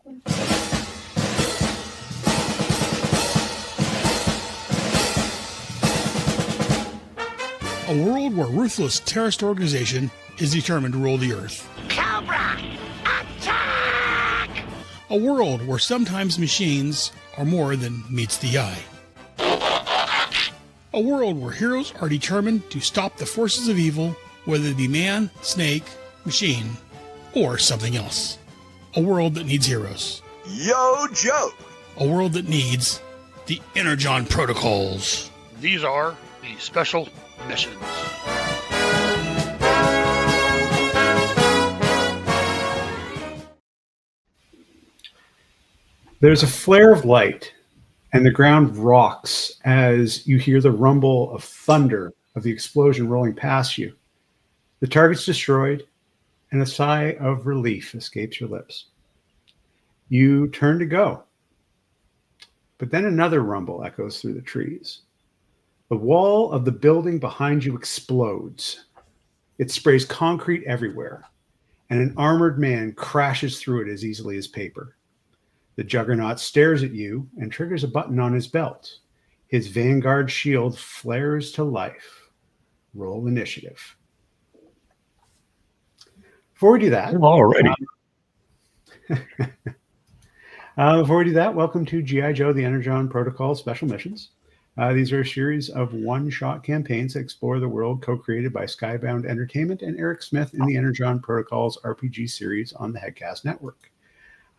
A world where ruthless terrorist organization is determined to rule the earth. Cobra! Attack! A world where sometimes machines are more than meets the eye. A world where heroes are determined to stop the forces of evil, whether it be man, snake, machine, or something else. A world that needs heroes. Yo, Joe! A world that needs the Energon Protocols. These are the special missions. There's a flare of light, and the ground rocks as you hear the rumble of thunder of the explosion rolling past you. The target's destroyed, and a sigh of relief escapes your lips. You turn to go, but then another rumble echoes through the trees. The wall of the building behind you explodes. It sprays concrete everywhere, and an armored man crashes through it as easily as paper. The juggernaut stares at you and triggers a button on his belt. His Vanguard shield flares to life. Roll initiative. Before we do that, welcome to G.I. Joe, the Energon Protocol Special Missions. These are a series of one-shot campaigns that explore the world co-created by Skybound Entertainment and Eric Smith in the Energon Protocols RPG series on the Headcast Network.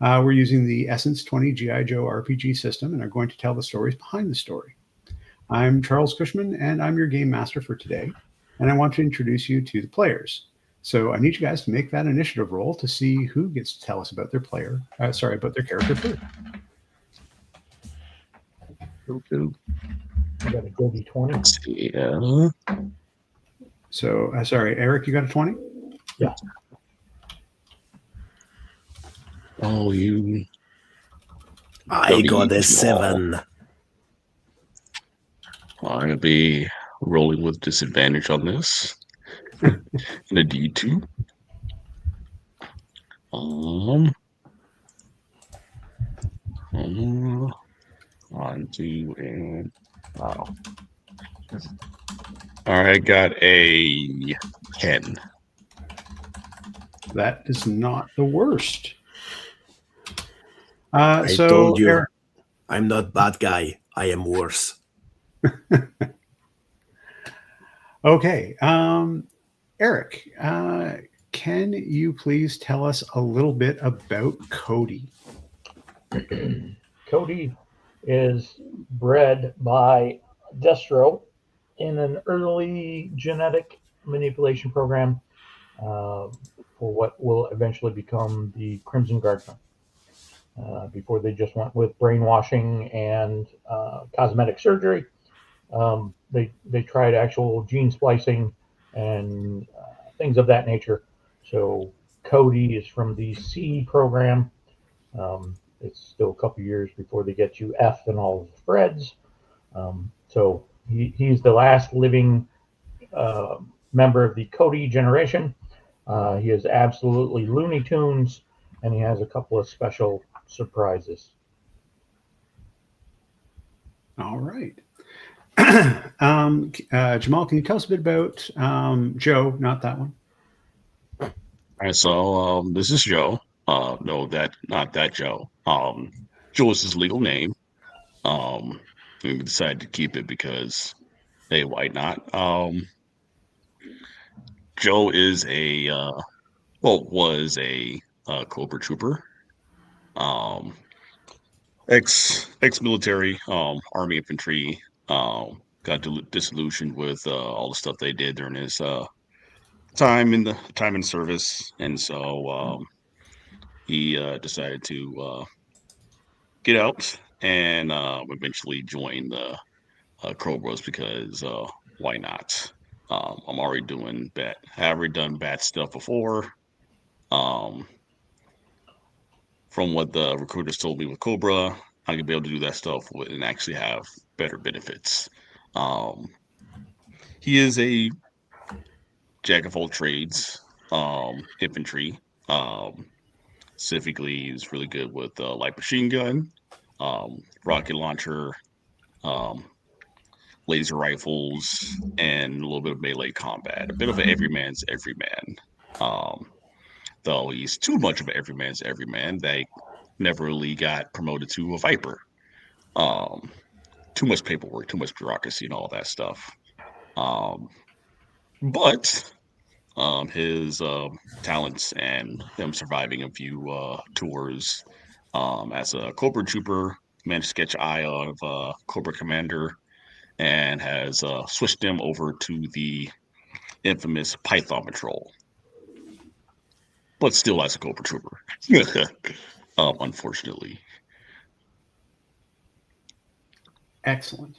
We're using the Essence 20 G.I. Joe RPG system and are going to tell the stories behind the story. I'm Charles Cushman, and I'm your game master for today, and I want to introduce you to the players. So I need you guys to make that initiative roll to see who gets to tell us about their about their character first. Okay. I got a Gobi 20. Let's see. Yeah. So, Eric, you got a 20? Yeah. Oh, you. I got a 7. I'm going to be rolling with disadvantage on this. And a D2. On to and wow. All right, got a 10. That is not the worst. I so told you, Eric, I'm not bad guy. I am worse. okay. Eric, can you please tell us a little bit about Cody? Cody is bred by Destro in an early genetic manipulation program for what will eventually become the Crimson Guardsman. Before they just went with brainwashing and cosmetic surgery, they tried actual gene splicing and things of that nature. So Cody is from the C program. It's still a couple years before they get to F and all of the threads. So he's the last living member of the Cody generation. He is absolutely Looney Tunes, and he has a couple of special surprises. All right. Jamal, can you tell us a bit about Joe, not that one? All right, so this is Joe. No, not that Joe. Joe is his legal name. We decided to keep it because, hey, why not? Joe is was a Cobra Trooper. Ex-military, Army infantry. Got disillusioned with all the stuff they did during his time in service, and so he decided to get out and eventually join the Cobras because why not? I'm already doing bad. I have already done bad stuff before. From what the recruiters told me with Cobra, I could be able to do that stuff and actually have better benefits. He is a jack of all trades, infantry. Specifically, he's really good with light machine gun, rocket launcher, um, laser rifles, and a little bit of melee combat. A bit of an everyman's everyman. Um, though he's too much of an everyman's everyman, they never really got promoted to a Viper. Um, too much paperwork, too much bureaucracy, and all that stuff. Um, but his talents and him surviving a few tours as a Cobra Trooper, managed to sketch eye of Cobra Commander, and has switched him over to the infamous Python Patrol, but still as a Cobra Trooper, unfortunately. Excellent.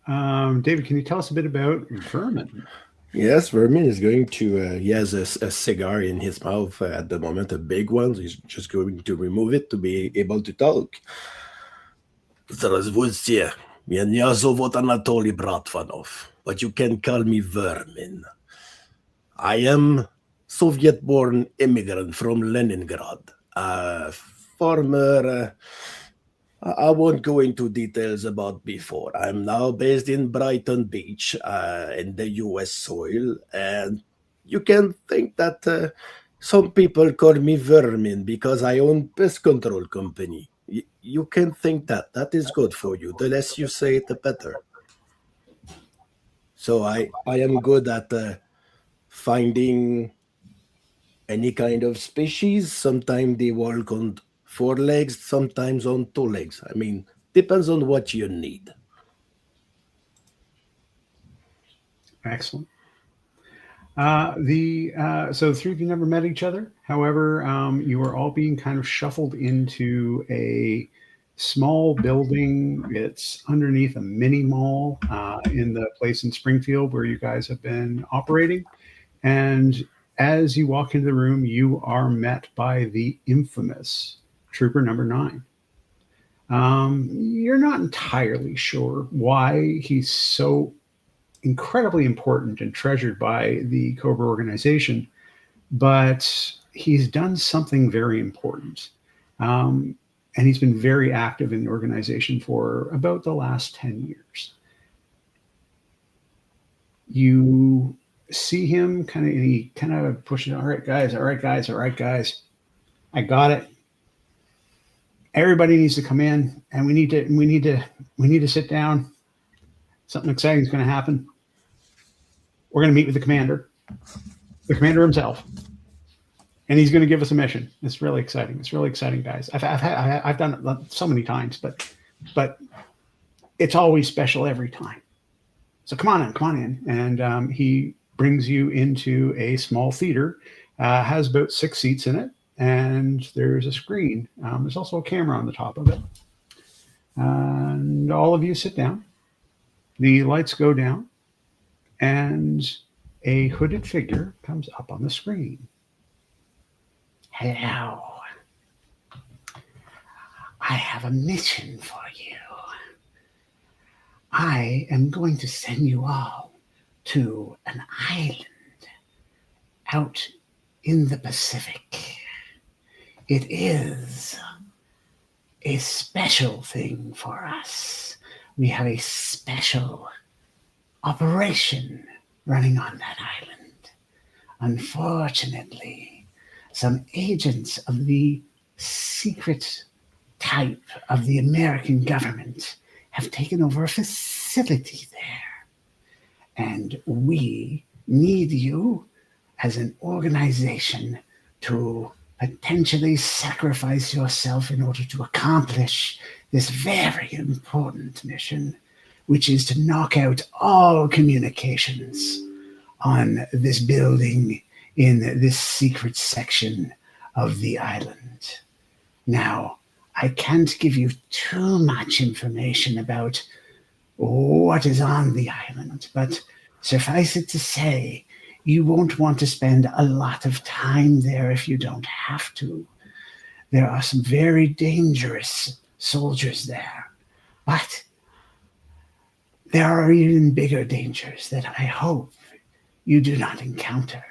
David, can you tell us a bit about Vermin? Yes, Vermin is going to, he has a cigar in his mouth at the moment, a big one. He's just going to remove it to be able to talk. Zdravstvuyte, меня зовут Anatoly Bratvanov, but you can call me Vermin. I am Soviet-born immigrant from Leningrad, former... I won't go into details about before. I'm now based in Brighton Beach, in the US soil, and you can think that some people call me Vermin because I own pest control company. You can think that. That is good for you. The less you say it, the better. So I am good at finding any kind of species. Sometimes they walk on 4 legs, sometimes on 2 legs. I mean, depends on what you need. Excellent. So the three of you never met each other. However, you are all being kind of shuffled into a small building. It's underneath a mini mall in the place in Springfield where you guys have been operating. And as you walk into the room, you are met by the infamous Trooper number 9. You're not entirely sure why he's so incredibly important and treasured by the Cobra organization, but he's done something very important. And he's been very active in the organization for about the last 10 years. You see him he kind of pushes, all right, guys, I got it. Everybody needs to come in, and we need to sit down. Something exciting is going to happen. We're going to meet with the commander himself, and he's going to give us a mission. It's really exciting. It's really exciting, guys. I've done it so many times, but it's always special every time. So come on in. And he brings you into a small theater, has about 6 seats in it, and there's a screen. There's also a camera on the top of it. And all of you sit down. The lights go down, and a hooded figure comes up on the screen. Hello. I have a mission for you. I am going to send you all to an island out in the Pacific. It is a special thing for us. We have a special operation running on that island. Unfortunately, some agents of the secret type of the American government have taken over a facility there. And we need you as an organization to potentially sacrifice yourself in order to accomplish this very important mission, which is to knock out all communications on this building in this secret section of the island. Now, I can't give you too much information about what is on the island, but suffice it to say, you won't want to spend a lot of time there if you don't have to. There are some very dangerous soldiers there, but there are even bigger dangers that I hope you do not encounter.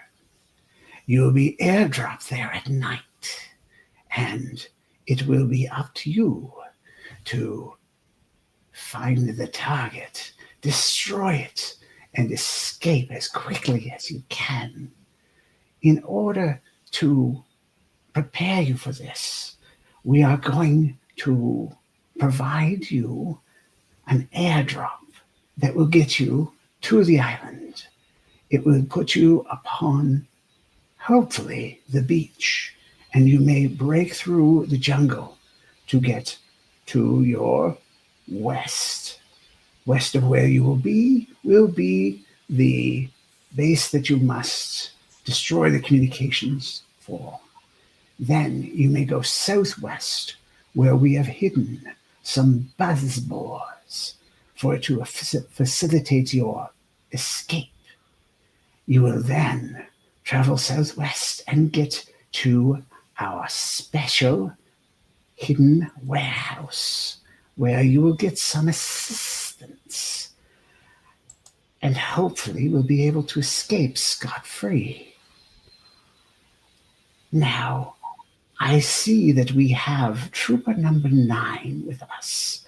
You will be airdropped there at night, and it will be up to you to find the target, destroy it, and escape as quickly as you can. In order to prepare you for this, we are going to provide you an airdrop that will get you to the island. It will put you upon, hopefully, the beach, and you may break through the jungle to get to your west. West of where you will be the base that you must destroy the communications for. Then you may go southwest, where we have hidden some buzzbores for it to facilitate your escape. You will then travel southwest and get to our special hidden warehouse, where you will get some assistance and hopefully will be able to escape scot-free. Now, I see that we have Trooper number 9 with us.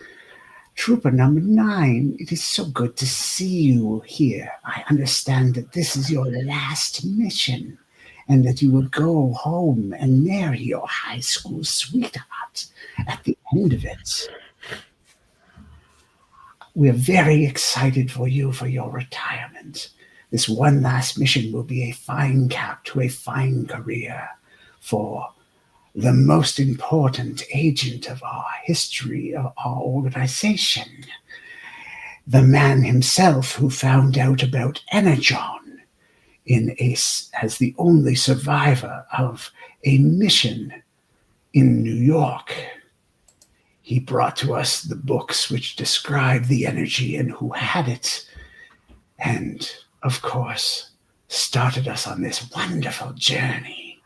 Trooper number 9, it is so good to see you here. I understand that this is your last mission and that you will go home and marry your high school sweetheart at the end of it. We're very excited for you for your retirement. This one last mission will be a fine cap to a fine career for the most important agent of our history, of our organization. The man himself who found out about Energon as the only survivor of a mission in New York. He brought to us the books which describe the energy and who had it, and, of course, started us on this wonderful journey.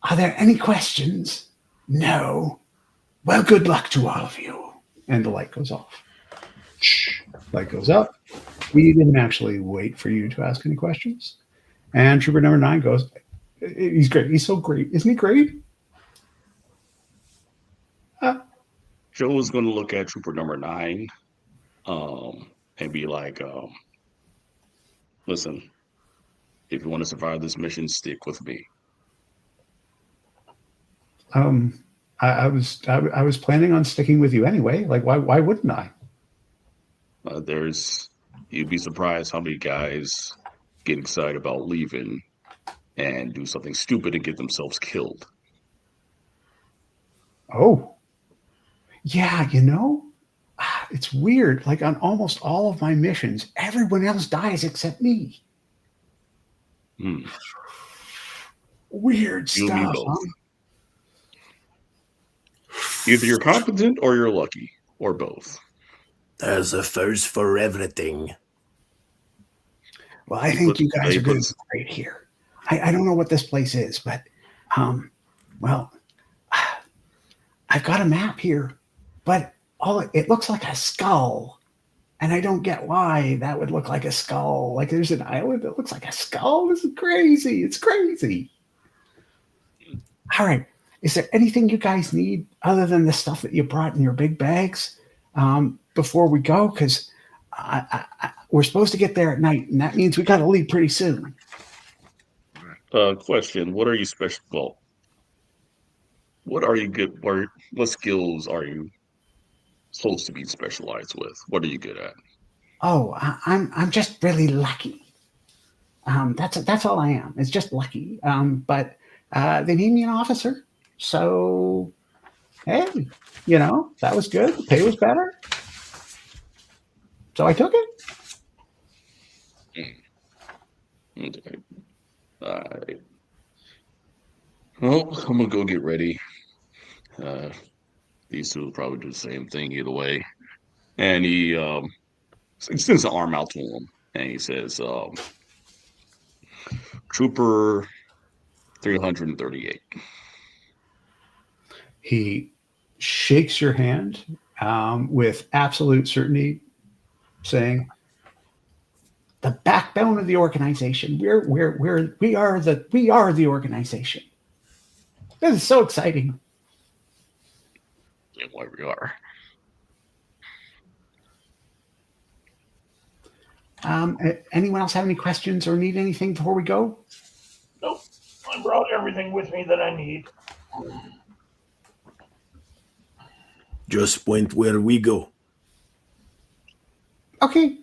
Are there any questions? No? Well, good luck to all of you. And the light goes off. Light goes up. We didn't actually wait for you to ask any questions. And Trooper number 9 goes, he's great. He's so great. Isn't he great? Joe is going to look at Trooper number 9 and be like, listen, if you want to survive this mission, stick with me. I was planning on sticking with you anyway. Like, why wouldn't I? You'd be surprised how many guys get excited about leaving and do something stupid and get themselves killed. Oh. Yeah, it's weird. Like on almost all of my missions, everyone else dies except me. Weird You stuff. both. Huh? Either you're competent or you're lucky, or both. There's a first for everything. Well, I think you guys are going to be great here. I don't know what this place is, but, well, I've got a map here, but it looks like a skull. And I don't get why that would look like a skull. Like there's an island that looks like a skull. This is crazy. It's crazy. All right. Is there anything you guys need other than the stuff that you brought in your big bags before we go? Because we're supposed to get there at night, and that means we got to leave pretty soon. Question: what are you special? Well, what are you good? What skills are you supposed to be specialized with? What are you good at? Oh, I'm just really lucky. That's all I am. It's just lucky. But they need me an officer. So, hey, that was good. The pay was better. So I took it. Okay. All right. Well, I'm going to go get ready. These two will probably do the same thing either way. And he extends the arm out to him. And he says, Trooper 338. He shakes your hand with absolute certainty, saying, "The backbone of the organization. We are the organization. This is so exciting. And where we are. Anyone else have any questions or need anything before we go? Nope. I brought everything with me that I need. Just point where we go. Okay.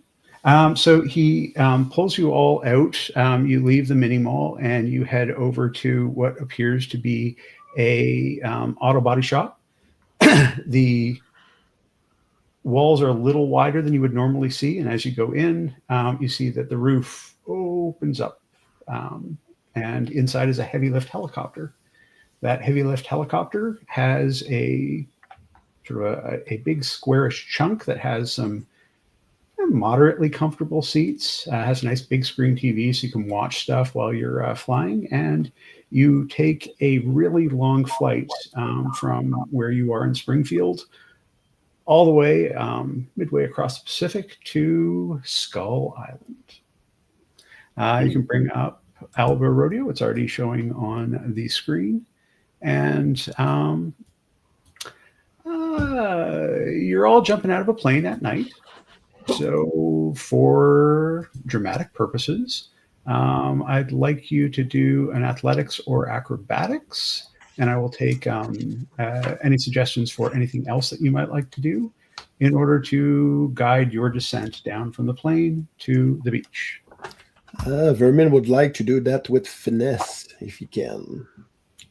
So he pulls you all out. You leave the mini mall and you head over to what appears to be a auto body shop. The walls are a little wider than you would normally see, and as you go in, you see that the roof opens up, and inside is a heavy lift helicopter. That heavy lift helicopter has a sort of a big squarish chunk that has some moderately comfortable seats, has a nice big screen TV so you can watch stuff while you're flying, and you take a really long flight from where you are in Springfield all the way midway across the Pacific to Skull Island. You can bring up Alba Rodeo. It's already showing on the screen. And you're all jumping out of a plane at night. So for dramatic purposes, I'd like you to do an athletics or acrobatics. And I will take any suggestions for anything else that you might like to do in order to guide your descent down from the plane to the beach. Vermin would like to do that with finesse, if he can.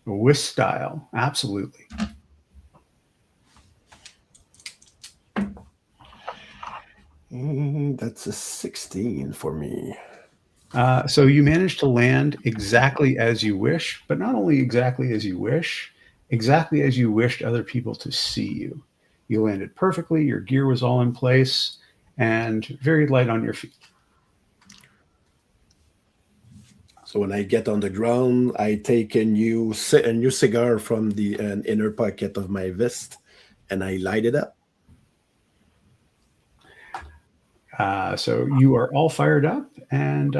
With style, absolutely. That's a 16 for me. So you managed to land exactly as you wish, but not only exactly as you wished other people to see you. You landed perfectly, your gear was all in place, and very light on your feet. So when I get on the ground, I take a new cigar from the inner pocket of my vest, and I light it up. So you are all fired up, and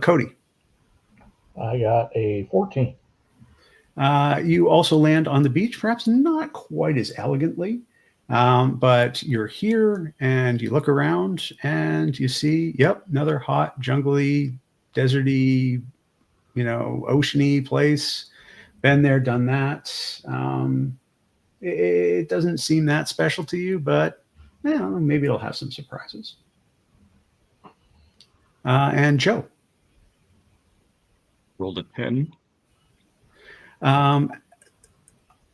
Cody. I got a 14. You also land on the beach, perhaps not quite as elegantly, but you're here, and you look around, and you see, yep, another hot, jungly, deserty, oceany place. Been there, done that. It doesn't seem that special to you, but maybe it'll have some surprises. And Joe. Rolled a 10.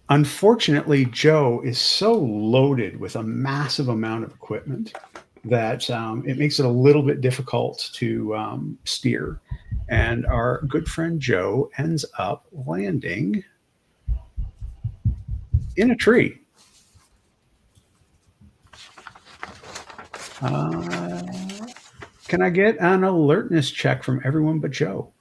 Unfortunately, Joe is so loaded with a massive amount of equipment that it makes it a little bit difficult to steer. And our good friend Joe ends up landing in a tree. Can I get an alertness check from everyone but Joe?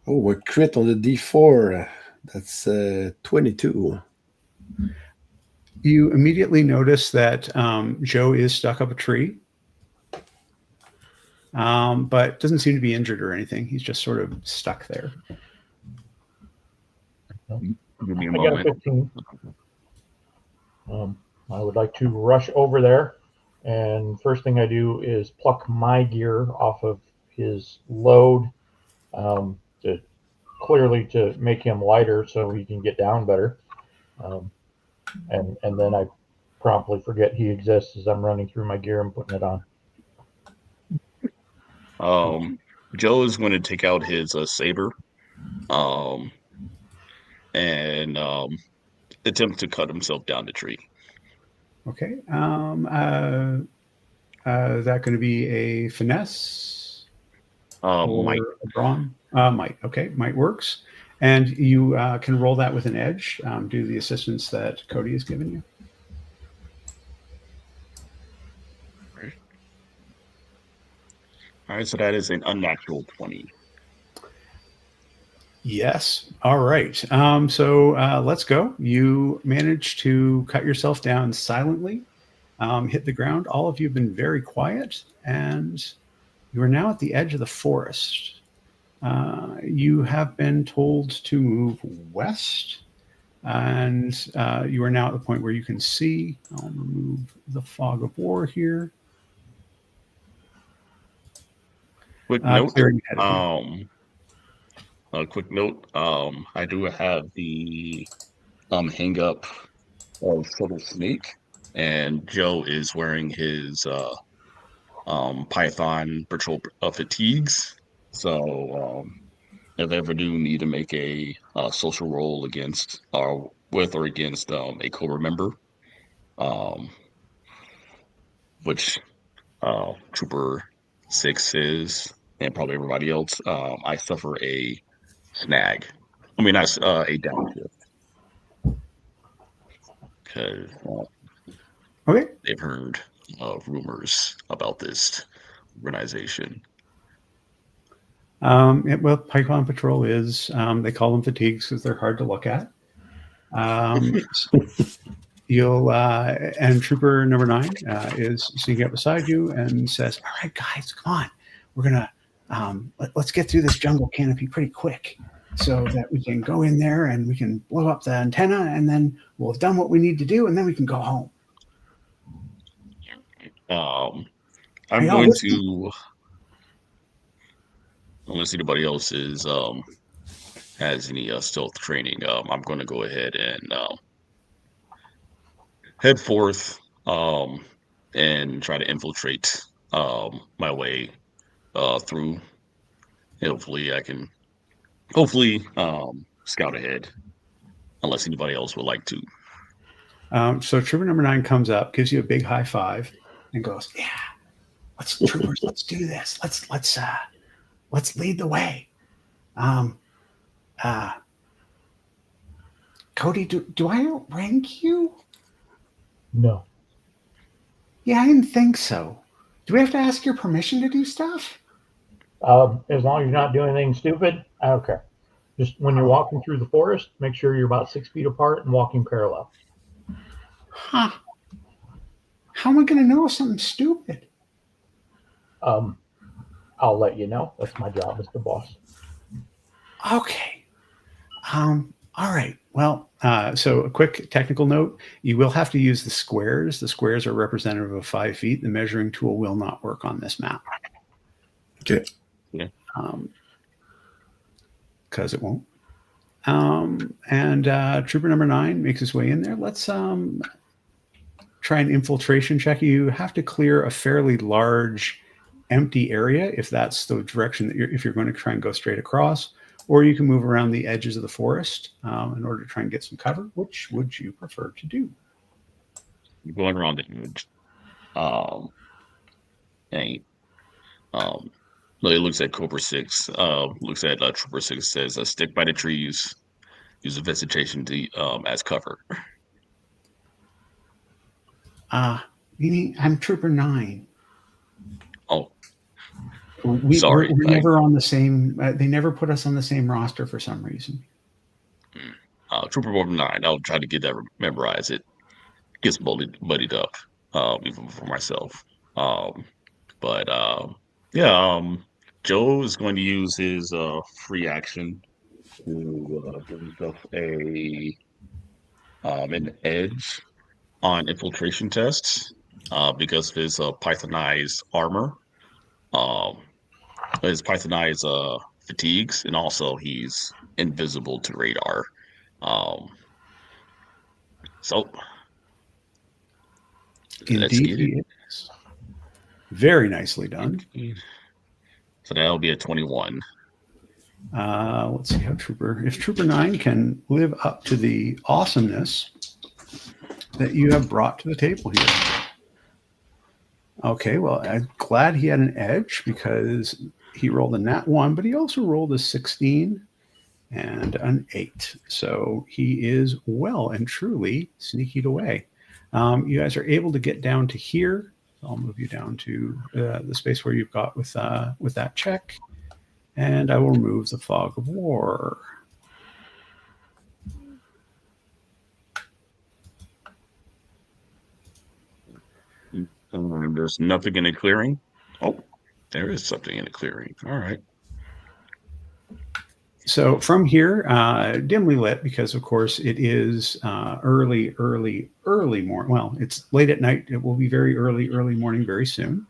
Oh, a crit on the D4. That's 22. You immediately notice that Joe is stuck up a tree, but doesn't seem to be injured or anything. He's just sort of stuck there. Give me a I got a moment. 15. I would like to rush over there, and first thing I do is pluck my gear off of his load to make him lighter so he can get down better. And then I promptly forget he exists as I'm running through my gear and putting it on. Joe is going to take out his saber and attempt to cut himself down the tree. Okay. Is that going to be a finesse? Or Might. a brawn? Might. Okay, might works. And you can roll that with an edge due to the assistance that Cody has given you. All right, so that is an unnatural 20. Yes. All right. So let's go. You managed to cut yourself down silently, hit the ground. All of you have been very quiet, and you are now at the edge of the forest. You have been told to move west, and you are now at the point where you can see. I'll remove the fog of war here. Quick note. Clearing ahead of you. A quick note. I do have the hang up of Subtle Snake, and Joe is wearing his Python patrol fatigues. So if they ever do need to make a social roll against or with or against a Cobra member, um, which Trooper 6 is, and probably everybody else, I suffer a snag. I mean, that's a downshift because Okay. they've heard rumors about this organization. Well, Python Patrol is, they call them fatigues because they're hard to look at. And Trooper number 9 is sneaking up beside you and says, "All right, guys, come on. We're going to, let's get through this jungle canopy pretty quick so that we can go in there and we can blow up the antenna and then we'll have done what we need to do and then we can go home." I'm going to, unless anybody else has any stealth training, I'm going to go ahead and head forth and try to infiltrate my way through. Hopefully, I can scout ahead, unless anybody else would like to. So Trooper number 9 comes up, gives you a big high five, and goes, "Yeah, troopers, let's do this. Let's lead the way." Cody, do I outrank you? No. Yeah, I didn't think so. Do we have to ask your permission to do stuff? As long as you're not doing anything stupid, I don't care. Just when you're walking through the forest, make sure you're about 6 feet apart and walking parallel. Huh. How am I going to know if something's stupid? I'll let you know. That's my job as the boss. Okay. All right. Well, so a quick technical note. You will have to use the squares. The squares are representative of 5 feet. The measuring tool will not work on this map. Okay. Yeah. Because it won't. And Trooper number 9 makes his way in there. Let's try an infiltration check. You have to clear a fairly large empty area if that's the direction that if you're going to try and go straight across, or you can move around the edges of the forest in order to try and get some cover. Which would you prefer to do? You're going around the edge. It looks at Cobra 6. Looks at Trooper 6. Says, "Stick by the trees. Use a vegetation as cover." You mean I'm Trooper 9? Oh, Sorry, we're I, never on the same. They never put us on the same roster for some reason. Trooper 9. I'll try to get that memorized. It gets buddied up, even for myself. Yeah. Joe is going to use his free action to give himself an edge on infiltration tests because of his Pythonized armor, his Pythonized fatigues, and also he's invisible to radar. So let's Indeed, get it. he is. Very nicely done. So that'll be a 21. Let's see how if Trooper 9 can live up to the awesomeness that you have brought to the table here. Okay, well, I'm glad he had an edge because he rolled a nat 1, but he also rolled a 16 and an 8. So he is well and truly sneakied away. You guys are able to get down to here. I'll move you down to the space where you've got with that check. And I will remove the fog of war. There's nothing in the clearing. Oh, there is something in the clearing. All right. So from here, dimly lit, because of course it is early morning. Well, it's late at night. It will be very early morning very soon.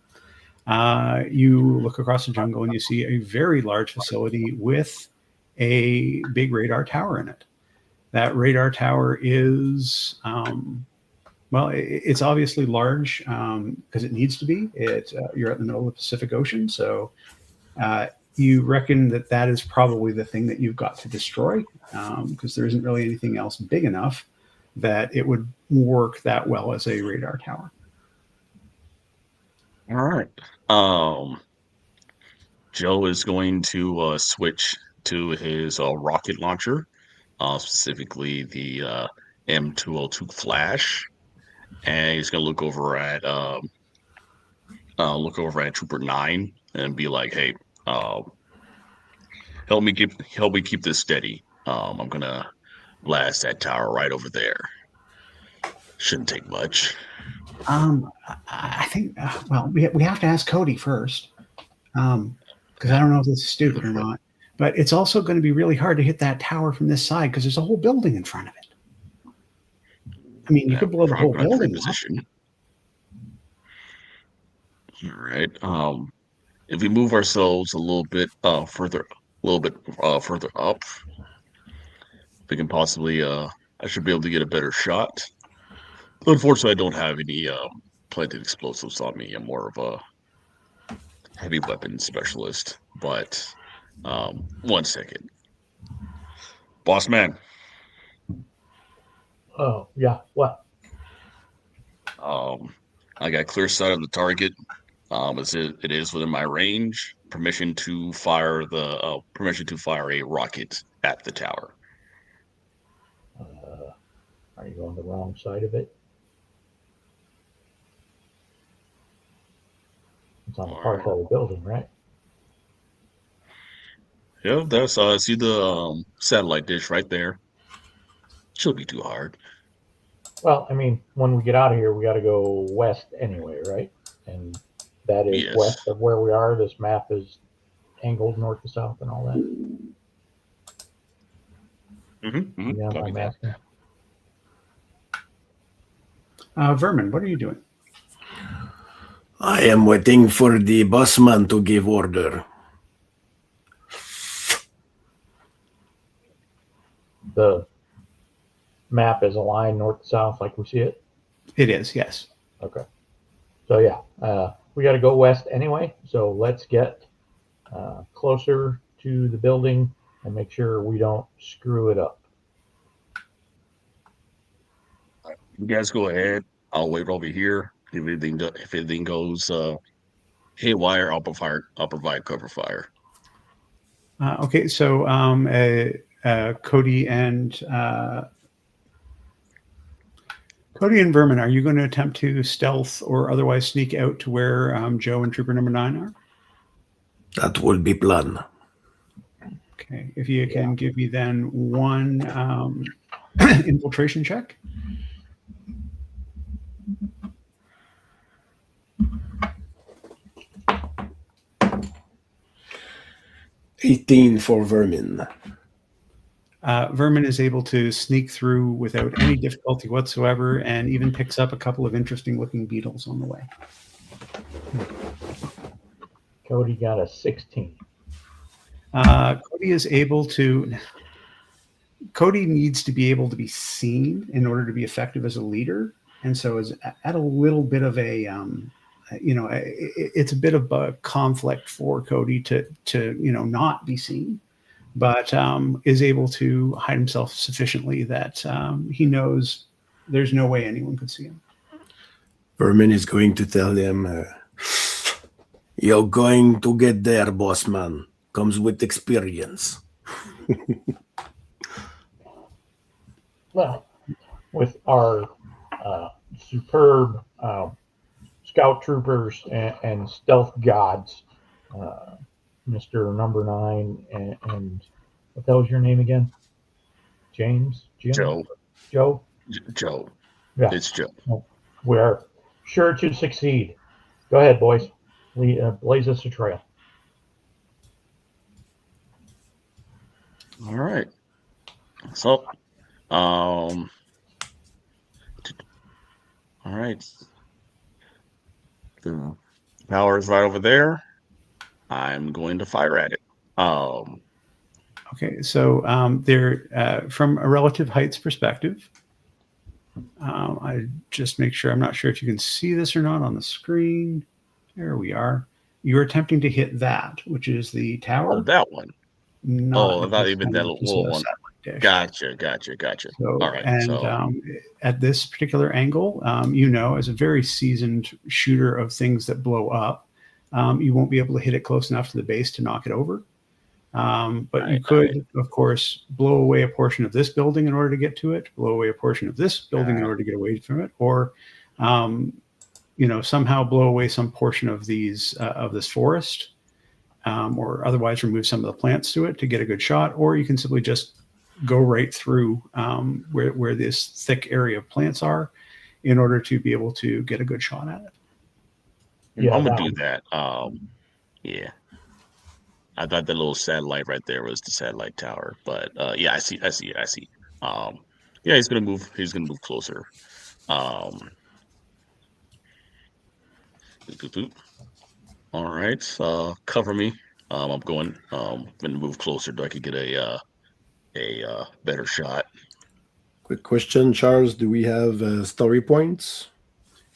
You look across the jungle and you see a very large facility with a big radar tower in it. That radar tower is, it's obviously large because it needs to be. You're at the middle of the Pacific Ocean, so you reckon that is probably the thing that you've got to destroy because there isn't really anything else big enough that it would work that well as a radar tower. All right. Joe is going to switch to his rocket launcher, specifically the M202 Flash, and he's going to look over at Trooper 9 and be like, "Hey, help me keep this steady. I'm gonna blast that tower right over there. Shouldn't take much." I think, we have to ask Cody first because I don't know if this is stupid or not. But it's also going to be really hard to hit that tower from this side because there's a whole building in front of it. I mean, you could blow the whole building up. All right. If we move ourselves a little bit further up, we can possibly I should be able to get a better shot. Unfortunately, I don't have any planted explosives on me. I'm more of a heavy weapons specialist. But 1 second, boss man. Oh yeah, what? I got clear sight of the target. It is within my range. Permission to fire a rocket at the tower. Are you on the wrong side of it? It's on the far side of the building, right? Yeah, that's see the satellite dish right there. Shouldn't be too hard. Well, I mean, when we get out of here, we got to go west anyway, right? And that is west of where we are. This map is angled north to south and all that. Yeah, I'm asking. Vermin, what are you doing? I am waiting for the bossman to give order. The map is aligned north to south like we see it? It is, yes. Okay. So yeah, we got to go west anyway. So let's get closer to the building and make sure we don't screw it up. You guys go ahead. I'll wait over here. If anything goes haywire, I'll provide cover fire. Okay, so Cody and Vermin, are you going to attempt to stealth or otherwise sneak out to where Joe and Trooper number 9 are? That will be plan. Okay, if you can give me then one infiltration check. $18 for Vermin. Vermin is able to sneak through without any difficulty whatsoever and even picks up a couple of interesting looking beetles on the way. Cody got a 16. Cody needs to be able to be seen in order to be effective as a leader. And so is at a little bit of a, it's a bit of a conflict for Cody to not be seen, but is able to hide himself sufficiently that he knows there's no way anyone could see him. Vermin is going to tell them, you're going to get there, boss man. Comes with experience. Well, with our superb scout troopers and stealth gods, Mr. Number 9 and what the hell was your name again? James? Jim? Joe. Joe? Joe. Yeah. It's Joe. We're sure to succeed. Go ahead, boys. Blaze us a trail. All right. So, all right. The power is right over there. I'm going to fire at it. Okay, so they're from a relative heights perspective. I just make sure, I'm not sure if you can see this or not on the screen. There we are. You're attempting to hit that, which is the tower. Oh, that one. Not Not even that little one. dish. Gotcha. So, All right. and at this particular angle, as a very seasoned shooter of things that blow up, you won't be able to hit it close enough to the base to knock it over. But you could, of course, blow away a portion of this building in order to get to it, blow away a portion of this building in order to get away from it, or somehow blow away some portion of these of this forest, or otherwise remove some of the plants to it to get a good shot, or you can simply just go right through where this thick area of plants are in order to be able to get a good shot at it. Yeah, I'm gonna do that. Yeah. I thought the little satellite right there was the satellite tower, but yeah, I see. Yeah, he's gonna move. He's gonna move closer. All right, cover me. I'm going. Gonna move closer so I could get a better shot. Quick question, Charles. Do we have story points?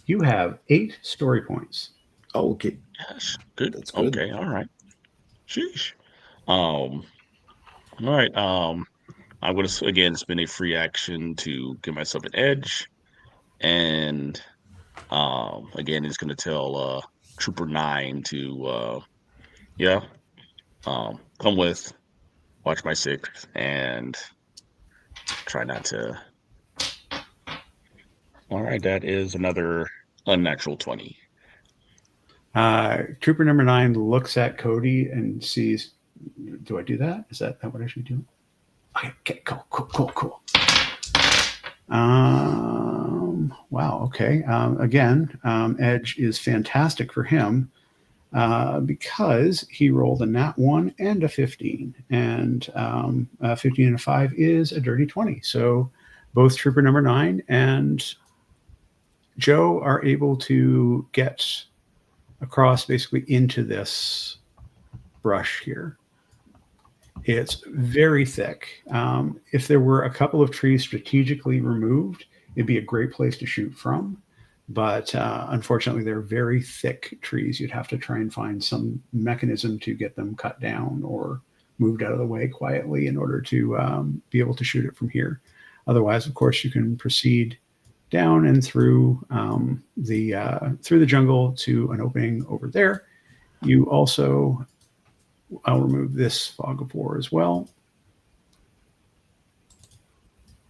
You have 8 story points. Oh, okay. Yes, good. That's good. Okay, all right. Sheesh. All right. I'm gonna again spend a free action to give myself an edge, and again, it's gonna tell Trooper 9 to come with, watch my 6, and try not to. All right, that is another unnatural 20. Trooper number 9 looks at Cody and sees, do I do that? Is that what I should do? Okay, cool. Wow, okay. Again, Edge is fantastic for him because he rolled a nat 1 and a 15. And 15 and a 5 is a dirty 20. So both Trooper number 9 and Joe are able to get across basically into this brush here. It's very thick. If there were a couple of trees strategically removed, it'd be a great place to shoot from. But unfortunately, they're very thick trees. You'd have to try and find some mechanism to get them cut down or moved out of the way quietly in order to be able to shoot it from here. Otherwise, of course, you can proceed down and through the jungle to an opening over there. You also, I'll remove this fog of war as well.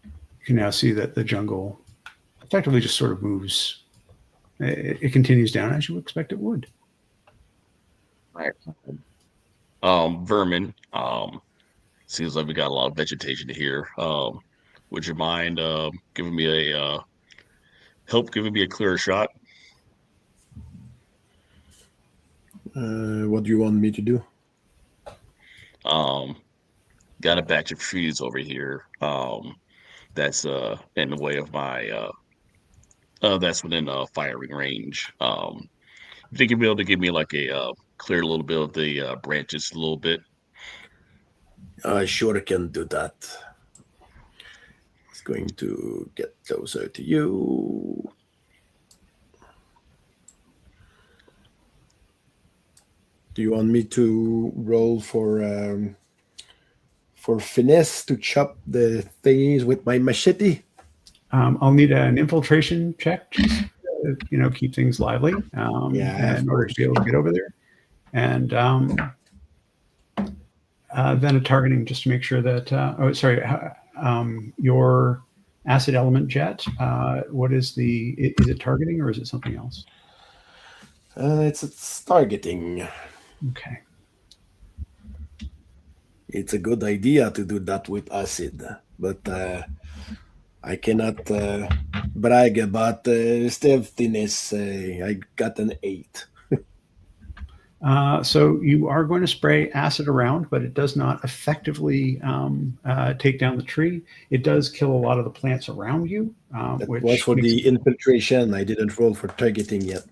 You can now see that the jungle effectively just sort of moves. It continues down as you expect it would. Right. Vermin. Seems like we got a lot of vegetation here. Would you mind giving me a clearer shot? What do you want me to do? Got a batch of trees over here. That's in the way of my that's within firing range. You think you'll be able to give me like a clear a little bit of the branches a little bit? I sure can do that. It's going to get closer to you. Do you want me to roll for finesse to chop the things with my machete? I'll need an infiltration check, just to, keep things lively. In order to be able to get over there, and then a targeting just to make sure that. Your acid element jet. What is is it targeting or is it something else? It's targeting. Okay. It's a good idea to do that with acid, but I cannot brag about stealthiness. I got an 8. So you are going to spray acid around, but it does not effectively take down the tree. It does kill a lot of the plants around you, That which was for makes the infiltration. I didn't roll for targeting yet.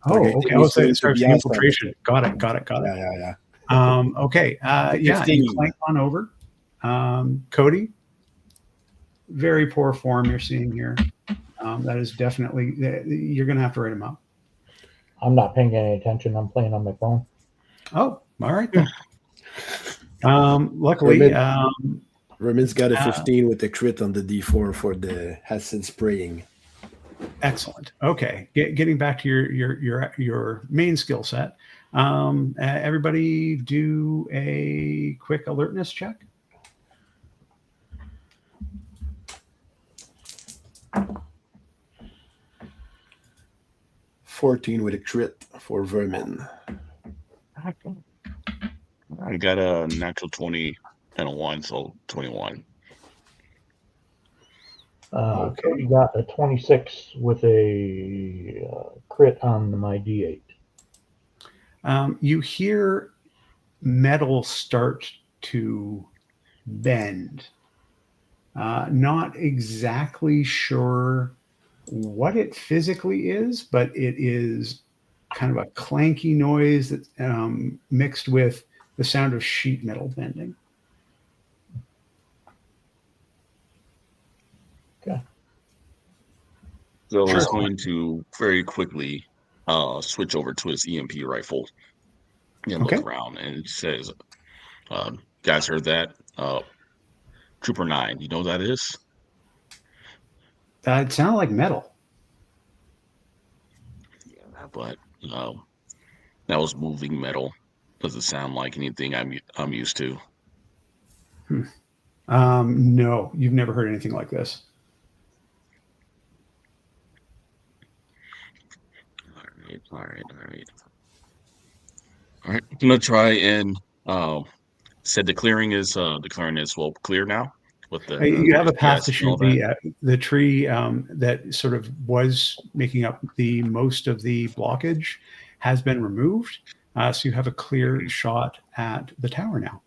Oh, okay. Targeting Oh, is so going it to starts be the awesome. infiltration. Got it. Yeah, yeah, yeah. Okay. Yeah, you 15. clank on over. Cody, very poor form you're seeing here. That is definitely, you're going to have to write them up. I'm not paying any attention. I'm playing on my phone. Oh, all right then. Luckily, Roman's got a 15 with a crit on the D4 for the acid spraying. excellent. Okay, getting back to your main skill set. Everybody, do a quick alertness check. $14 with a crit for vermin. I got a natural 20 and a 1, so 21. Okay. Cody got a 26 with a crit on my D8. You hear metal start to bend. Not exactly sure what it physically is, but it is kind of a clanky noise that's mixed with the sound of sheet metal bending. Okay. So Sure. he's going to very quickly switch over to his EMP rifle and Okay. look around, and it says, guys heard that? Trooper 9, you know what that is? It sounded like metal. Yeah, but that was moving metal. Doesn't sound like anything I'm used to. No, you've never heard anything like this. All right. I'm gonna try and said the clearing is well clear now with the You have a path GPS to and all shoot that. the tree that sort of was making up the most of the blockage has been removed. So you have a clear shot at the tower now.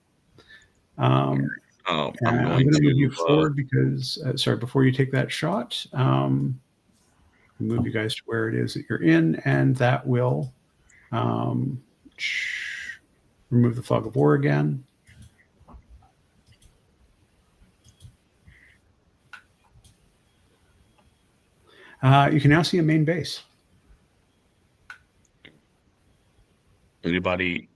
I'm I'm going going to move to you forward because, before you take that shot, move you guys to where it is that you're in, and that will remove the fog of war again. You can now see a main base. anybody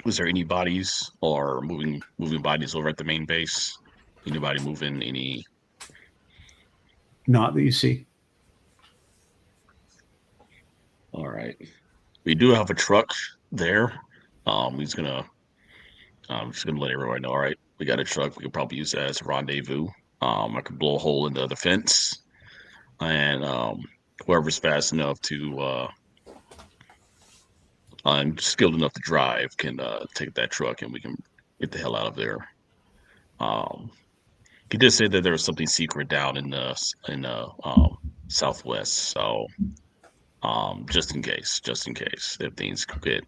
was there any bodies or moving bodies over at the main base? Anybody moving any? Not that you see. All right. We do have a truck there. I'm just gonna let everyone know. All right, we got a truck. We could probably use that as a rendezvous. I could blow a hole in the fence, and whoever's fast enough to and skilled enough to drive can take that truck, and we can get the hell out of there. He did say that there was something secret down in the southwest, so just in case if things get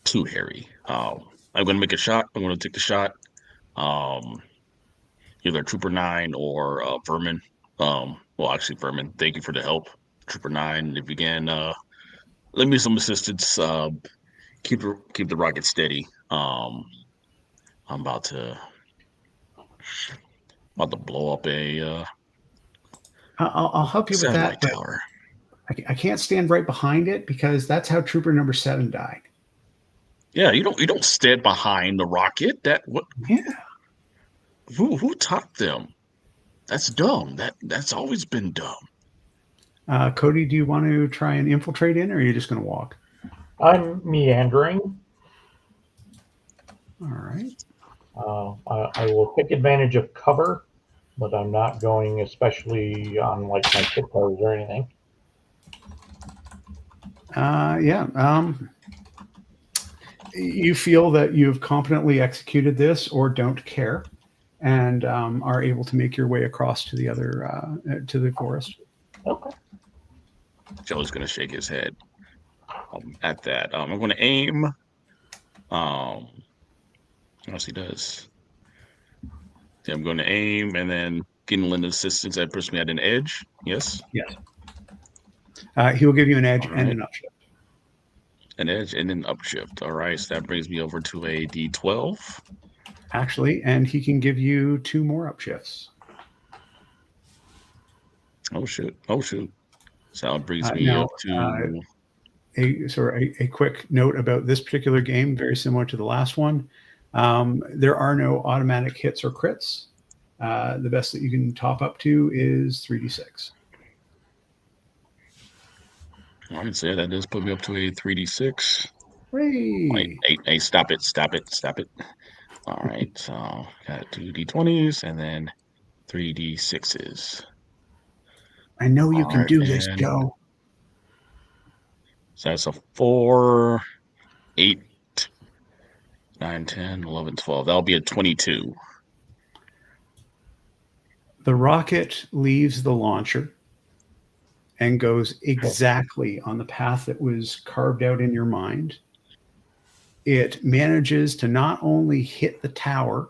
too hairy. I'm going to make a shot. I'm going to take the shot. Either Trooper 9 or Vermin. Well, actually, Vermin, thank you for the help. Trooper 9, if you can lend me some assistance, keep the rocket steady. I'm about to blow up a I'll help you with satellite that. tower. I can't stand right behind it because that's how Trooper number 7 died. Yeah, you don't stand behind the rocket. That what? Yeah. Who taught them? That's dumb. That's always been dumb. Cody, do you want to try and infiltrate in, or are you just going to walk? I'm meandering. All right. I will take advantage of cover, but I'm not going especially on like my tiptoes or anything. Yeah. You feel that you've competently executed this or don't care. and are able to make your way across to the other to the forest. Okay. Joe's gonna shake his head at that. I'm gonna aim. Yes, he does. Yeah, I'm going to aim and then getting lend assistance that puts me at an edge. Yes. Yes. He will give you an edge All and right. an upshift. An edge and an upshift. All right, so that brings me over to a D12. Actually, and he can give you 2 more upshifts. Oh shoot! Oh shoot! So that brings me Now, up to a quick note about this particular game, very similar to the last one. There are no automatic hits or crits. The best that you can top up to is 3d6. I can say that does put me up to a 3d6. Hey. Hey, stop it! Stop it! Stop it! All right, so got 2 d20s and then 3d6s. I know you All can right, do this, and Joe. so that's a 4, 8, 9, 10, 11, 12. That'll be a 22. The rocket leaves the launcher and goes exactly on the path that was carved out in your mind. It manages to not only hit the tower,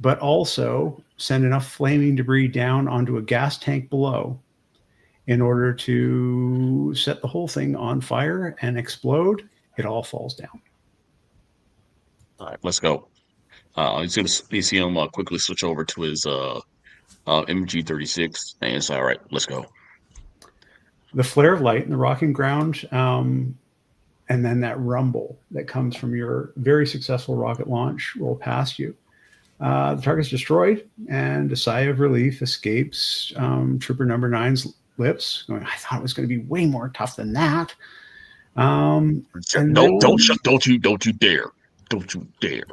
but also send enough flaming debris down onto a gas tank below in order to set the whole thing on fire and explode. It all falls down. All right, let's go. He's gonna you see him quickly switch over to his MG36, and it's all right. Let's go. The flare of light and the rocking ground, and then that rumble that comes from your very successful rocket launch roll past you. The target's destroyed, and a sigh of relief escapes Trooper Number 9's lips, going, "I thought it was going to be way more tough than that." Don't you dare! Don't you dare!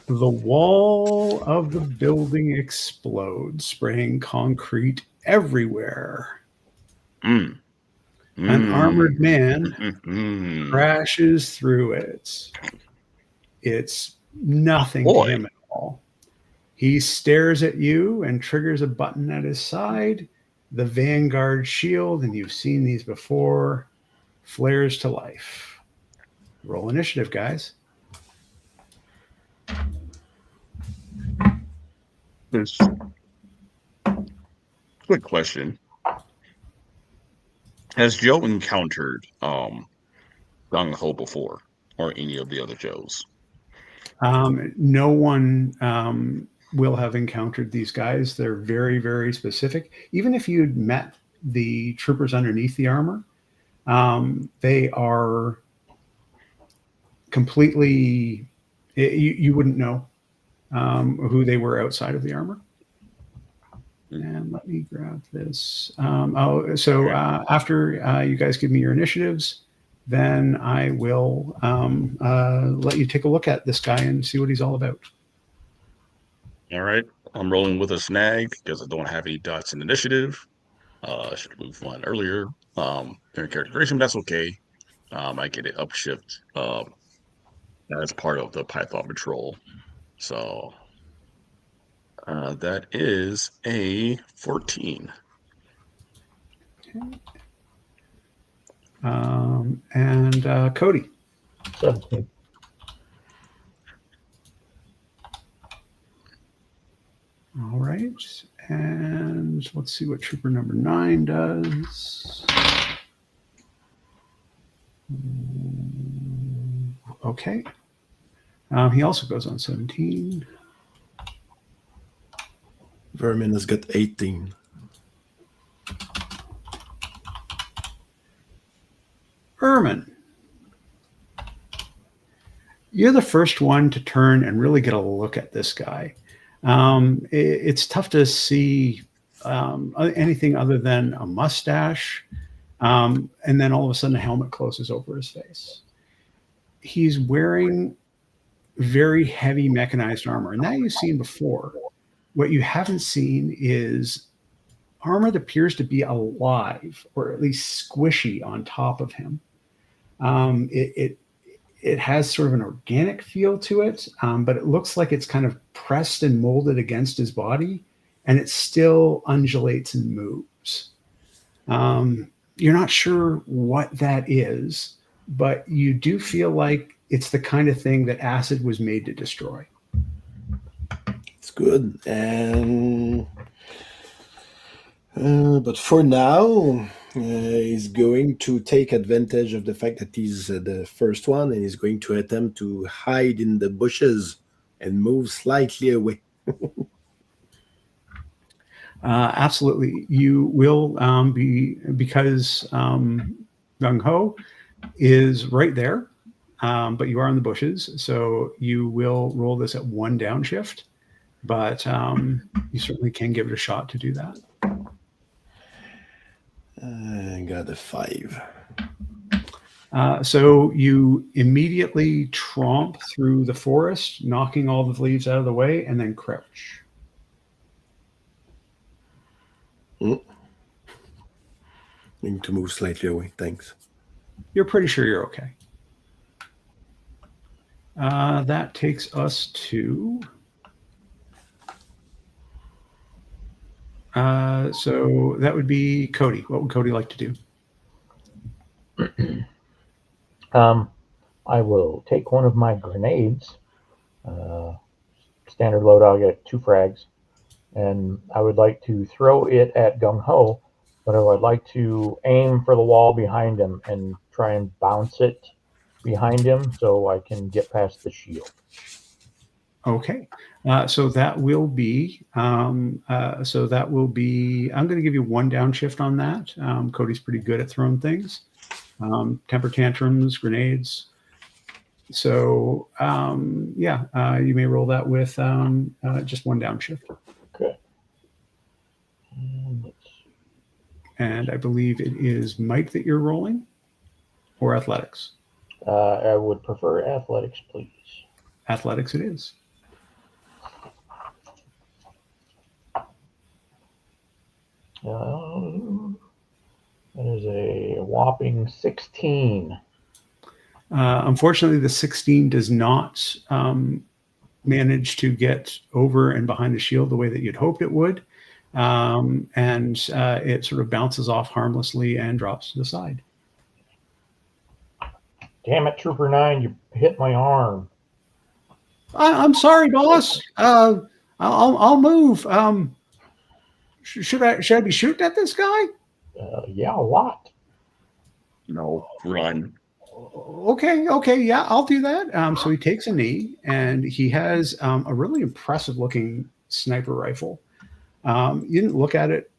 The wall of the building explodes, spraying concrete everywhere. An armored man crashes through it. It's nothing to him at all. He stares at you and triggers a button at his side. The Vanguard shield, and you've seen these before, flares to life. Roll initiative, guys. There's quick question. Has Joe encountered Gung Ho before, or any of the other Joes? No one will have encountered these guys. They're very, very specific. Even if you'd met the troopers underneath the armor, they are completely, you wouldn't know who they were outside of the armor. And let me grab this. After you guys give me your initiatives, then I will let you take a look at this guy and see what he's all about. All right. I'm rolling with a snag because I don't have any dots in initiative. I should have moved one earlier during character creation, but that's okay. I get it upshift as part of the Python patrol. So that is a 14. Okay. And Cody. 17. All right. And let's see what Trooper Number 9 does. Okay. He also goes on 17. Vermin has got 18. Ermin, you're the first one to turn and really get a look at this guy. It's tough to see anything other than a mustache, and then all of a sudden a helmet closes over his face. He's wearing very heavy mechanized armor, and that you've seen before. What you haven't seen is armor that appears to be alive, or at least squishy on top of him. it has sort of an organic feel to it, but it looks like it's kind of pressed and molded against his body, and it still undulates and moves. You're not sure what that is, but you do feel like it's the kind of thing that acid was made to destroy. It's good. And but for now, he's going to take advantage of the fact that he's the first one, and he's going to attempt to hide in the bushes and move slightly away. Absolutely. You will be, because Gung Ho is right there, but you are in the bushes. So you will roll this at 1 downshift, but you certainly can give it a shot to do that. I got a 5. So you immediately tromp through the forest, knocking all the leaves out of the way, and then crouch. Need to move slightly away. Thanks. You're pretty sure you're okay. That takes us to... so that would be Cody. What would Cody like to do? I will take one of my grenades. Standard load, I'll get 2 frags. And I would like to throw it at Gung Ho, but I would like to aim for the wall behind him and try and bounce it behind him so I can get past the shield. Okay. So that will be, I'm going to give you 1 downshift on that. Cody's pretty good at throwing things. Temper tantrums, grenades. So, you may roll that with just 1 downshift. Okay. And I believe it is might that you're rolling, or athletics. I would prefer athletics, please. Athletics it is. That is a whopping 16. Unfortunately, the 16 does not manage to get over and behind the shield the way that you'd hoped it would. And it sort of bounces off harmlessly and drops to the side. Damn it, Trooper 9, you hit my arm. I'm sorry, boss. I'll move. Should I be shooting at this guy? Yeah, a lot. No, run. Okay, yeah, I'll do that. So he takes a knee, and he has a really impressive looking sniper rifle. You didn't look at it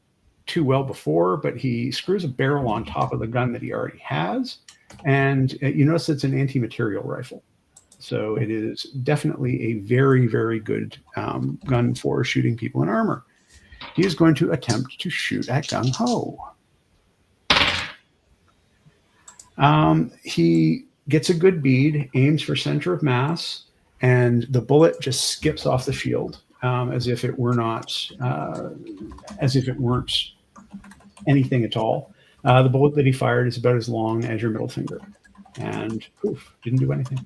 too well before, but he screws a barrel on top of the gun that he already has, and you notice it's an anti-material rifle. So it is definitely a very, very good gun for shooting people in armor. He is going to attempt to shoot at Gung Ho. He gets a good bead, aims for center of mass, and the bullet just skips off the shield as if it were not, as if it weren't anything at all. The bullet that he fired is about as long as your middle finger, and poof, didn't do anything.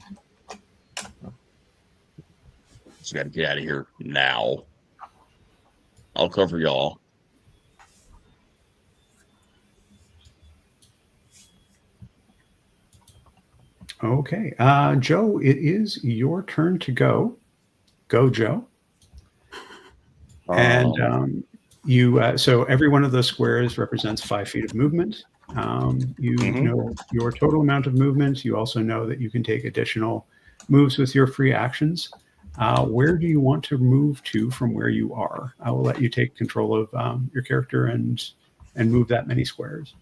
So got to get out of here now. I'll cover y'all. Okay, Joe, it is your turn to go. Go, Joe. And so every one of those squares represents 5 feet of movement. You know your total amount of movement. You also know that you can take additional moves with your free actions. Where do you want to move to from where you are? I will let you take control of your character and move that many squares.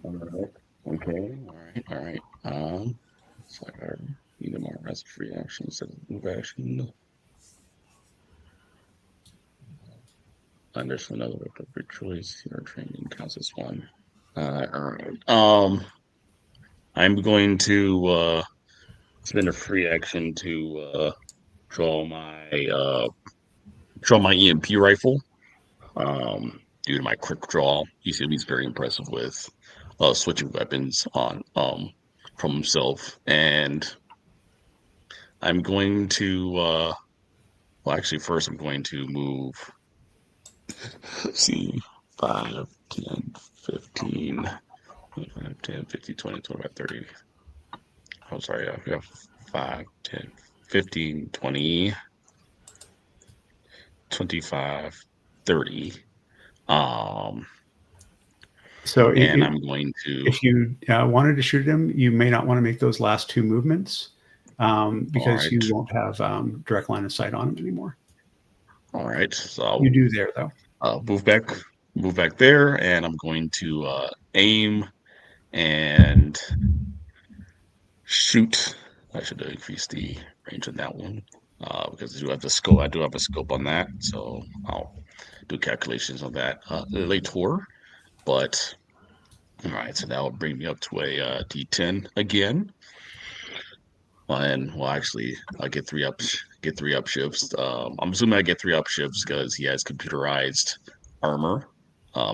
All right. Okay. All right. So I need a more rest free action instead of move action. There's another appropriate choice. Your training counts as 1. All right. I'm going to spend a free action to draw my EMP rifle. Due to my quick draw, UCB is very impressive with switching weapons on from himself, and I'm going to. Well, actually, first I'm going to move. Let's see, 5, 10, 15, 25, 10, 15, 20, 25, 30. I'm sorry, we have 5, 10, 15, 20, 25, 30. Um, So and I'm going to. if you wanted to shoot him, you may not want to make those last two movements because All you right. won't have direct line of sight on him anymore. All right. So You do there, though. move back there, and I'm going to aim and shoot. I should increase the range on that one because I do have the scope. I do have a scope on that, so I'll do calculations on that later. But all right, so that will bring me up to a D10 again. And well, actually, I'll get three upshifts. I'm assuming I get three upshifts because he has computerized armor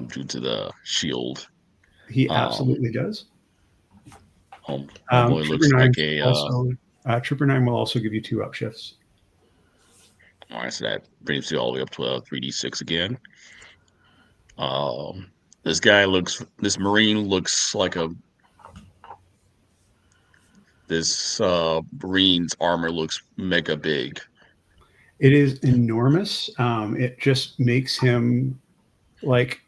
due to the shield. He Um, absolutely does. Homeboy looks like a. Trooper 9 will also give you 2 upshifts. All right, so that brings you all the way up to a 3d6 again. This Marine looks like this Marine's armor looks mega big. It is enormous. It just makes him like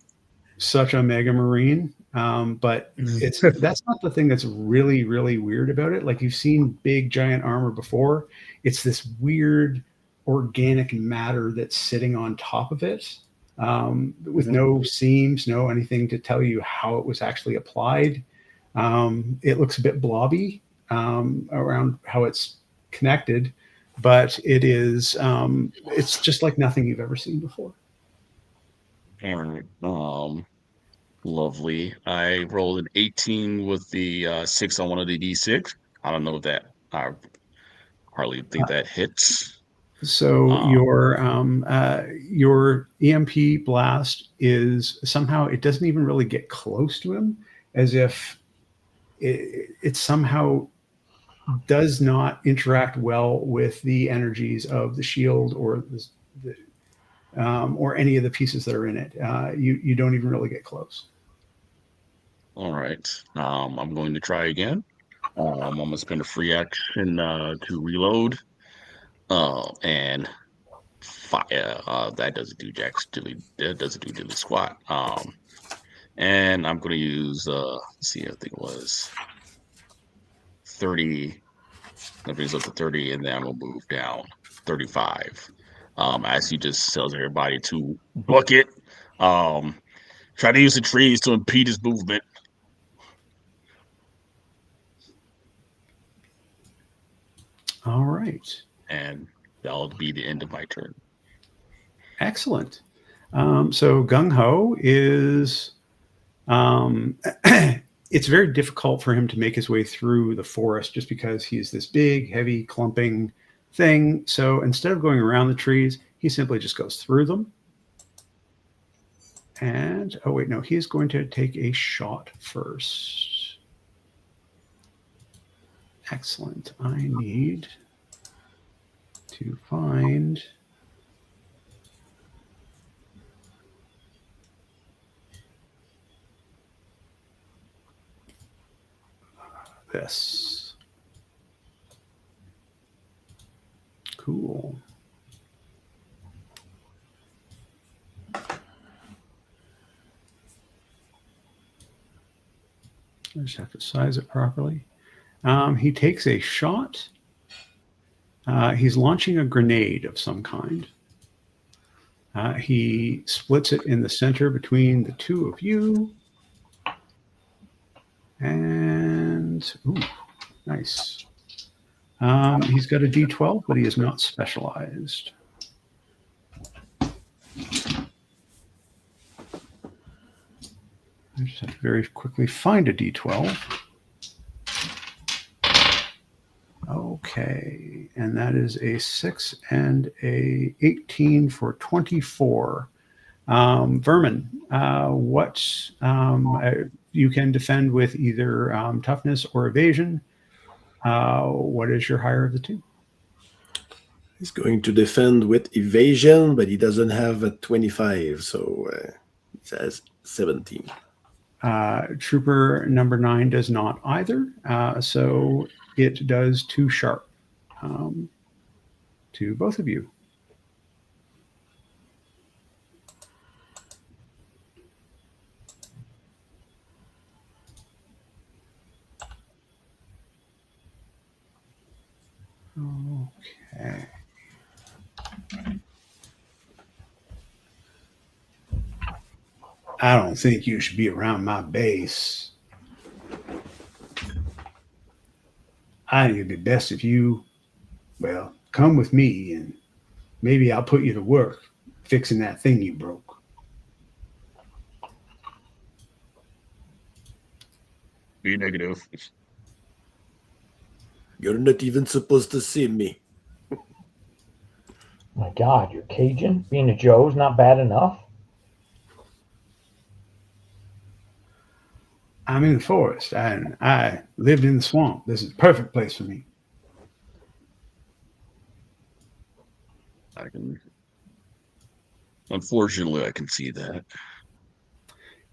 such a mega Marine. But that's not the thing that's really, really weird about it. Like you've seen big giant armor before. It's this weird organic matter that's sitting on top of it with no seams, no anything to tell you how it was actually applied. It looks a bit blobby around how it's connected, but it is it's just like nothing you've ever seen before. All right. Lovely. I rolled an 18 with the 6 on one of the D6. I don't know if that. I hardly think that hits. So your EMP blast is somehow it doesn't even really get close to him, as if it somehow does not interact well with the energies of the shield or or any of the pieces that are in it. You don't even really get close. All right. I'm going to try again. I'm going to spend a free action to reload. And fire. That doesn't do jacks diddly. That doesn't do diddly squat. And I'm going to use. Let's see, I think it was 30. That brings up to 30, and then I'm going to move down 35. As he just tells everybody to bucket. Try to use the trees to impede his movement. All right. And that'll be the end of my turn. Excellent. So Gung Ho is. It's very difficult for him to make his way through the forest just because he's this big, heavy, clumping thing. So instead of going around the trees, he simply just goes through them. And, oh, wait, no, he's going to take a shot first. Excellent. I need to find this. Cool. I just have to size it properly. He takes a shot. He's launching a grenade of some kind. He splits it in the center between the two of you. And, ooh, nice. He's got a D12, but he is not specialized. I just have to very quickly find a D12. Okay, and that is a 6 and a 18 for 24. Vermin, what you can defend with either toughness or evasion. What is your higher of the two? He's going to defend with evasion, but he doesn't have a 25, so he says 17. Trooper number 9 does not either, so it does 2 sharp to both of you. Okay. I don't think you should be around my base. I think it'd be best if you, well, come with me and maybe I'll put you to work fixing that thing you broke. Be negative. You're not even supposed to see me. My God, you're Cajun? Being a Joe's not bad enough? I'm in the forest and I lived in the swamp. This is a perfect place for me. Unfortunately, I can see that.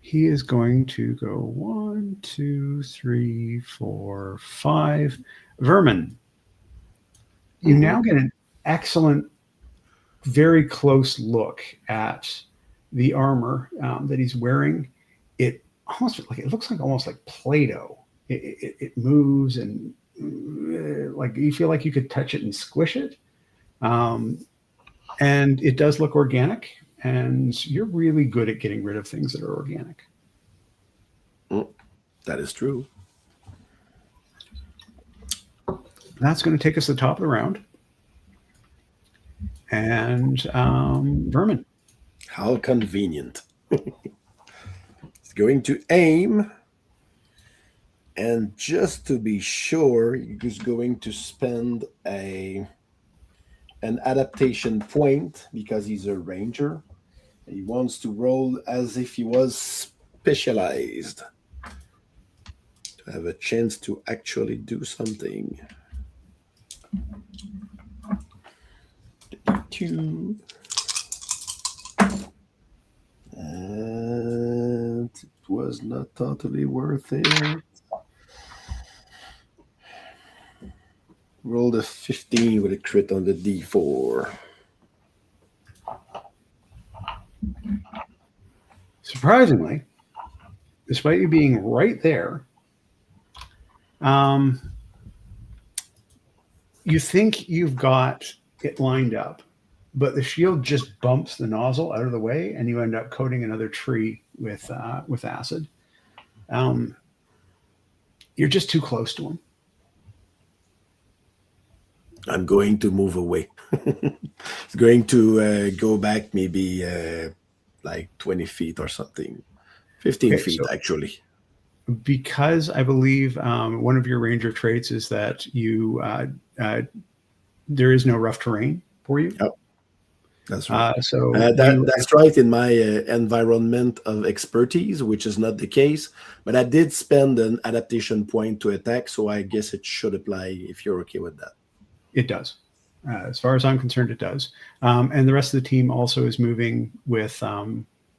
He is going to go 1, 2, 3, 4, 5. Vermin, you now get an excellent, very close look at the armor that he's wearing. It looks like almost like Play-Doh. It moves and like you feel like you could touch it and squish it. And it does look organic. And you're really good at getting rid of things that are organic. That is true. That's going to take us to the top of the round. And Vermin. How convenient. He's going to aim. And just to be sure, he's going to spend an adaptation point because he's a ranger. He wants to roll as if he was specialized to have a chance to actually do something. 2. And it was not totally worth it. Rolled a 15 with a crit on the D4. Surprisingly, despite you being right there, you think you've got it lined up, but the shield just bumps the nozzle out of the way, and you end up coating another tree with acid. You're just too close to him. I'm going to move away. It's going to go back maybe like 20 feet or something. 15 feet, actually. Because I believe one of your ranger traits is that you there is no rough terrain for you. Yep. That's right. That's right in my environment of expertise, which is not the case. But I did spend an adaptation point to attack, so I guess it should apply if you're okay with that. It does. As far as I'm concerned, it does. And the rest of the team also is moving with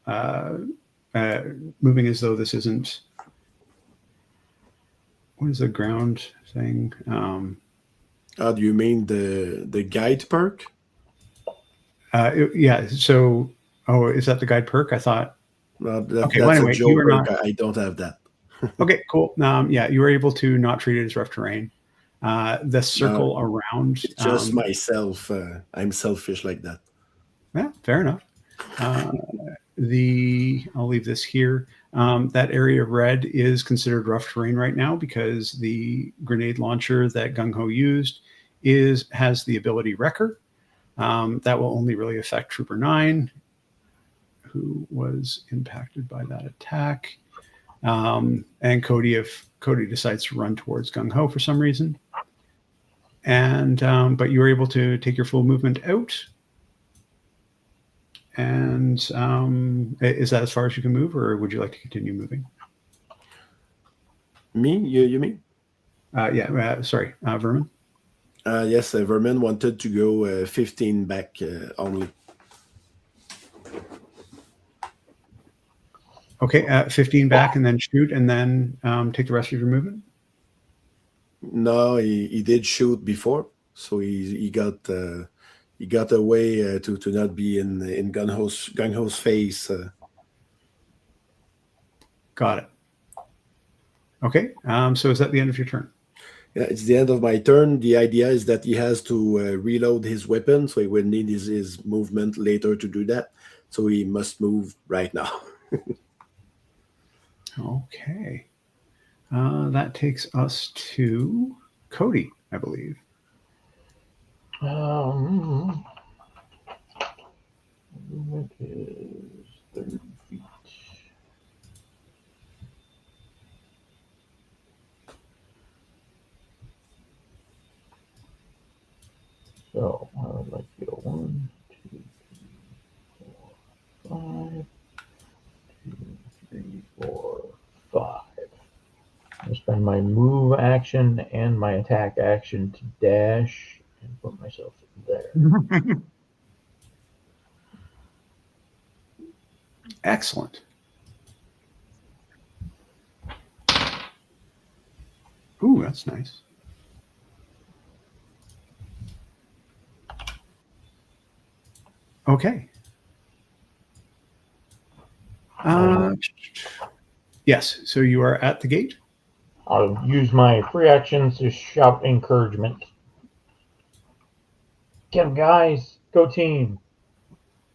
moving as though this isn't. What is the ground thing? Do you mean the guide perk? Yeah. So, is that the guide perk? I thought. That's anyway, a Joe perk. I don't have that. Okay, cool. Yeah, you were able to not treat it as rough terrain. The circle around. It's just myself. I'm selfish like that. Yeah, fair enough. I'll leave this here. That area of red is considered rough terrain right now because the grenade launcher that Gung Ho used has the ability Wrecker. That will only really affect Trooper 9, who was impacted by that attack. And Cody, if Cody decides to run towards Gung Ho for some reason. And but you were able to take your full movement out. And is that as far as you can move, or would you like to continue moving? Me? You mean? Sorry, Vermin. Yes, Vermin wanted to go 15 back only. Okay, 15 back and then shoot and then take the rest of your movement. No, he did shoot before, so he got away to not be in Gung-Ho's face. Got it. Okay, so is that the end of your turn? Yeah, it's the end of my turn. The idea is that he has to reload his weapon, so he will need his movement later to do that. So he must move right now. Okay. That takes us to Cody, I believe. Movement is 30 feet. So I would like to go 1, 2, 3, 4, 5. 2, 3, 4, 5. I spend my move action and my attack action to dash and put myself there. Excellent. Ooh, that's nice. Okay. Yes, so you are at the gate. I'll use my free actions to shout encouragement. Get 'em, guys. Go team.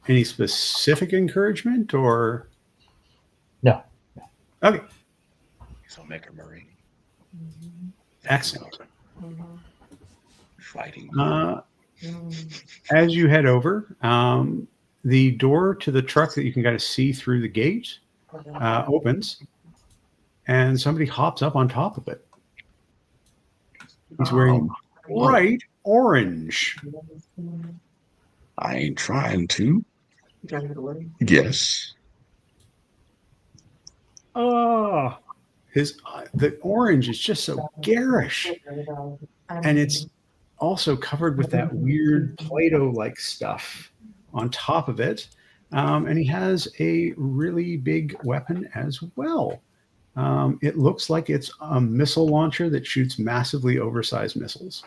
Any specific encouragement or? No. Okay. So make her Murray. Excellent. Fighting. As you head over, the door to the truck that you can kind of see through the gate opens, and somebody hops up on top of it. He's wearing bright orange. I ain't trying to. Yes. Oh, the orange is just so garish, and it's also covered with that weird Play-Doh-like stuff on top of it. And he has a really big weapon as well. It looks like it's a missile launcher that shoots massively oversized missiles.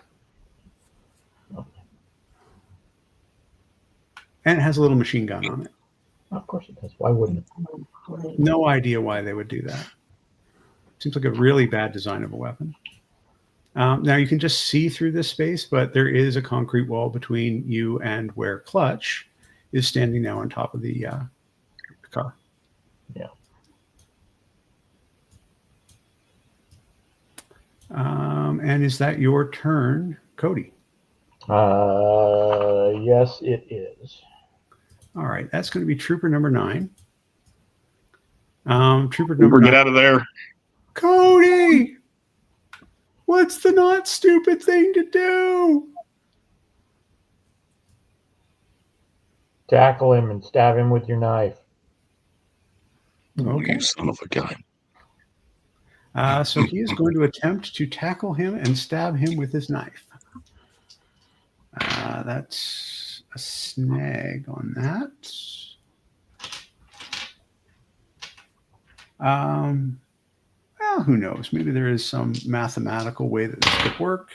And it has a little machine gun on it. Of course it does. Why wouldn't it? No idea why they would do that. Seems like a really bad design of a weapon. Now you can just see through this space, but there is a concrete wall between you and where Clutch is standing now on top of the car. Yeah. And is that your turn, Cody? Yes, it is. All right, that's going to be Trooper number 9. Trooper number 9. Get out of there. Cody! What's the not stupid thing to do? Tackle him and stab him with your knife. Okay. You son of a gun. So he is going to attempt to tackle him and stab him with his knife. That's a snag on that. Well, who knows? Maybe there is some mathematical way that this could work.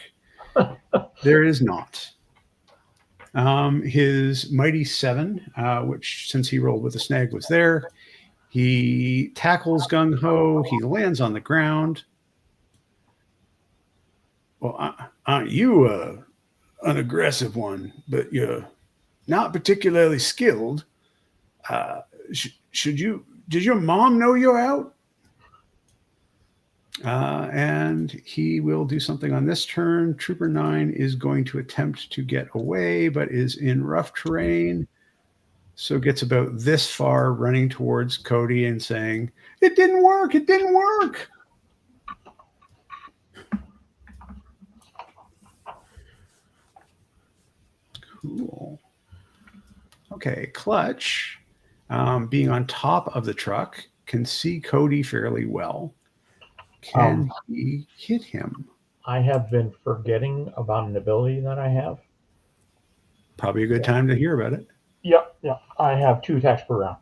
There is not. His mighty 7, which since he rolled with a snag was there. He tackles Gung Ho. He lands on the ground. Well, aren't you an aggressive one? But you're not particularly skilled. Did your mom know you're out? And he will do something on this turn. Trooper 9 is going to attempt to get away, but is in rough terrain. So gets about this far, running towards Cody and saying, "It didn't work. It didn't work." Cool. Okay, Clutch, being on top of the truck, can see Cody fairly well. Can he hit him? I have been forgetting about an ability that I have. Probably a good time to hear about it. Yep. I have 2 attacks per round.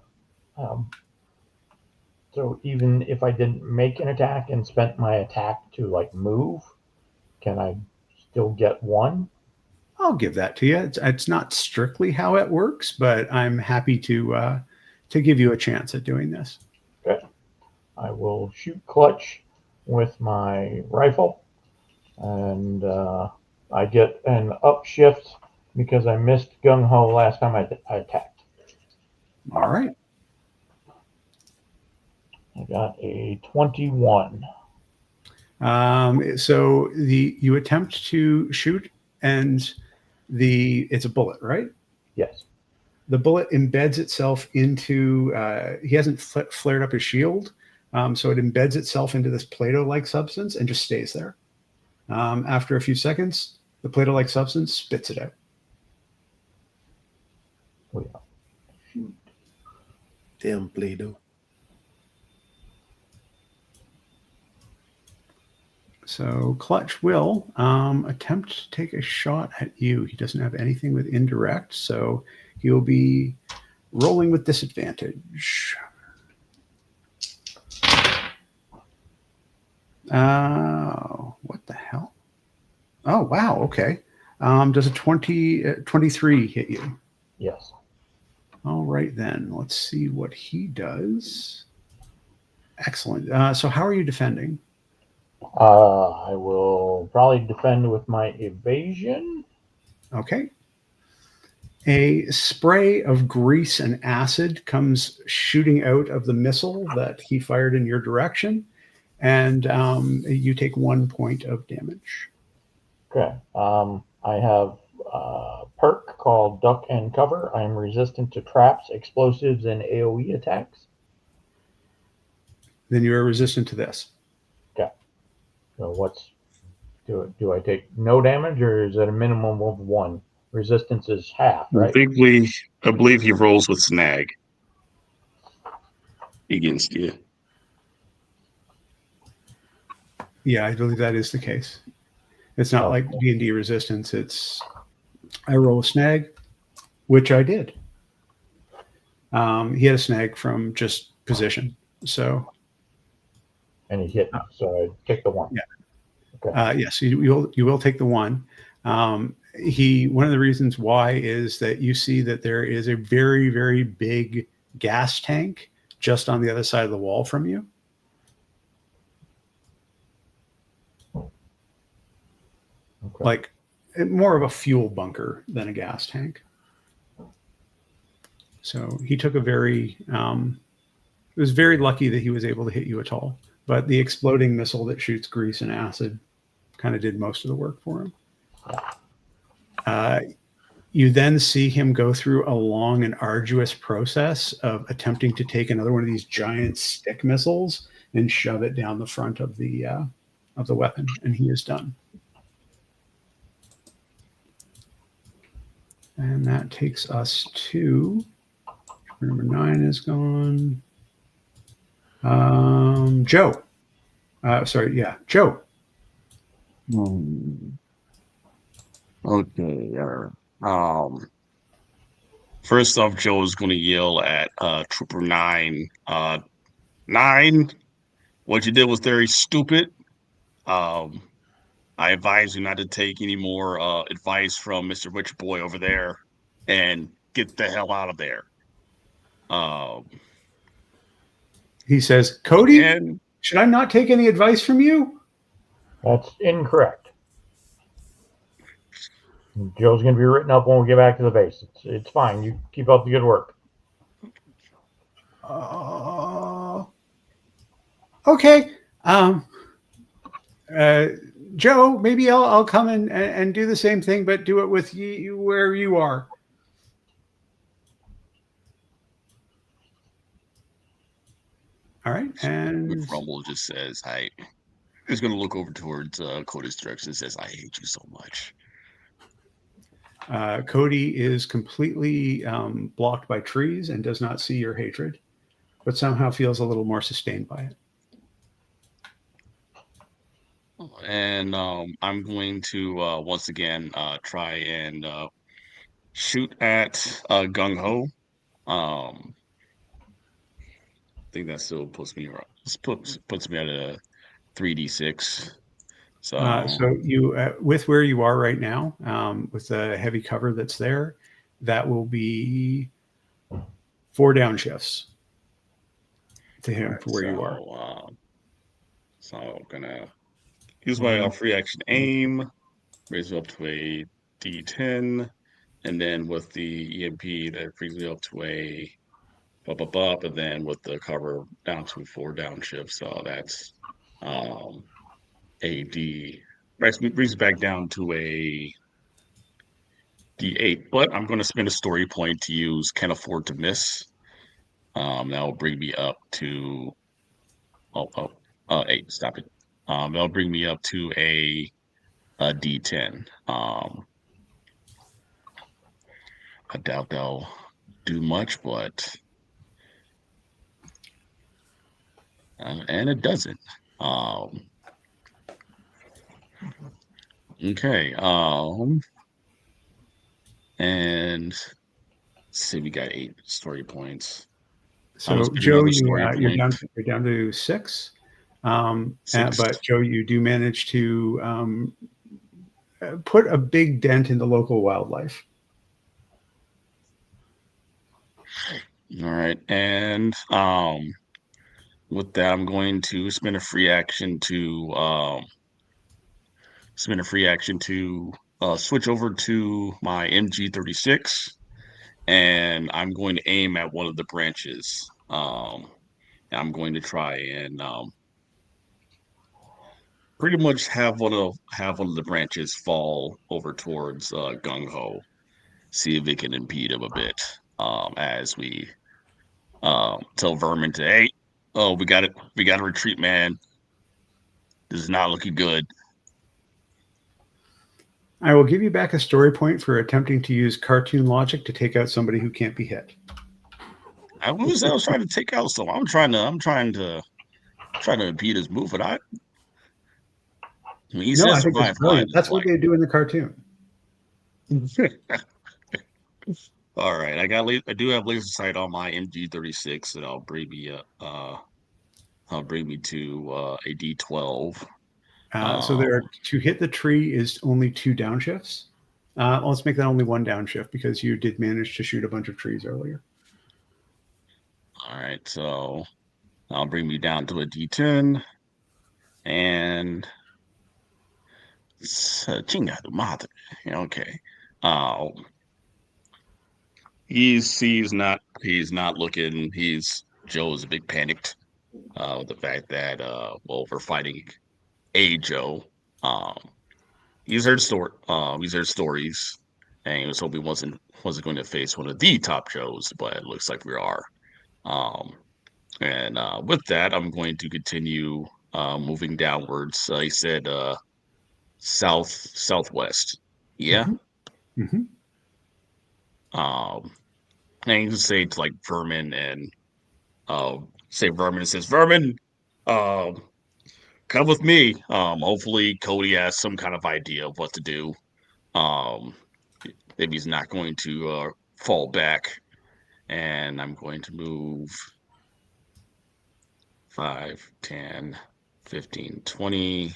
So even if I didn't make an attack and spent my attack to like move, can I still get 1? I'll give that to you. It's not strictly how it works, but I'm happy to give you a chance at doing this. Okay. I will shoot Clutch with my rifle, and I get an upshift because I missed Gung Ho last time I attacked. All right. I got a 21. So you attempt to shoot, and it's a bullet, right? Yes. The bullet embeds itself into. He hasn't flared up his shield, so it embeds itself into this Play-Doh-like substance and just stays there. After a few seconds, the Play-Doh-like substance spits it out. Oh, yeah. Damn Play-Doh. So Clutch will attempt to take a shot at you. He doesn't have anything with indirect, so he'll be rolling with disadvantage. What the hell? Oh, wow. Okay. Does a 23 hit you? Yes. All right, then. Let's see what he does. Excellent. So how are you defending? I will probably defend with my evasion. Okay. A spray of grease and acid comes shooting out of the missile that he fired in your direction, and you take 1 point of damage. Okay. I have a perk called Duck and Cover. I am resistant to traps, explosives, and AoE attacks. Then you are resistant to this. Okay. So do I take no damage, or is it a minimum of 1? Resistance is half, right? I believe he rolls with snag against you. Yeah, I believe that is the case. It's not like D&D resistance. It's I roll a snag, which I did. He had a snag from just position, so. And he hit me, so I take the 1. Yeah. Okay. Yes, you will take the 1. One of the reasons why is that you see that there is a very, very big gas tank just on the other side of the wall from you. Okay. Like more of a fuel bunker than a gas tank. So he took it was very lucky that he was able to hit you at all. But the exploding missile that shoots grease and acid kind of did most of the work for him. You then see him go through a long and arduous process of attempting to take another one of these giant stick missiles and shove it down the front of the weapon, and he is done. And that takes us to number 9 is gone. Joe. Joe. Okay. First off, Joe's going to yell at Trooper 9. 9, what you did was very stupid. I advise you not to take any more advice from Mr. Rich Boy over there and get the hell out of there. He says, Cody, should I not take any advice from you? That's incorrect. Joe's going to be written up when we get back to the base. It's fine. You keep up the good work. Okay. Joe, maybe I'll come and do the same thing, but do it with you where you are. All right. And Rumble just says, he's going to look over towards Cody's direction and says, I hate you so much. Cody is completely blocked by trees and does not see your hatred, but somehow feels a little more sustained by it. And I'm going to once again try and shoot at Gung Ho. I think that still puts me puts me at a 3d6. So So you, with where you are right now, with the heavy cover that's there, that will be 4 downshifts to him alright, for where you are. So I'm gonna use my free action aim, raise it up to a D10, and then with the EMP that brings me up to a up, and then with the cover down to 4 downshifts. So that's um a D brings it back down to a D8. But I'm gonna spend a story point to use Can't Afford to Miss. That will bring me up to oh oh 8. Stop it. That'll bring me up to a D10. I doubt they'll do much, but and it doesn't. Okay. And let's see, we got 8 story points. I'm gonna So spend Joe, another story point. you're down to 6. 6. But Joe, you do manage to put a big dent in the local wildlife. All right, and with that, I'm going to spend a free action to switch over to my MG36, and I'm going to aim at one of the branches. I'm going to try and pretty much have one of the branches fall over towards Gung Ho. See if it can impede him a bit. As we tell Vermin to, hey, oh, we got to retreat, man. This is not looking good. I will give you back a story point for attempting to use cartoon logic to take out somebody who can't be hit. I was trying to take out someone. I'm trying to impede his move, but I mean, he No, says I think that's survive brilliant. line. That's what they do in the cartoon. All right, I do have laser sight on my MG36, and I'll bring me to a D12. So to hit the tree is only 2 downshifts. Let's make that only 1 downshift because you did manage to shoot a bunch of trees earlier. All right, so I'll bring me down to a D10, and chinga tu madre. Okay. He's not looking. Joe's a bit panicked with the fact that we're fighting a Joe. Um, he's heard stories, and he was hoping wasn't going to face one of the top Joes, but it looks like we are. Um, and with that, I'm going to continue moving downwards. He said southwest. Yeah. Mm-hmm. Mm-hmm. And you can say to like Vermin and say Vermin and says Vermin, come with me. Hopefully Cody has some kind of idea of what to do. If he's not going to fall back, and I'm going to move 5, 10, 15, 20,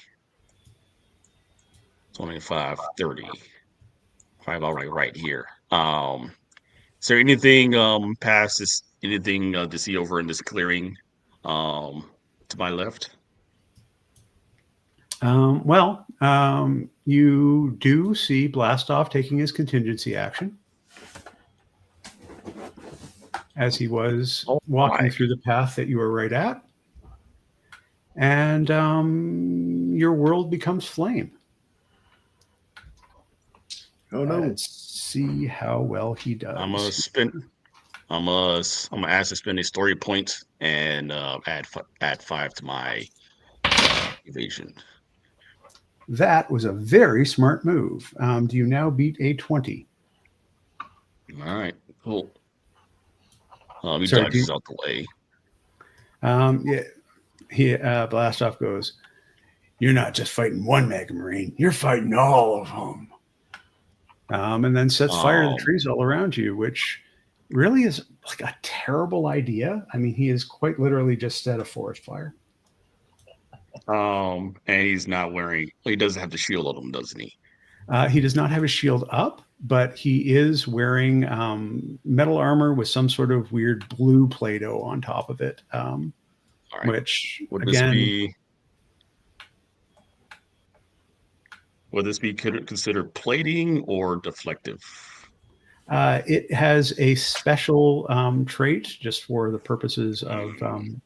25, 30. Right here. Is there anything past this? Anything to see over in this clearing to my left? You do see Blastoff taking his contingency action as he was walking through the path that you were right at. And your world becomes flame. Oh no! Let's see how well he does. I'm gonna ask to spend a story point and add 5 to my evasion. That was a very smart move. Do you now beat a 20? All right, cool. He dodges out the way. Yeah, Blastoff goes, You're not just fighting one Mega Marine, you're fighting all of them. And then sets fire to the trees all around you, which really is like a terrible idea. I mean, he is quite literally just set a forest fire. And he's not wearing. He doesn't have the shield on him, doesn't he? He does not have his shield up, but he is wearing metal armor with some sort of weird blue Play-Doh on top of it. All right. Which would again, this be considered plating or deflective? it has a special trait just for the purposes of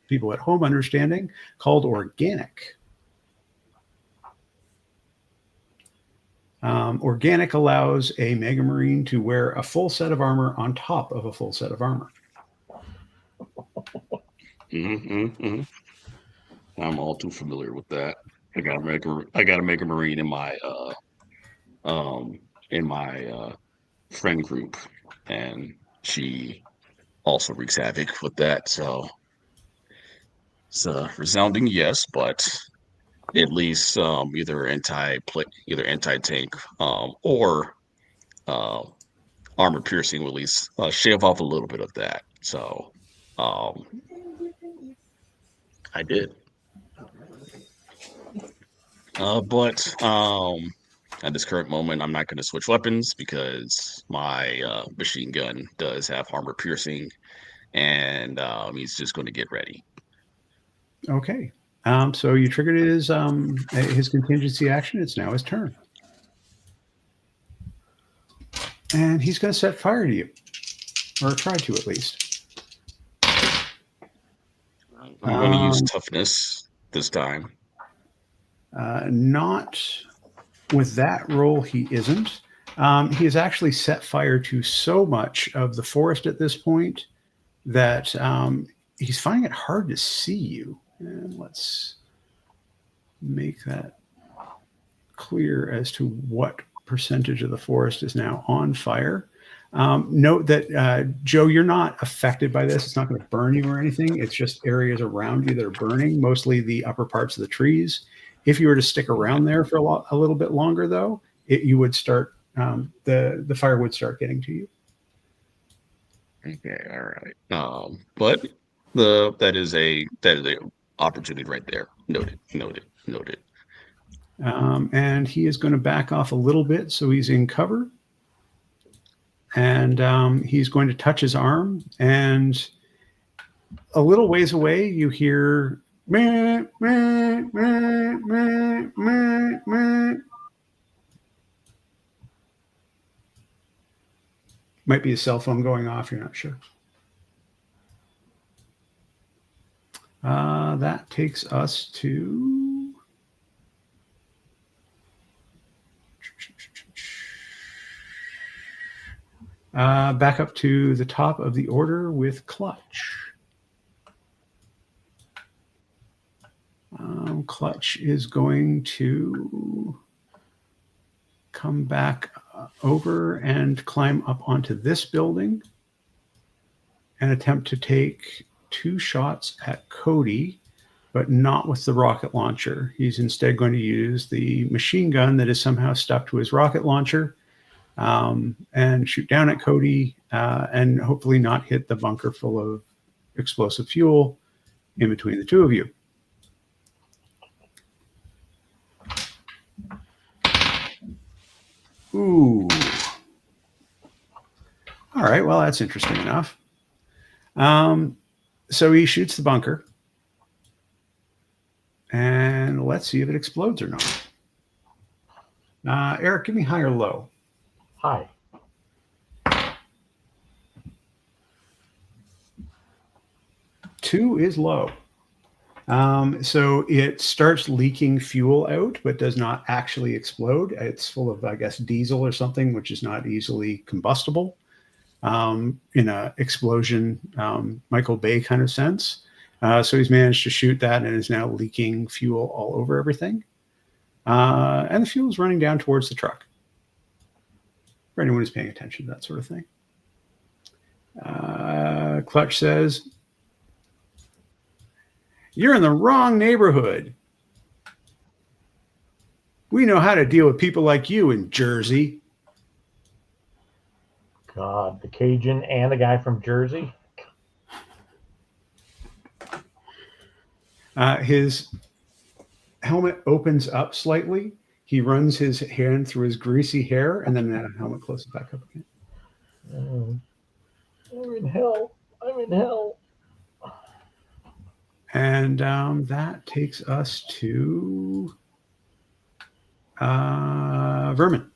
people at home understanding called organic. Organic allows a Mega Marine to wear a full set of armor on top of a full set of armor. I'm all too familiar with that. I got to make a Marine in my friend group, and she also wreaks havoc with that. So it's a resounding yes, but at least either anti-tank or armor piercing will at least shave off a little bit of that. So I did. But at this current moment, I'm not going to switch weapons because my machine gun does have armor piercing, and he's just going to get ready. Okay. So you triggered his contingency action. It's now his turn. And he's going to set fire to you. Or try to, at least. I'm going to use toughness this time. Not with that roll, he isn't. He has actually set fire to so much of the forest at this point that he's finding it hard to see you. And let's make that clear as to what percentage of the forest is now on fire. Note that, Joe, you're not affected by this. It's not going to burn you or anything. It's just areas around you that are burning, mostly the upper parts of the trees. If you were to stick around there for a little bit longer, though, you would start the fire would start getting to you. Okay, all right. But that is a opportunity right there. Noted. And he is going to back off a little bit, so he's in cover. And he's going to touch his arm, and a little ways away, you hear meh, meh, meh, meh, meh, meh. Might be a cell phone going off, you're not sure. That takes us to back up to the top of the order with Clutch. Clutch is going to come back over and climb up onto this building and attempt to take 2 shots at Cody, but not with the rocket launcher. He's instead going to use the machine gun that is somehow stuck to his rocket launcher and shoot down at Cody and hopefully not hit the bunker full of explosive fuel in between the two of you. Ooh. All right, well, that's interesting enough. So he shoots the bunker. And let's see if it explodes or not. Eric, give me high or low. High. Two is low. So it starts leaking fuel out, but does not actually explode. It's full of, I guess, diesel or something, which is not easily combustible in a explosion Michael Bay kind of sense. So he's managed to shoot that and is now leaking fuel all over everything. And the fuel is running down towards the truck. For anyone who's paying attention to that sort of thing. Clutch says, "You're in the wrong neighborhood." We know how to deal with people like you in Jersey. God, the Cajun and the guy from Jersey. His helmet opens up slightly. He runs his hand through his greasy hair, and then the helmet closes back up again. I'm in hell. I'm in hell. And that takes us to Vermin.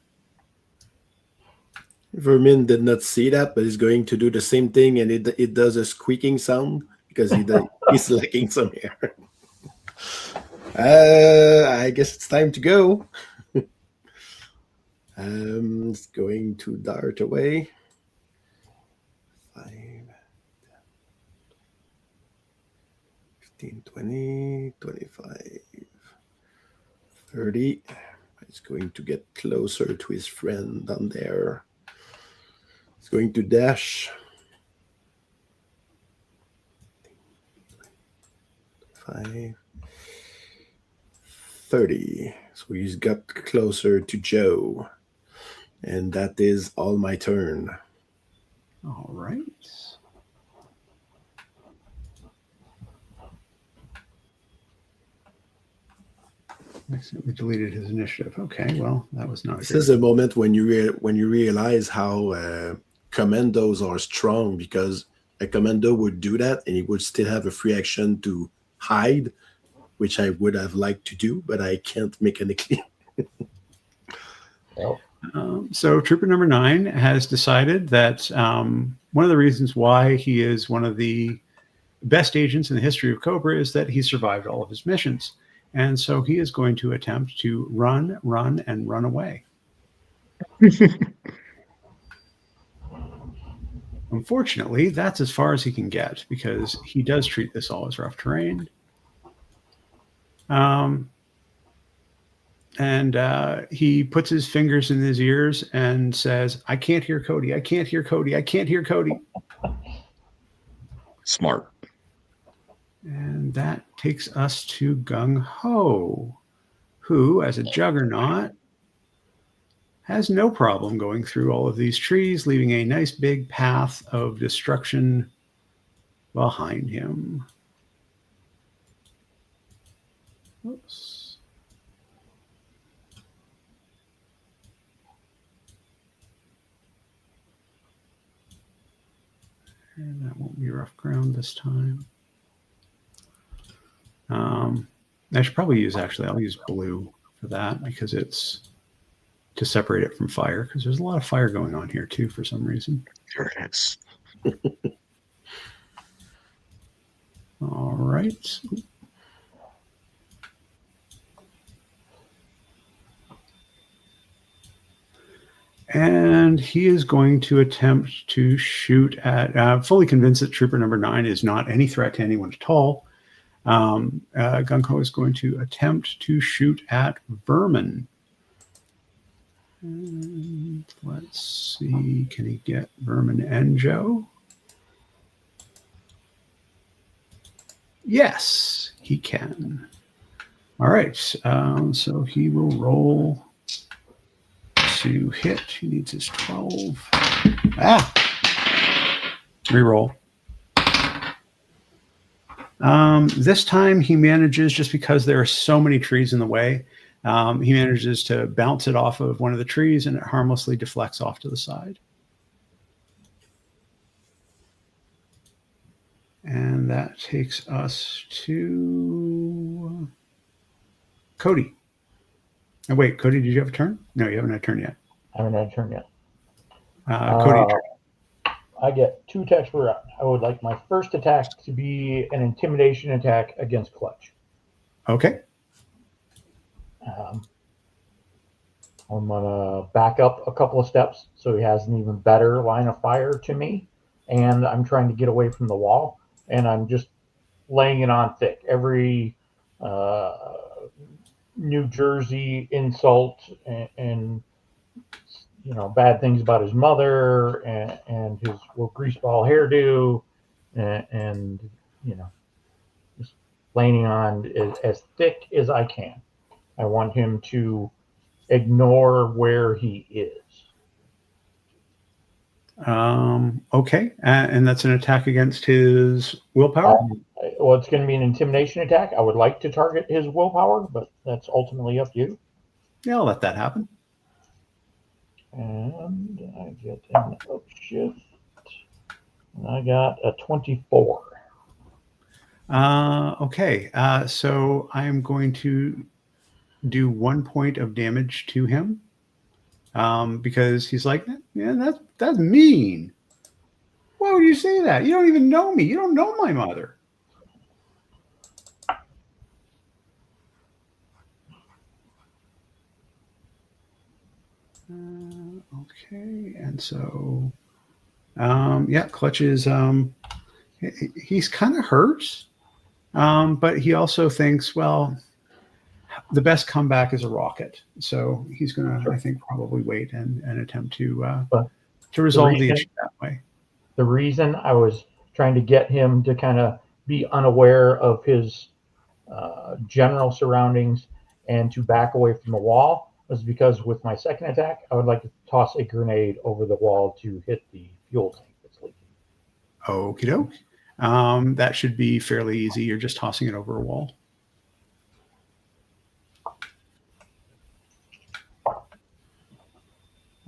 Vermin did not see that, but he's going to do the same thing, and it does a squeaking sound because he's lacking some hair. I guess it's time to go. It's going to dart away. 5, 15, 20, 25, 30. It's going to get closer to his friend down there. It's going to dash. 5, 30. So he's got closer to Joe. And that is all my turn. All right. We deleted his initiative. Okay, well, that was not. This is a moment when you realize how commandos are strong, because a commando would do that and he would still have a free action to hide, which I would have liked to do, but I can't mechanically. Nope. So Trooper number 9 has decided that one of the reasons why he is one of the best agents in the history of Cobra is that he survived all of his missions. And so he is going to attempt to run, and run away. Unfortunately, that's as far as he can get, because he does treat this all as rough terrain. And he puts his fingers in his ears and says, I can't hear Cody. I can't hear Cody. I can't hear Cody. Smart. And that takes us to Gung Ho, who, as a juggernaut, has no problem going through all of these trees, leaving a nice big path of destruction behind him. Oops. And that won't be rough ground this time. I should probably use, I'll use blue for that, because it's to separate it from fire, because there's a lot of fire going on here too for some reason. Sure it is. All right. And he is going to attempt to shoot at, fully convinced that Trooper number 9 is not any threat to anyone at all. Gung Ho is going to attempt to shoot at Vermin. And let's see, can he get Vermin and Joe? Yes, he can. All right, so he will roll to hit. He needs his 12. Reroll. This time he manages, just because there are so many trees in the way, he manages to bounce it off of one of the trees, and it harmlessly deflects off to the side. And that takes us to Cody. Oh, wait, Cody, did you have a turn? No, you haven't had a turn yet. I haven't had a turn yet. Cody. I get 2 attacks per round. I would like my first attack to be an intimidation attack against Clutch. Okay. I'm going to back up a couple of steps so he has an even better line of fire to me. And I'm trying to get away from the wall. And I'm just laying it on thick. Every New Jersey insult and bad things about his mother and his greaseball hairdo and just laying on as thick as I can. I want him to ignore where he is. Okay, and that's an attack against his willpower. Well, it's going to be an intimidation attack. I would like to target his willpower, but that's ultimately up to you. Yeah, I'll let that happen. And I get an upshift. And I got a 24. Okay, so I am going to do 1 point of damage to him because he's like, yeah, that's mean. Why would you say that? You don't even know me. You don't know my mother. Okay, and so, yeah, Clutch is, he's kind of hurt, but he also thinks, well, the best comeback is a rocket. So he's going to, I think, probably wait and attempt to resolve the issue that way. The reason I was trying to get him to kind of be unaware of his general surroundings and to back away from the wall was because with my second attack, I would like to toss a grenade over the wall to hit the fuel tank that's leaking. Okie doke. That should be fairly easy. You're just tossing it over a wall.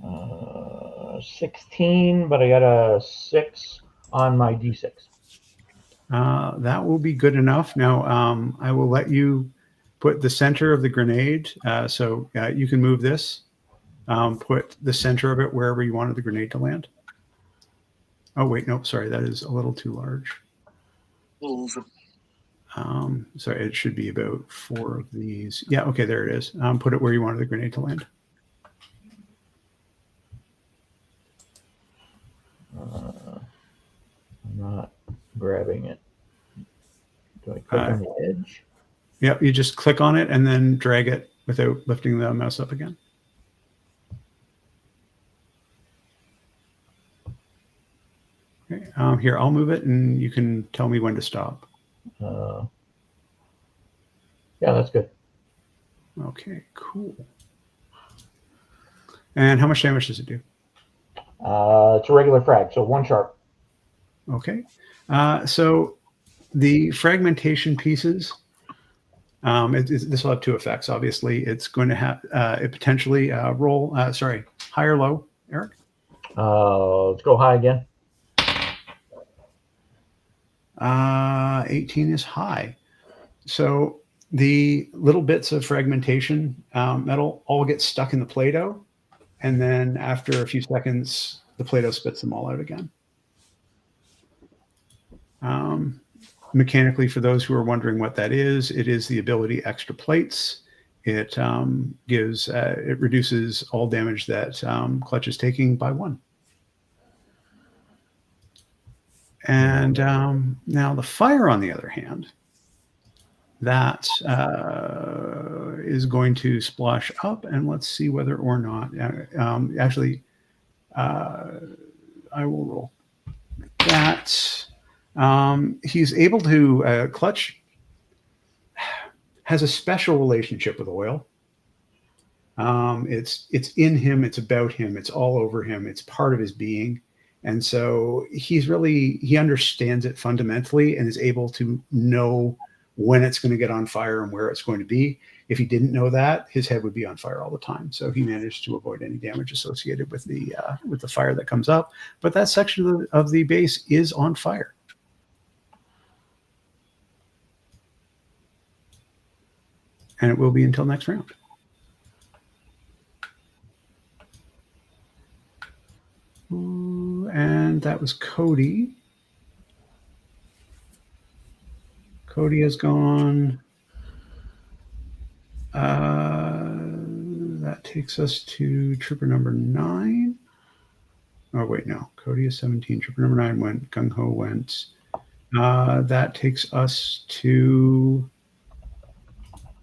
Uh, 16, but I got a 6 on my D6. That will be good enough. Now, I will let you put the center of the grenade. So you can move this. Put the center of it wherever you wanted the grenade to land. Oh, wait, nope, sorry. That is a little too large. Sorry, it should be about 4 of these. Yeah, okay, there it is. Put it where you wanted the grenade to land. I'm not grabbing it. Do I click on the edge? Yep, you just click on it and then drag it without lifting the mouse up again. Okay, here, I'll move it and you can tell me when to stop. Yeah, that's good. Okay, cool. And how much damage does it do? It's a regular frag, so 1 sharp. Okay. So the fragmentation pieces, this will have 2 effects. Obviously, it's going to have it potentially roll, high or low, Eric? Let's go high again. 18 is high. So the little bits of fragmentation metal all get stuck in the Play-Doh. And then after a few seconds, the Play-Doh spits them all out again. Mechanically, for those who are wondering what that is, it is the ability extra plates. It it reduces all damage that Clutch is taking by 1. And now the fire, on the other hand, that is going to splash up, and let's see whether or not. Actually, I will roll that. He's able to. Clutch has a special relationship with oil. It's in him. It's about him. It's all over him. It's part of his being. And so he understands it fundamentally and is able to know when it's going to get on fire and where it's going to be. If he didn't know that, his head would be on fire all the time. So he managed to avoid any damage associated with the fire that comes up. But that section of the base is on fire. And it will be until next round. And that was Cody. Cody has gone. That takes us to trooper number 9. Oh, wait, no. Cody is 17. Trooper number 9 went. Gung Ho went. That takes us to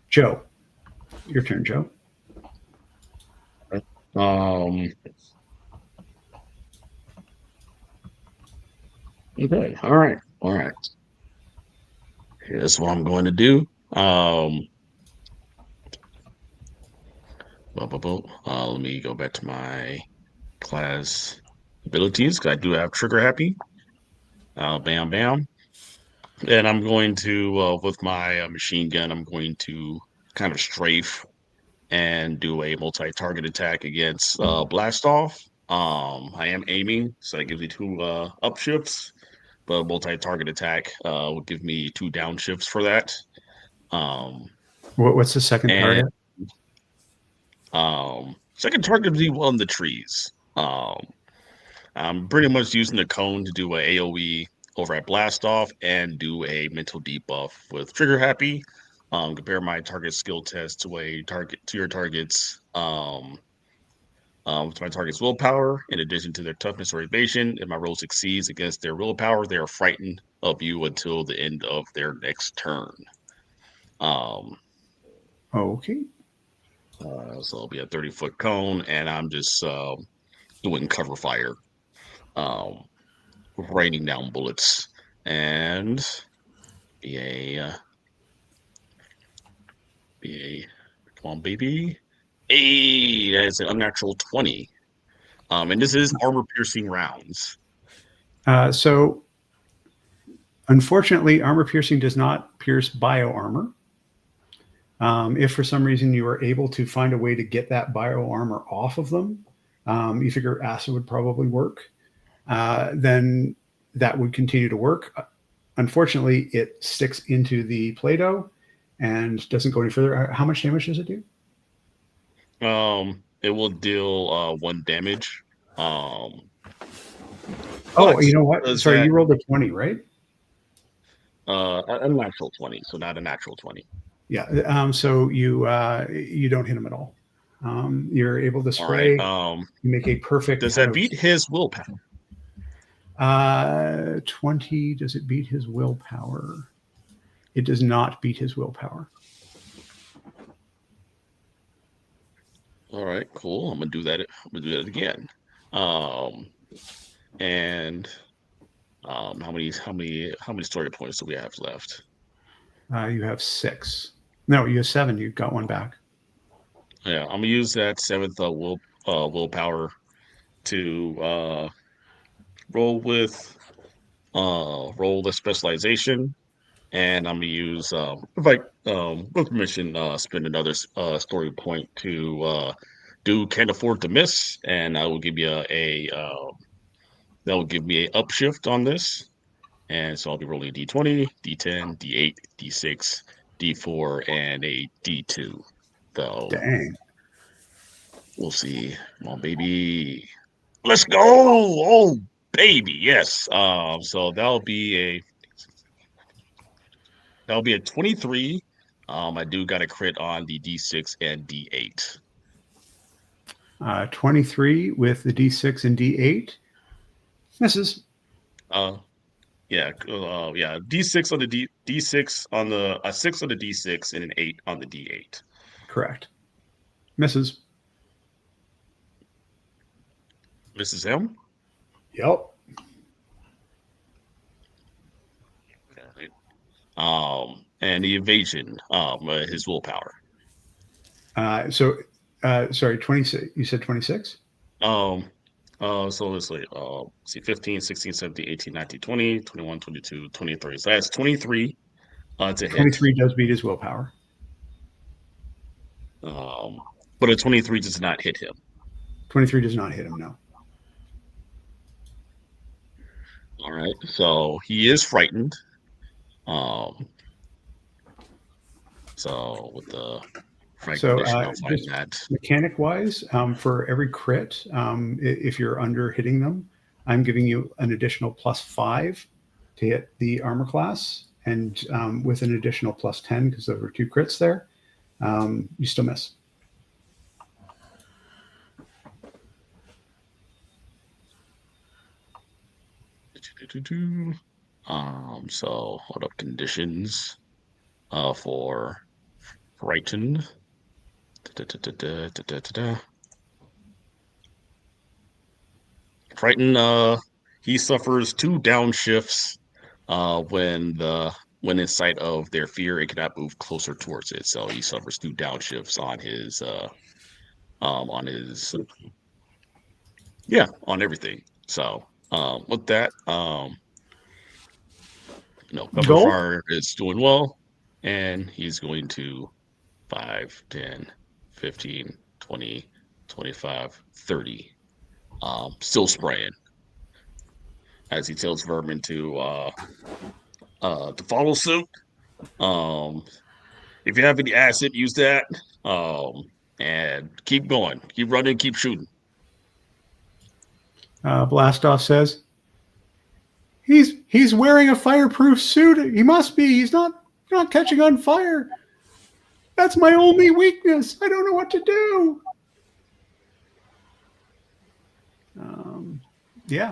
Joe. Your turn, Joe. Okay. All right. Here's what I'm going to do. Let me go back to my class abilities, 'cause I do have trigger happy. Bam, bam. And I'm going to, with my machine gun, I'm going to kind of strafe and do a multi-target attack against blast off. I am aiming, so that gives me two upshifts, but multi-target attack will give me two downshifts for that. Um, What's the second and target? second target will be on the trees. I'm pretty much using the cone to do a AoE over at blast off and do a mental debuff with trigger happy. Compare my target skill test to your target's to my target's willpower. In addition to their toughness or evasion, if my roll succeeds against their willpower, they are frightened of you until the end of their next turn. Okay. So it'll be a 30-foot cone, and I'm just doing cover fire, raining down bullets, and be a come on, baby. Hey, that is an unnatural 20. And this is armor piercing rounds. So, unfortunately, armor piercing does not pierce bio armor. If for some reason you are able to find a way to get that bio armor off of them, you figure acid would probably work. Then that would continue to work. Unfortunately, it sticks into the Play-Doh and doesn't go any further. How much damage does it do? It will deal 1 damage. Oh, But you know what? does Sorry, that you rolled a 20, right? a natural 20, so not a natural 20. Yeah. So you don't hit him at all. You're able to All right. spray. You make a perfect. Does that beat his willpower? 20? Does it beat his willpower? It does not beat his willpower. All right, cool. I'm gonna do that. I'm gonna do that again. And how many story points do we have left? You have 6. No, you have 7. You got one back. Yeah, I'm gonna use that 7th willpower to roll the specialization, and I'm gonna use if I with permission spend another story point to do can't afford to miss, and I will give you a that will give me a upshift on this, and so I'll be rolling d20, d10, d8, d6, d4, and a d2. So Dang. we'll see. Come on, baby. Let's go. Oh, baby. Yes. So that'll be a 23. I do got a crit on the d6 and d8. 23 with the D6 and D8. Misses. Yeah, yeah. D6 on the D6 on the 6 on the D6 and an 8 on the D8. Correct. Misses. Misses him. Yep. And the evasion, his willpower. Sorry, 26. You said 26? So let's see, 15, 16, 17, 18, 19, 20, 21, 22, 23. So that's 23 to hit. 23 does beat his willpower. But a 23 does not hit him. 23 does not hit him, no. All right. So he is frightened. So with the condition, I'll find that. Mechanic-wise, for every crit, if you're under hitting them, I'm giving you an additional +5 to hit the armor class, and with an additional +10 because there were 2 crits there, you still miss. So hold up conditions for frightened. Frightened, he suffers 2 downshifts when in sight of their fear, it cannot move closer towards it. So he suffers 2 downshifts on his on his on everything. So with that, Pepper Gold? Fire is doing well, and he's going to 5, 10, 15, 20, 25, 30. Still spraying as he tells Vermin to follow suit. If you have any acid, use that. And keep going, keep running, keep shooting. Blastoff says, He's wearing a fireproof suit. He must be. He's not catching on fire. That's my only weakness. I don't know what to do.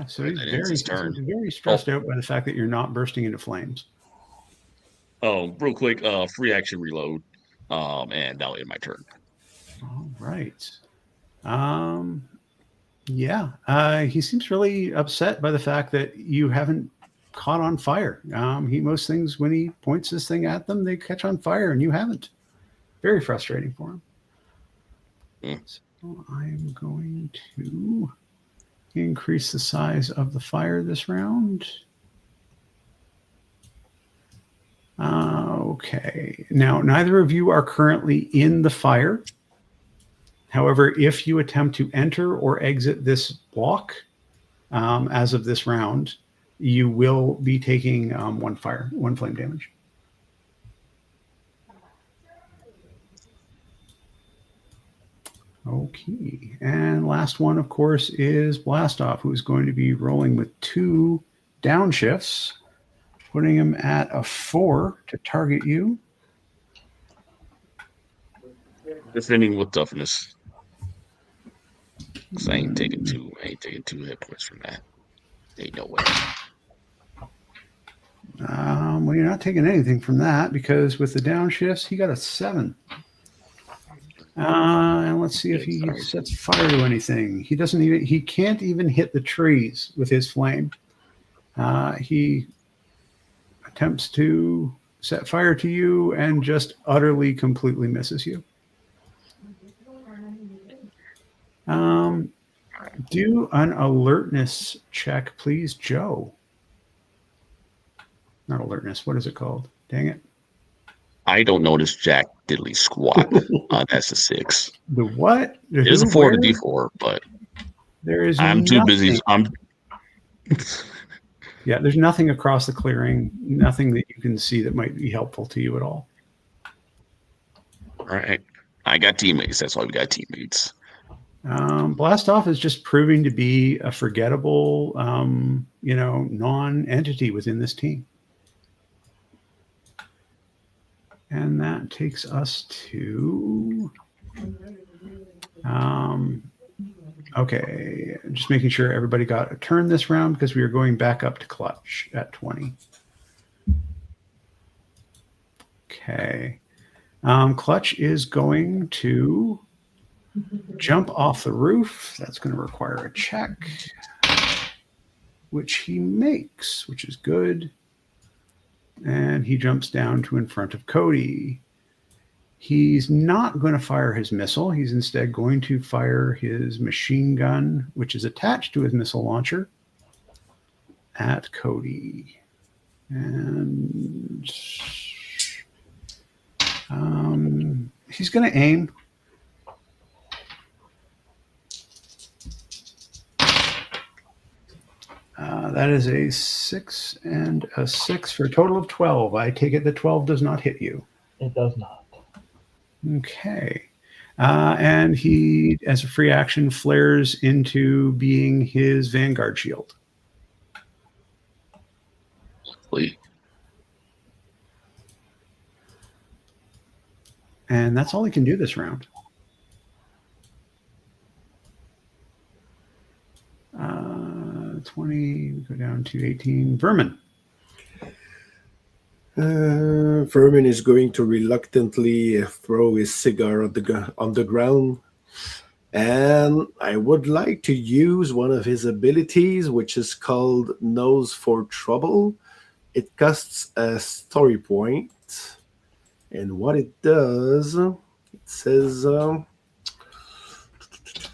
So he's very stressed out by the fact that you're not bursting into flames. Oh, real quick, free action reload. And now in my turn. All right. He seems really upset by the fact that you haven't caught on fire. Most things, when he points this thing at them, they catch on fire, and you haven't. Very frustrating for him. So I'm going to increase the size of the fire this round. Okay. Now, neither of you are currently in the fire. However, if you attempt to enter or exit this block as of this round, you will be taking one flame damage. Okay. And last one, of course, is Blastoff, who's going to be rolling with 2 downshifts, putting him at a 4 to target you. Defending with toughness. Because I ain't taking 2 hit points from that. Ain't no way. Well, you're not taking anything from that, because with the downshifts, he got a 7. And let's see if he sets fire to anything. He can't even hit the trees with his flame. He attempts to set fire to you and just utterly, completely misses you. Do an alertness check, please, Joe. Not alertness. What is it called? Dang it. I don't notice Jack Diddley squat. That's a 6. The what? It is a 4 to D4, but I'm too busy. Yeah, there's nothing across the clearing, nothing that you can see that might be helpful to you at all. All right. I got teammates. That's why we got teammates. Blastoff is just proving to be a forgettable, non-entity within this team. And that takes us to... okay, just making sure everybody got a turn this round, because we are going back up to Clutch at 20. Okay. Clutch is going to jump off the roof. That's going to require a check, which he makes, which is good. And he jumps down to in front of Cody. He's not going to fire his missile. He's instead going to fire his machine gun, which is attached to his missile launcher, at Cody. And he's going to aim. That is a 6 and a 6 for a total of 12. I take it the 12 does not hit you. It does not. Okay. And he, as a free action, flares into being his Vanguard shield. Please. And that's all he can do this round. 20, we go down to 18. Vermin. Vermin is going to reluctantly throw his cigar on the ground. And I would like to use one of his abilities, which is called Nose for Trouble. It costs a story point. And what it does, it says...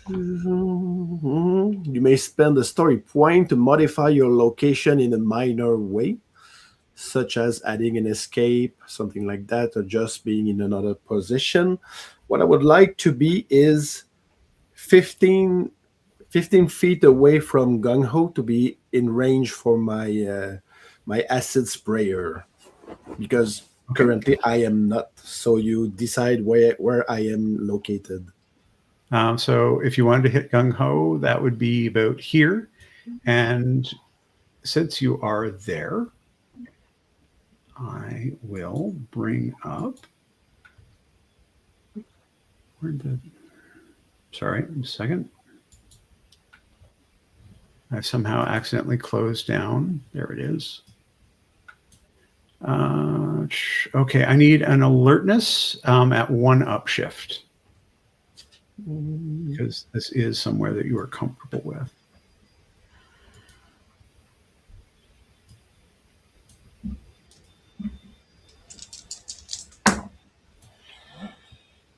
You may spend a story point to modify your location in a minor way, such as adding an escape, something like that, or just being in another position. What I would like to be is 15, 15 feet away from Gung Ho to be in range for my acid sprayer, because Okay. currently I am not. So you decide where I am located. So if you wanted to hit gung ho, that would be about here. And since you are there, I will bring up. Where'd the? Sorry, a second. I somehow accidentally closed down. There it is. Okay, I need an alertness at 1 upshift because this is somewhere that you are comfortable with.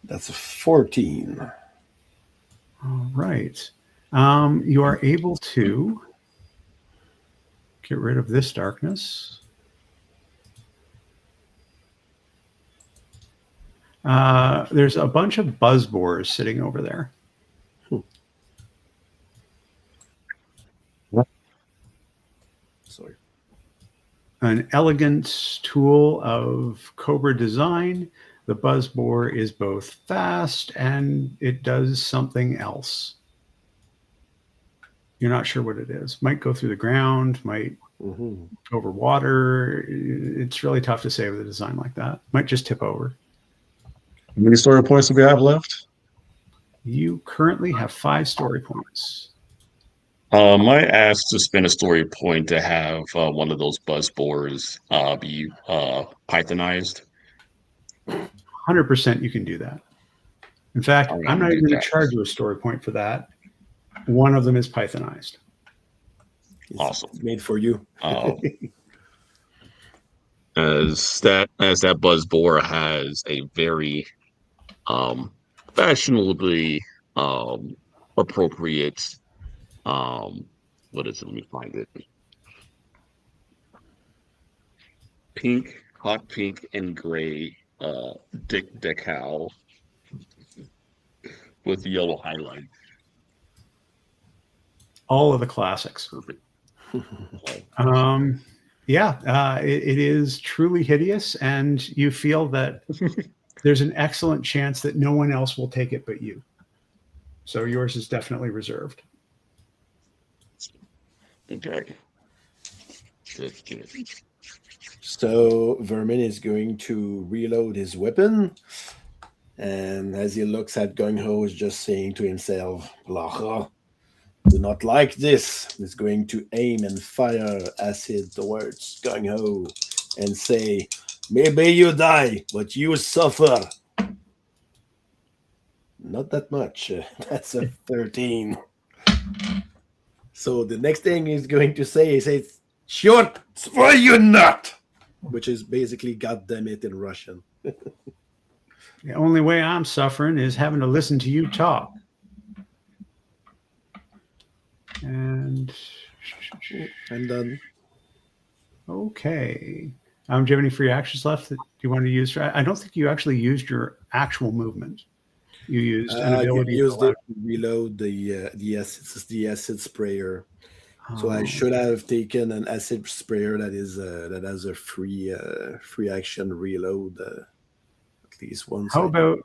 That's a 14. All right. You are able to get rid of this darkness. There's a bunch of buzzbores sitting over there. Sorry. An elegant tool of Cobra design. The buzzbore is both fast and it does something else. You're not sure what it is. Might go through the ground, might Mm-hmm. go over water. It's really tough to say with a design like that. Might just tip over. How many story points do we have left? You currently have 5 story points. I asked to spend a story point to have one of those buzzbores be Pythonized. 100% you can do that. In fact, I'm I'm gonna not do even going that. to charge you a story point for that. One of them is Pythonized. It's Awesome. made for you. As that buzzbore has a very fashionably appropriate what is it? Let me find it. Pink, hot pink and gray decal with yellow highlight. All of the classics. Perfect. It is truly hideous, and you feel that there's an excellent chance that no one else will take it but you. So yours is definitely reserved. Okay. Good. So Vermin is going to reload his weapon, and as he looks at Gung Ho, is just saying to himself, "Blah, do not like this." He's going to aim and fire acid towards Gung Ho and say, "Maybe you die, but you suffer." Not that much. That's a 13. So the next thing he's going to say, he says, "Short, for you not," which is basically "God damn it" in Russian. The only way I'm suffering is having to listen to you talk. And I'm done. okay. Do you have any free actions left that you want to use? I don't think you actually used your actual movement. You used an ability. You used it to reload the acid sprayer. So I should have taken an acid sprayer that has a free action reload at least once. How about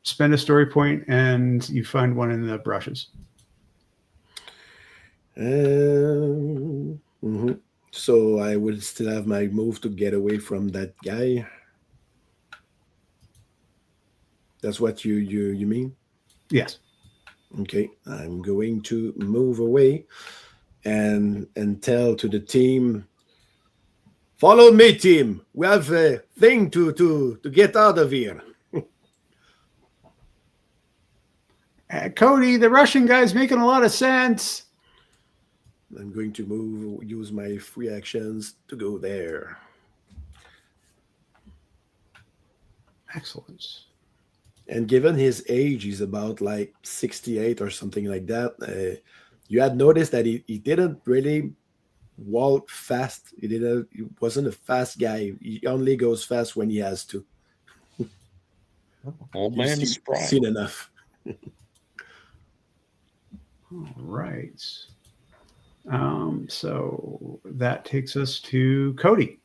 spend a story point and you find one in the brushes? Mhm. So I would still have my move to get away from that guy. That's what you mean? Yes. Okay, I'm going to move away and tell to the team, "Follow me, team. We have a thing to get out of here." Cody, the Russian guy's making a lot of sense. I'm going to use my free actions to go there. Excellent. And given his age, he's about like 68 or something like that. You had noticed that he didn't really walk fast. He wasn't a fast guy. He only goes fast when he has to. Old You've man is spry. seen enough. All right. So that takes us to Cody.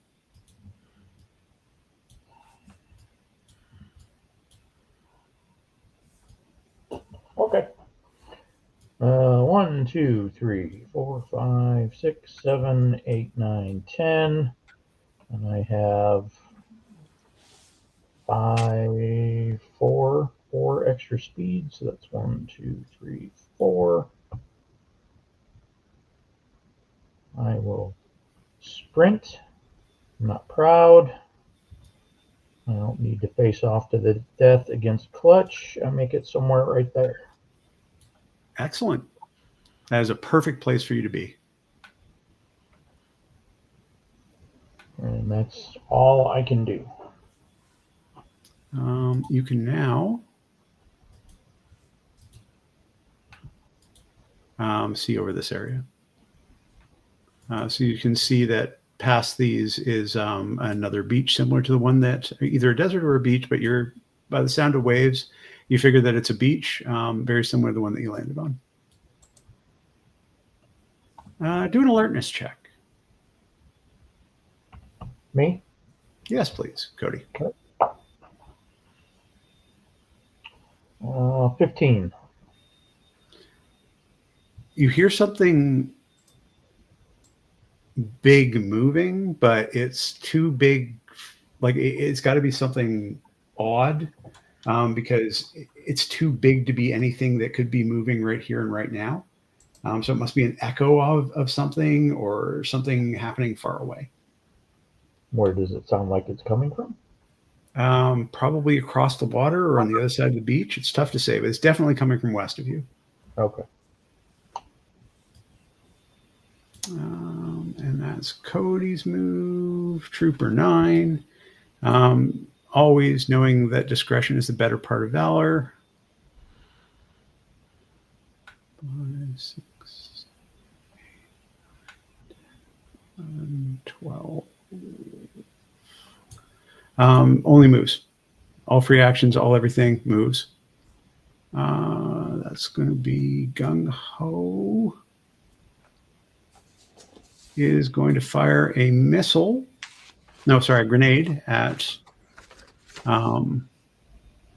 Okay. 1, 2, 3, 4, 5, 6, 7, 8, 9, 10. And I have 4 extra speed. So that's 1, 2, 3, 4. I will sprint. I'm not proud. I don't need to face off to the death against Clutch. I make it somewhere right there. Excellent. That is a perfect place for you to be. And that's all I can do. You can now see over this area. So you can see that past these is another beach similar to the one that either a desert or a beach, but you're by the sound of waves, you figure that it's a beach, very similar to the one that you landed on. Do an alertness check. Me? Yes, please, Cody. 15. You hear something big moving, but it's too big. Like it's got to be something odd because it's too big to be anything that could be moving right here and right now. So it must be an echo of something or something happening far away. Where does it sound like it's coming from? Probably across the water or on the other side of the beach. It's tough to say, but it's definitely coming from west of you. Okay. And that's Cody's move. Trooper 9. Always knowing that discretion is the better part of valor. 5, 6, 8, 9, 12. Only moves. All free actions, all everything moves. That's going to be Gung Ho. Is going to fire a missile. No, sorry, a grenade at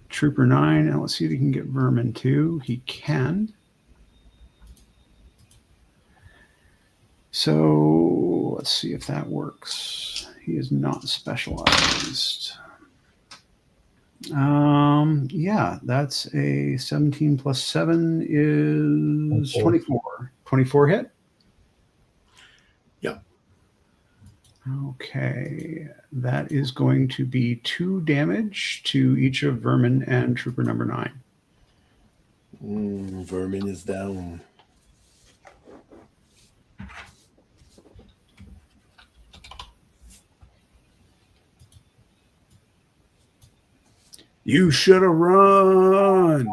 Trooper 9. And let's see if he can get Vermin too. He can. So let's see if that works. He is not specialized. Yeah, that's a 17 plus 7 is 24. 24 hit? Yeah. Okay, that is going to be 2 damage to each of Vermin and Trooper number 9. Vermin is down. You should have run.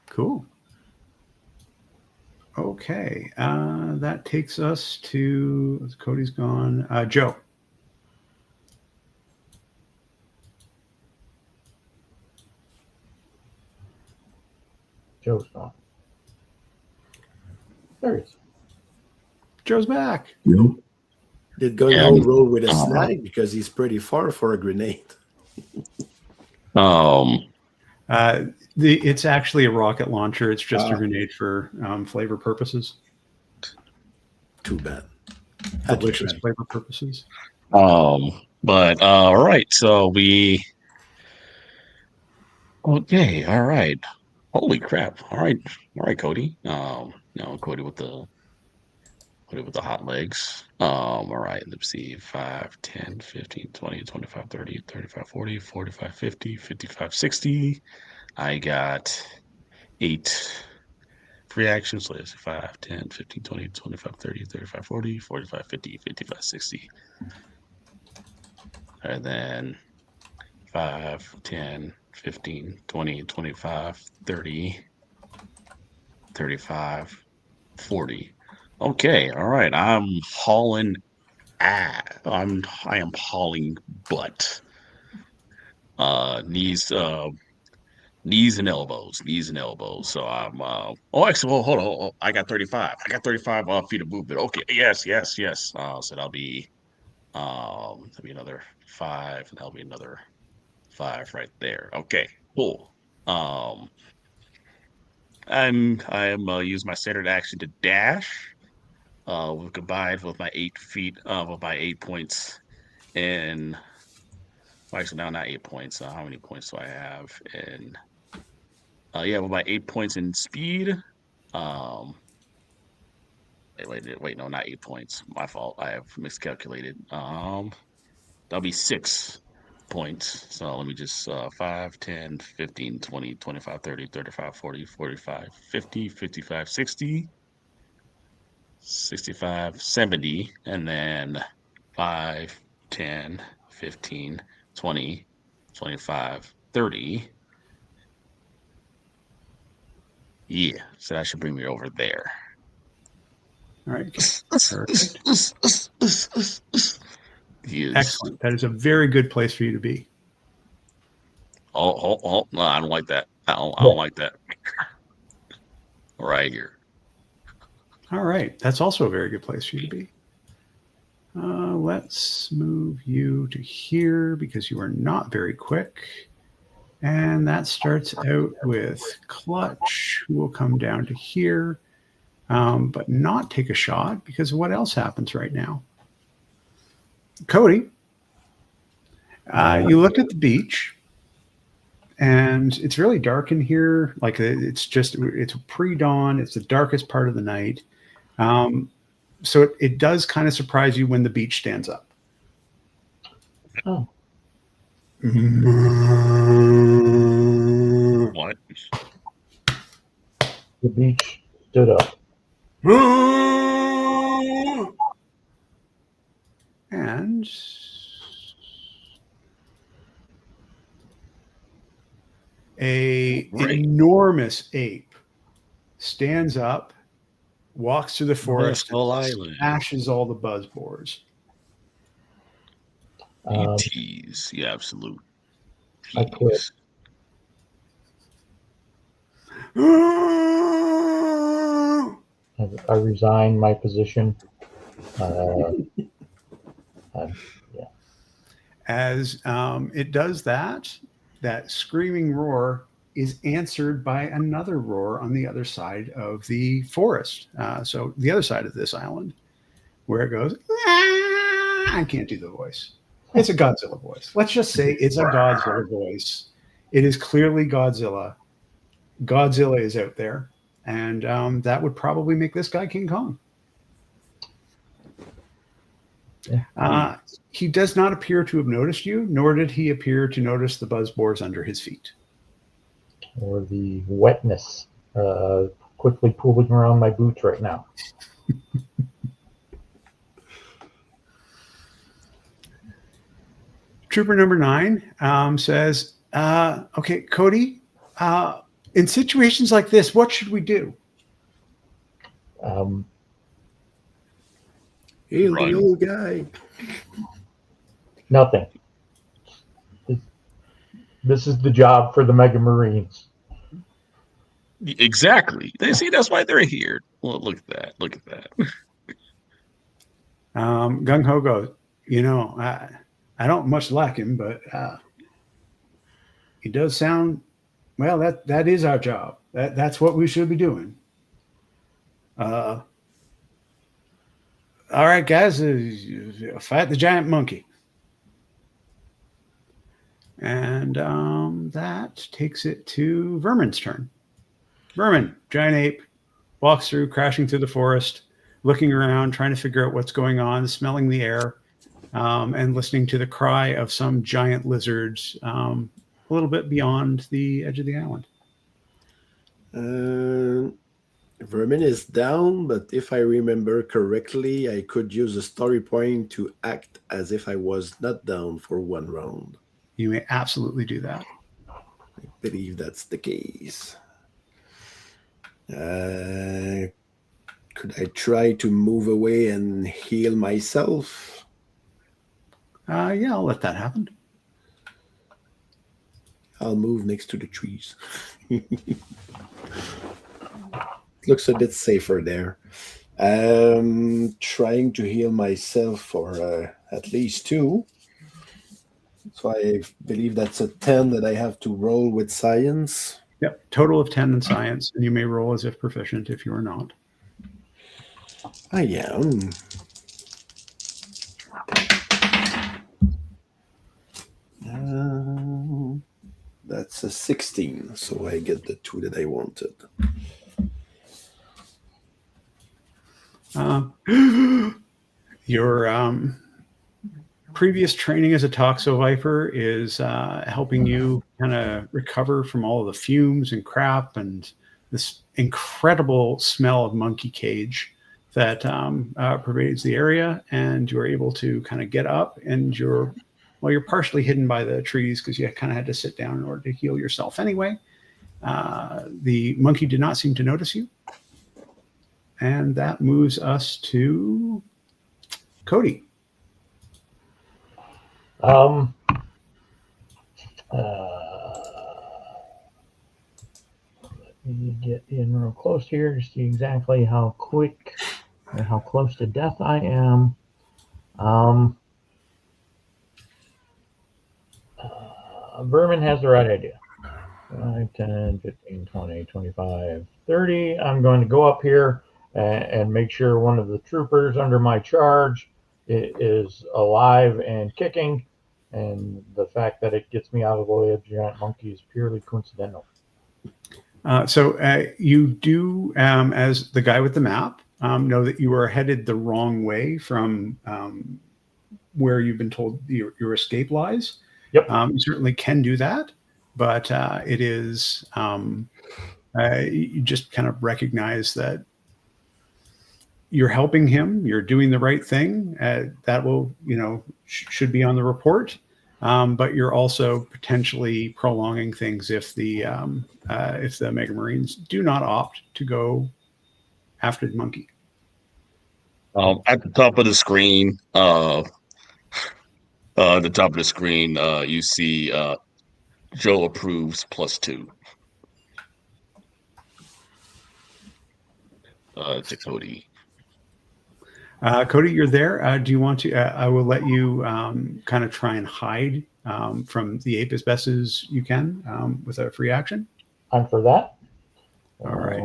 Cool. Okay, that takes us to Cody's gone. Joe. Joe's gone. There he is. Joe's back. Did Gung Yeah, Ho roll with a uh, snag because he's pretty far for a grenade? It's actually a rocket launcher. It's just a grenade for flavor purposes. Too bad. Delicious flavor purposes. But all right, so we. Okay, all right. Holy crap! All right, Cody. Cody with the hot legs. All right, let's see. 5, 10, 15, 20, 25, 30, 35, 40, 45, 50, 55, 60. I got 8 free actions. So let's see, 5, 10, 15, 20, 25, 30, 35, 40, 45, 50, 55, 60. And then 5, 10, 15, 20, 25, 30, 35, 40. Okay, all right. I am hauling butt. Knees and elbows. So I'm actually, well, hold on. I got 35. I got 35 feet of movement. Okay, yes. So that'll be another 5, and that'll be another 5 right there. Okay, cool. I am use my standard action to dash. Combined with my 8 feet, with my 8 points in. Well, actually, no, not 8 points. How many points do I have? In yeah, with my 8 points in speed. Um, wait, no, not 8 points. My fault. I have miscalculated. That'll be 6 points. So let me just 5, 10, 15, 20, 25, 30, 35, 40, 45, 50, 55, 60, 65, 70, and then 5, 10, 15, 20, 25, 30. Yeah, so that should bring me over there. All right. Perfect. Yes. Excellent. That is a very good place for you to be. Oh, no, I don't like that. I don't like that. Right here. All right. That's also a very good place for you to be. Let's move you to here because you are not very quick. And that starts out with Clutch, who will come down to here, but not take a shot because what else happens right now? Cody, you looked at the beach, and it's really dark in here. Like it's pre-dawn. It's the darkest part of the night. So it does kind of surprise you when the beach stands up. Oh. What? The beach stood up. And enormous ape stands up, walks through the forest, smashes all the buzzboars. You tease, you absolute tease. I quit. I resigned my position. Yeah. As it does that screaming roar is answered by another roar on the other side of the forest. So the other side of this island, where it goes, I can't do the voice. It's a Godzilla voice. Let's just say it's a Godzilla voice. It is clearly Godzilla. Godzilla is out there, and that would probably make this guy King Kong. Yeah. He does not appear to have noticed you, nor did he appear to notice the buzzboars under his feet. Or the wetness quickly pooling around my boots right now. Trooper number 9 says, okay, Cody, in situations like this, what should we do? He's the old guy. Nothing. This is the job for the Mega Marines. Exactly. They see that's why they're here. Well, look at that. Look at that. Gung Ho goes, I don't much like him, but he does sound, well, that is our job. That's what we should be doing. All right, guys, fight the giant monkey. And that takes it to Vermin's turn. Vermin, giant ape, walks through, crashing through the forest, looking around, trying to figure out what's going on, smelling the air, and listening to the cry of some giant lizards a little bit beyond the edge of the island. Vermin is down, but if I remember correctly, I could use a story point to act as if I was not down for one round. You may absolutely do that. I believe that's the case. Could I try to move away and heal myself? Yeah, I'll let that happen. I'll move next to the trees. Looks a bit safer there. Trying to heal myself for at least 2. So I believe that's a 10 that I have to roll with science. Yep, total of 10 in science, and you may roll as if proficient if you are not. I am. That's a 16, so I get the 2 that I wanted. Your previous training as a toxo viper is helping you kind of recover from all of the fumes and crap and this incredible smell of monkey cage that pervades the area, and you're able to kind of get up, and you're partially hidden by the trees because you kind of had to sit down in order to heal yourself anyway. The monkey did not seem to notice you. And that moves us to Cody. Let me get in real close here to see exactly how quick or how close to death I am. Vermin has the right idea. 5, 10, 15, 20, 25, 30. I'm going to go up here and make sure one of the troopers under my charge is alive and kicking. And the fact that it gets me out of the way of giant monkey is purely coincidental. So you do, as the guy with the map, know that you are headed the wrong way from where you've been told your escape lies. Yep. You certainly can do that, but it is you just kind of recognize that you're helping him, you're doing the right thing. That will, should be on the report. But you're also potentially prolonging things if the Mega Marines do not opt to go after the monkey. At the top of the screen, you see Joe approves +2 to Cody. Cody, you're there. Do you want to? I will let you kind of try and hide from the ape as best as you can with a free action. I'm for that. All right.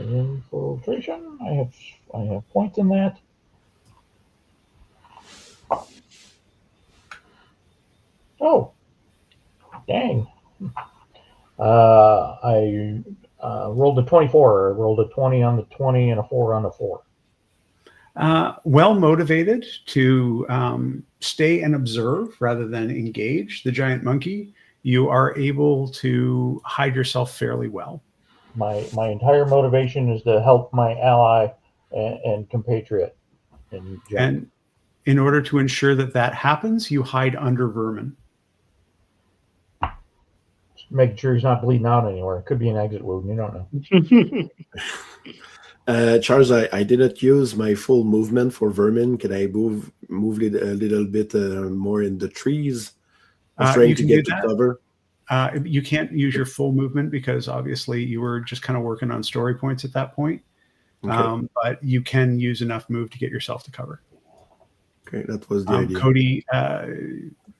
Infiltration. I have points in that. Oh, dang. I rolled a 24. I rolled a 20 on the 20 and a 4 on the 4. Well motivated to stay and observe rather than engage the giant monkey, you are able to hide yourself fairly well. My entire motivation is to help my ally and compatriot. And in order to ensure that happens, you hide under Vermin. Just making sure he's not bleeding out anywhere. It could be an exit wound. You don't know. Charles, I didn't use my full movement for Vermin. Can I move it a little bit more in the trees? I'm trying to get to cover. You can't use your full movement because obviously you were just kind of working on story points at that point. Okay. But you can use enough move to get yourself to cover. Okay, that was the idea. Cody,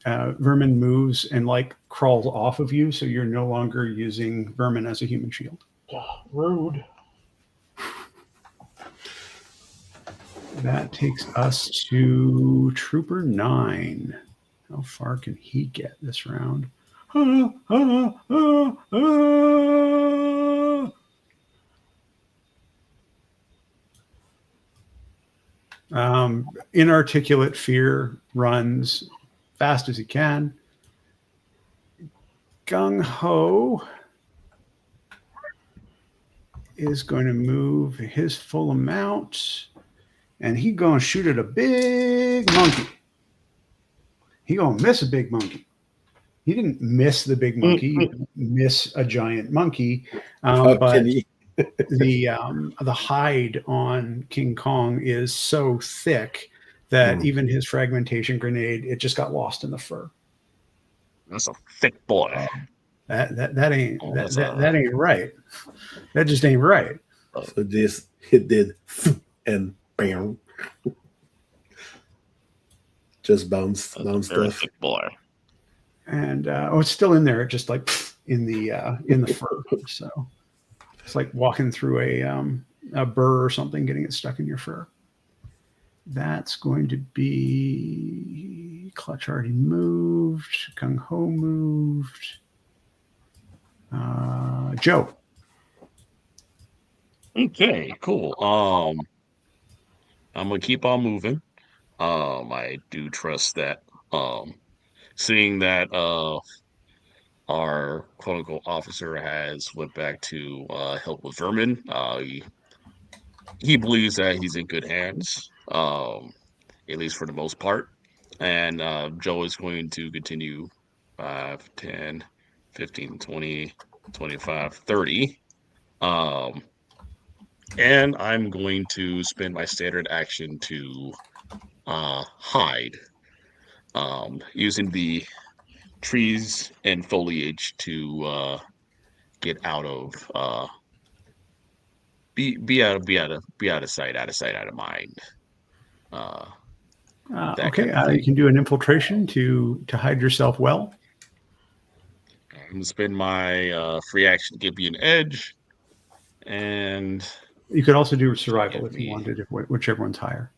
Vermin moves and crawls off of you, so you're no longer using Vermin as a human shield. Rude. That takes us to Trooper 9. How far can he get this round? Inarticulate fear runs fast as he can. Gung Ho is going to move his full amount, and he going to shoot at a big monkey. He going to miss a big monkey. He didn't miss the big monkey. He didn't miss a giant monkey. But the hide on King Kong is so thick that even his fragmentation grenade, it just got lost in the fur. That's a thick boy. That ain't that ain't right. That just ain't right. So this hit did and bam, just bounced off. Thick boy. And it's still in there, just like in the fur. So it's like walking through a burr or something, getting it stuck in your fur. That's going to be Clutch already moved. Gung Ho moved. Joe. Okay, cool. I'm gonna keep on moving. I do trust that. Seeing that our quote unquote officer has went back to help with vermin, he believes that he's in good hands. At least for the most part. And Joe is going to continue 5, 10, 15, 20, 25, 30. And I'm going to spend my standard action to hide, using the trees and foliage to get out of be out of sight, out of mind. Okay, you can do an infiltration to hide yourself well. I'm gonna spend my free action to give you an edge, and you could also do survival if you wanted, whichever one's higher.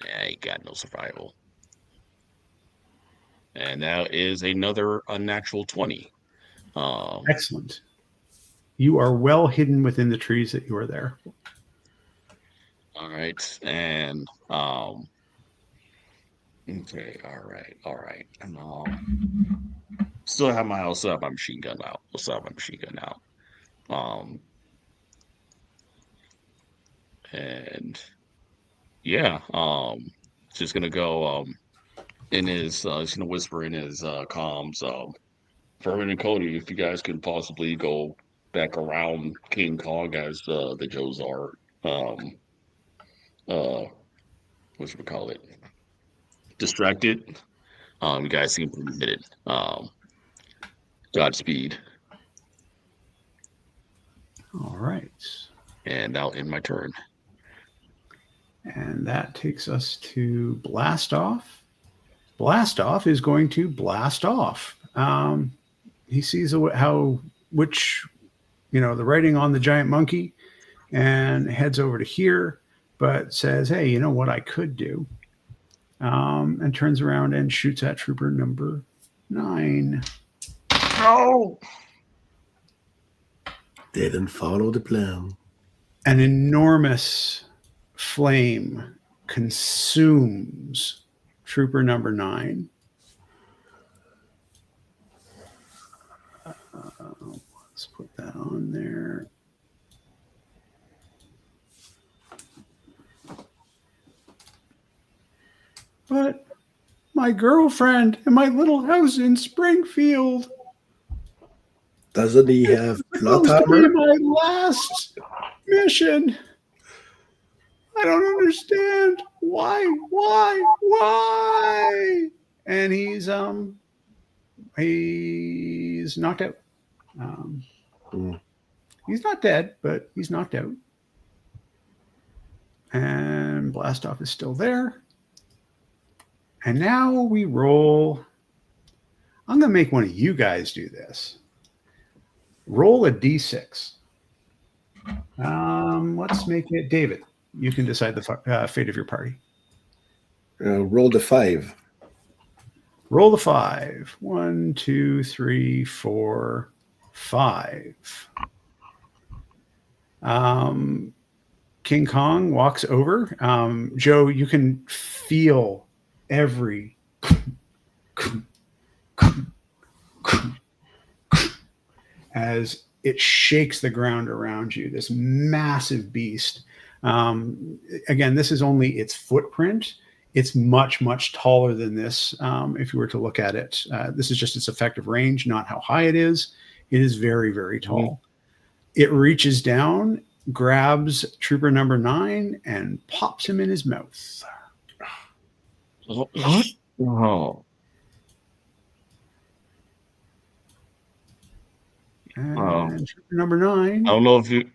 Yeah, you got no survival, and that is another unnatural 20. Excellent. You are well hidden within the trees that you are there. All right, and okay, all right. Still have my machine gun out. And yeah, just gonna go in his he's gonna whisper in his comms, Furman and Cody, if you guys could possibly go back around King Kong as the Joes are what should we call it? Distracted. You guys seem permitted. Godspeed. All right. And I'll end my turn. And that takes us to Blast Off. Blast Off is going to blast off. He sees the writing on the giant monkey and heads over to here, but says, hey, you know what I could do? And turns around and shoots at trooper number 9. No! Didn't follow the plan. An enormous flame consumes trooper number 9. Let's put that on there. But my girlfriend and my little house in Springfield. Doesn't he have plot supposed to be armor? my last mission. I don't understand why. And he's knocked out. He's not dead, but he's knocked out. And Blastoff is still there. And now we roll. I'm going to make one of you guys do this. Roll a d6. Let's make it David. You can decide the fate of your party. Roll the 5. Roll the 5. 1, 2, 3, 4, 5. King Kong walks over. Joe, you can feel every as it shakes the ground around you. This massive beast. Again, this is only its footprint. It's much, much taller than this. If you were to look at it, this is just its effective range, not how high it is. It is very, very tall. It reaches down, grabs trooper number 9, and pops him in his mouth. What? Oh. And trooper number 9 I don't know if you.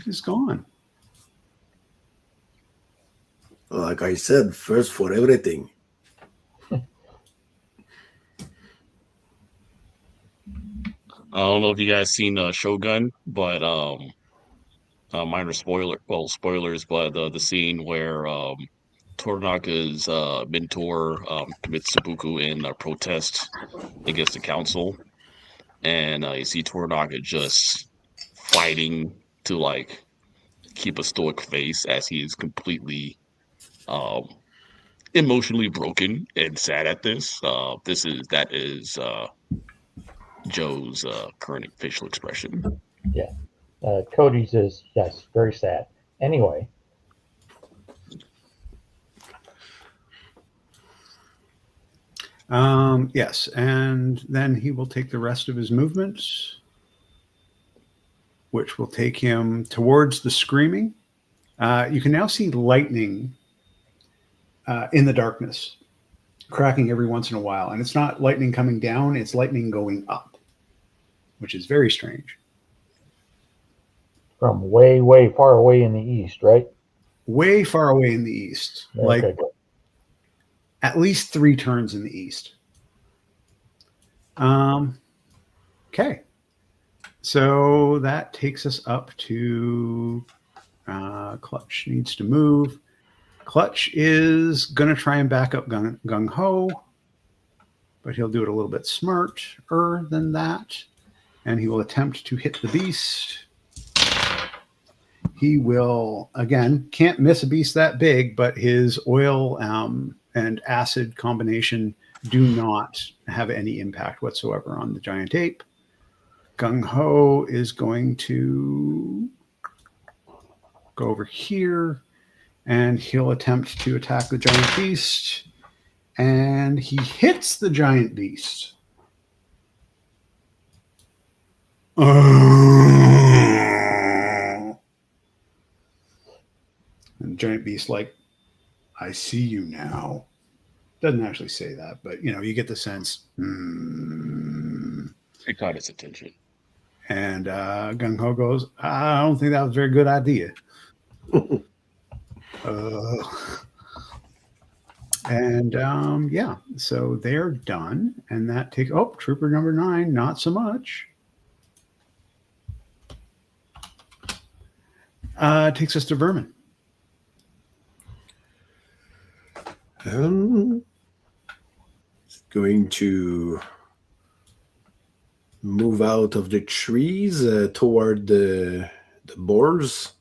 is gone. Like I said, first for everything. I don't know if you guys seen Shogun, but minor spoilers, but the scene where Toranaka's mentor commits seppuku in protest against the council, and you see Toranaka just fighting to like keep a stoic face as he is completely emotionally broken and sad at this. That is Joe's current facial expression. Yeah. Cody's is, yes, very sad. Anyway. Yes, and then he will take the rest of his movements, which will take him towards the screaming. You can now see lightning in the darkness, cracking every once in a while. And it's not lightning coming down, it's lightning going up, which is very strange. From way, way far away in the east, right? Way far away in the east. Okay, like good. At least 3 turns in the east. Okay. So that takes us up to Clutch needs to move. Clutch is going to try and back up Gung Ho, but he'll do it a little bit smarter than that. And he will attempt to hit the beast. He will, again, can't miss a beast that big, but his oil and acid combination do not have any impact whatsoever on the giant ape. Gung Ho is going to go over here, and he'll attempt to attack the giant beast, and he hits the giant beast. And the giant beast, like, I see you now. Doesn't actually say that, but you get the sense. It caught his attention. And Gung Ho goes, I don't think that was a very good idea. Yeah, so they're done. And that takes, trooper number 9, not so much. Takes us to Vermin. Going to move out of the trees toward the boars.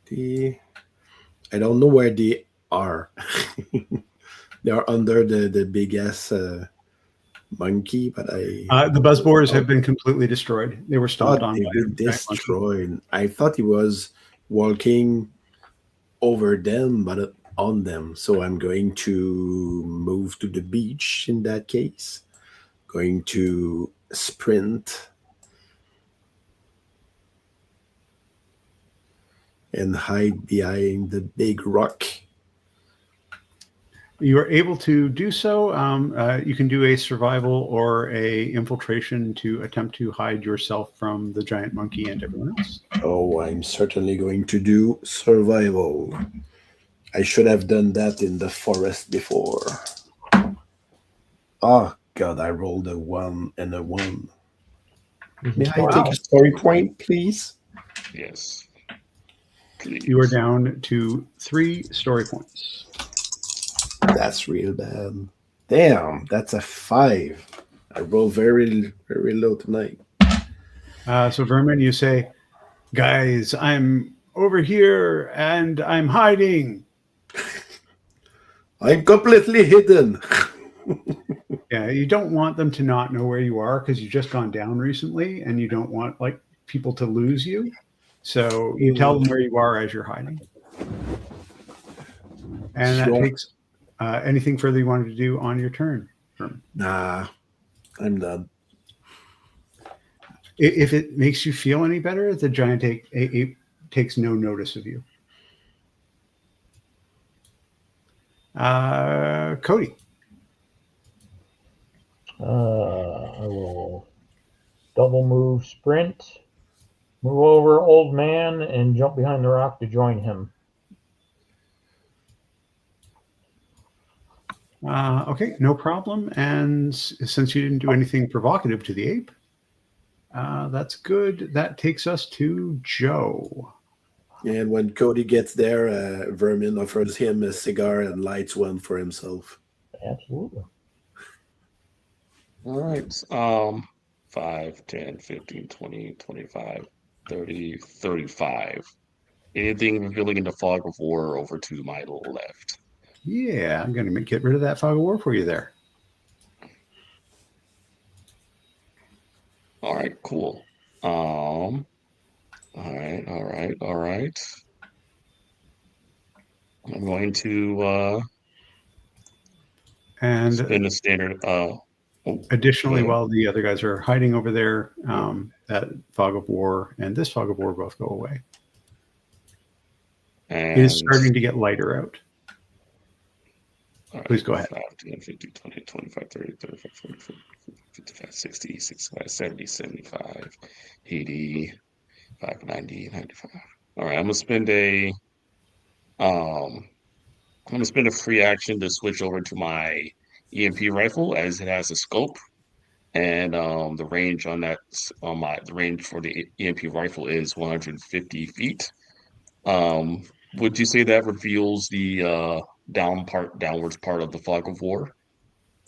I don't know where they are. They are under the big ass monkey, but the buzzboars have been completely destroyed. They were stomped on. They've been destroyed. I thought he was walking over them, but on them. So I'm going to move to the beach in that case. Going to sprint and hide behind the big rock. You are able to do so. You can do a survival or a infiltration to attempt to hide yourself from the giant monkey and everyone else. Oh, I'm certainly going to do survival. I should have done that in the forest before. Oh, God, I rolled a 1 and a 1. May I take a story point, please? Yes. Please. You are down to 3 story points. That's real bad. Damn, that's a 5. I rolled very, very low tonight. So Vermin, you say, guys, I'm over here and I'm hiding. I'm completely hidden. Yeah, you don't want them to not know where you are because you've just gone down recently, and you don't want like people to lose you. So you tell them where you are as you're hiding, and that Sure. takes anything further you wanted to do on your turn. Nah, I'm done. If it makes you feel any better, the giant ape takes no notice of you. Cody. I will double move, sprint, move over old man, and jump behind the rock to join him. Okay, no problem. And since you didn't do anything provocative to the ape, that's good. That takes us to Joe. And when Cody gets there, Vermin offers him a cigar and lights one for himself. Absolutely. All right. 5, 10, 15, 20, 25, 30, 35. Anything revealing in the fog of war over to my left. Yeah, I'm going to get rid of that fog of war for you there. All right, cool. All right. I'm going to And spin a standard. additionally, go ahead. while the other guys are hiding over there, that fog of war and this fog of war both go away. And It is starting to get lighter out. right, Please go ahead. 5, 10, 15, 20, 25, 30, 35, 40, 50, 55, 60, 65, 70, 75, 80, 90, 95. All right, I'm gonna spend a free action to switch over to my EMP rifle as it has a scope, and the range on that the range for the EMP rifle is 150 feet. Would you say that reveals the downwards part of the fog of war?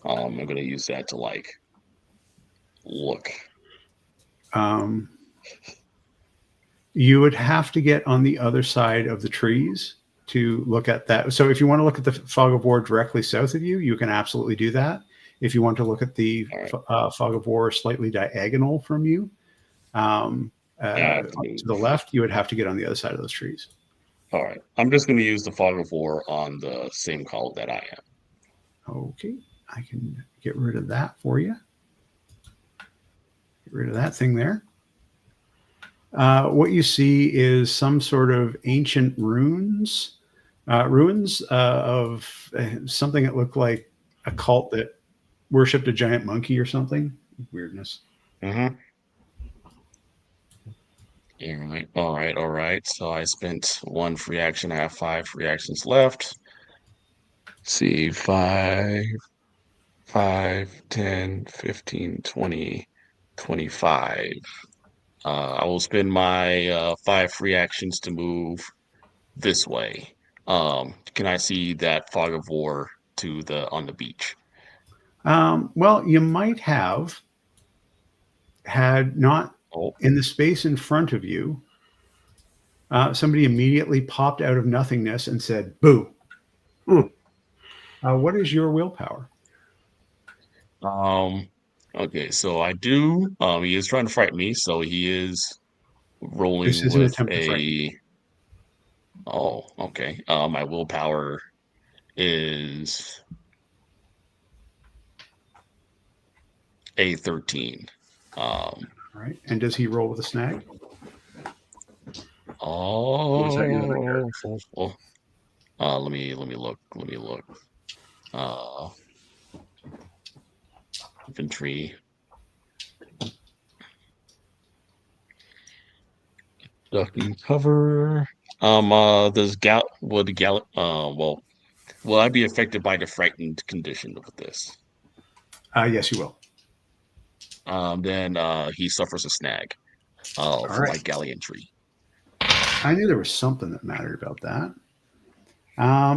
I'm gonna use that to like look. Um, you would have to get on the other side of the trees to look at that. So if you want to look at the fog of war directly south of you, you can absolutely do that. If you want to look at the fog of war slightly diagonal from you, to the left, you would have to get on the other side of those trees. All right, I'm just going to use the fog of war on the same column that I am. Okay, I can get rid of that for you. Get rid of that thing there. What you see is some sort of ancient ruins of something that looked like a cult that worshipped a giant monkey or something. Weirdness. Mm-hmm. All right. So I spent one free action. I have 5 free actions left. Let's see, 5, 10, 15, 20, 25. I will spend my 5 free actions to move this way. Can I see that fog of war on the beach? Well, you might have had not Oh, in the space in front of you. Somebody immediately popped out of nothingness and said, "Boo." What is your willpower? okay, so I do. He is trying to frighten me, so he is rolling This is an with attempt to frighten. Oh, okay. My willpower is a 13. All right. And does he roll with a snag? Oh, Was that your other card? let me look. Infantry. Ducking cover. Will I be affected by the frightened condition with this? Yes, you will. Then he suffers a snag for my gallantry. I knew there was something that mattered about that.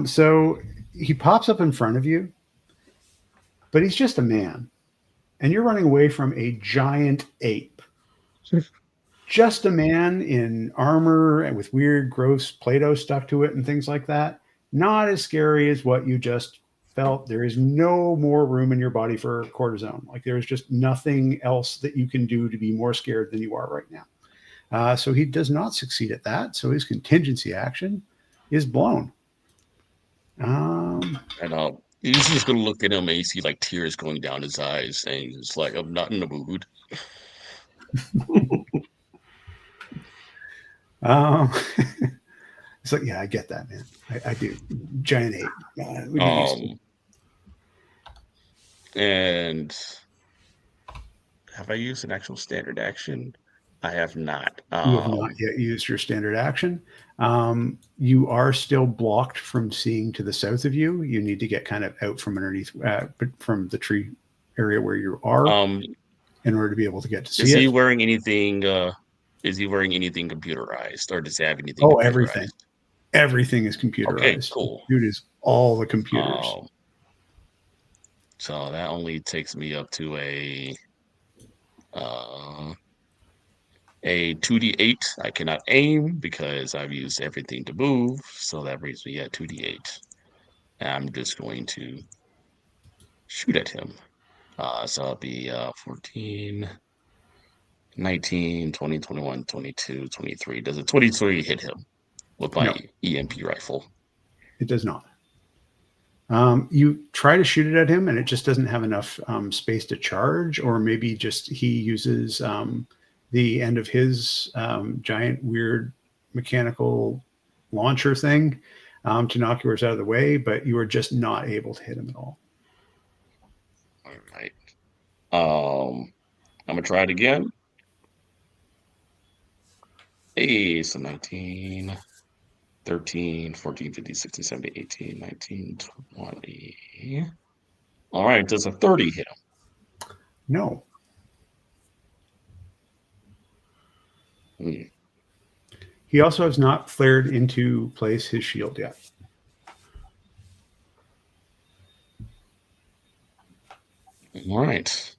So he pops up in front of you, but he's just a man. And you're running away from a giant ape. Just a man in armor and with weird, gross Play-Doh stuck to it and things like that. Not as scary as what you just felt there is no more room in your body for cortisone. Like there is just nothing else that you can do to be more scared than you are right now. So he does not succeed at that. So his contingency action is blown. And he's just gonna look at him and you see like tears going down his eyes, saying, "It's like I'm not in the mood." It's like, yeah, I get that, man. I do. Giant ape. And have I used an actual standard action? I have not. You have not yet used your standard action. You are still blocked from seeing to the south of you. You need to get kind of out from underneath, from the tree area where you are, in order to be able to get to see it. Is he wearing anything? Is he wearing anything computerized, or does he have anything? Oh, everything. Everything is computerized. Okay, cool. Dude is all the computers. So that only takes me up to a 2d8. I cannot aim because I've used everything to move, so that brings me at 2d8. And I'm just going to shoot at him. So it'll be 14, 19, 20, 21, 22, 23. Does a 23 hit him with my EMP rifle? It does not. You try to shoot it at him, and it just doesn't have enough space to charge, or maybe just he uses the end of his giant, weird mechanical launcher thing to knock yours out of the way, but you are just not able to hit him at all. All right. I'm going to try it again. Hey, so 19, 13, 14, 15, 16, 17, 18, 19, 20. All right, does a 30 hit him? No. He also has not flared into place his shield yet. All right.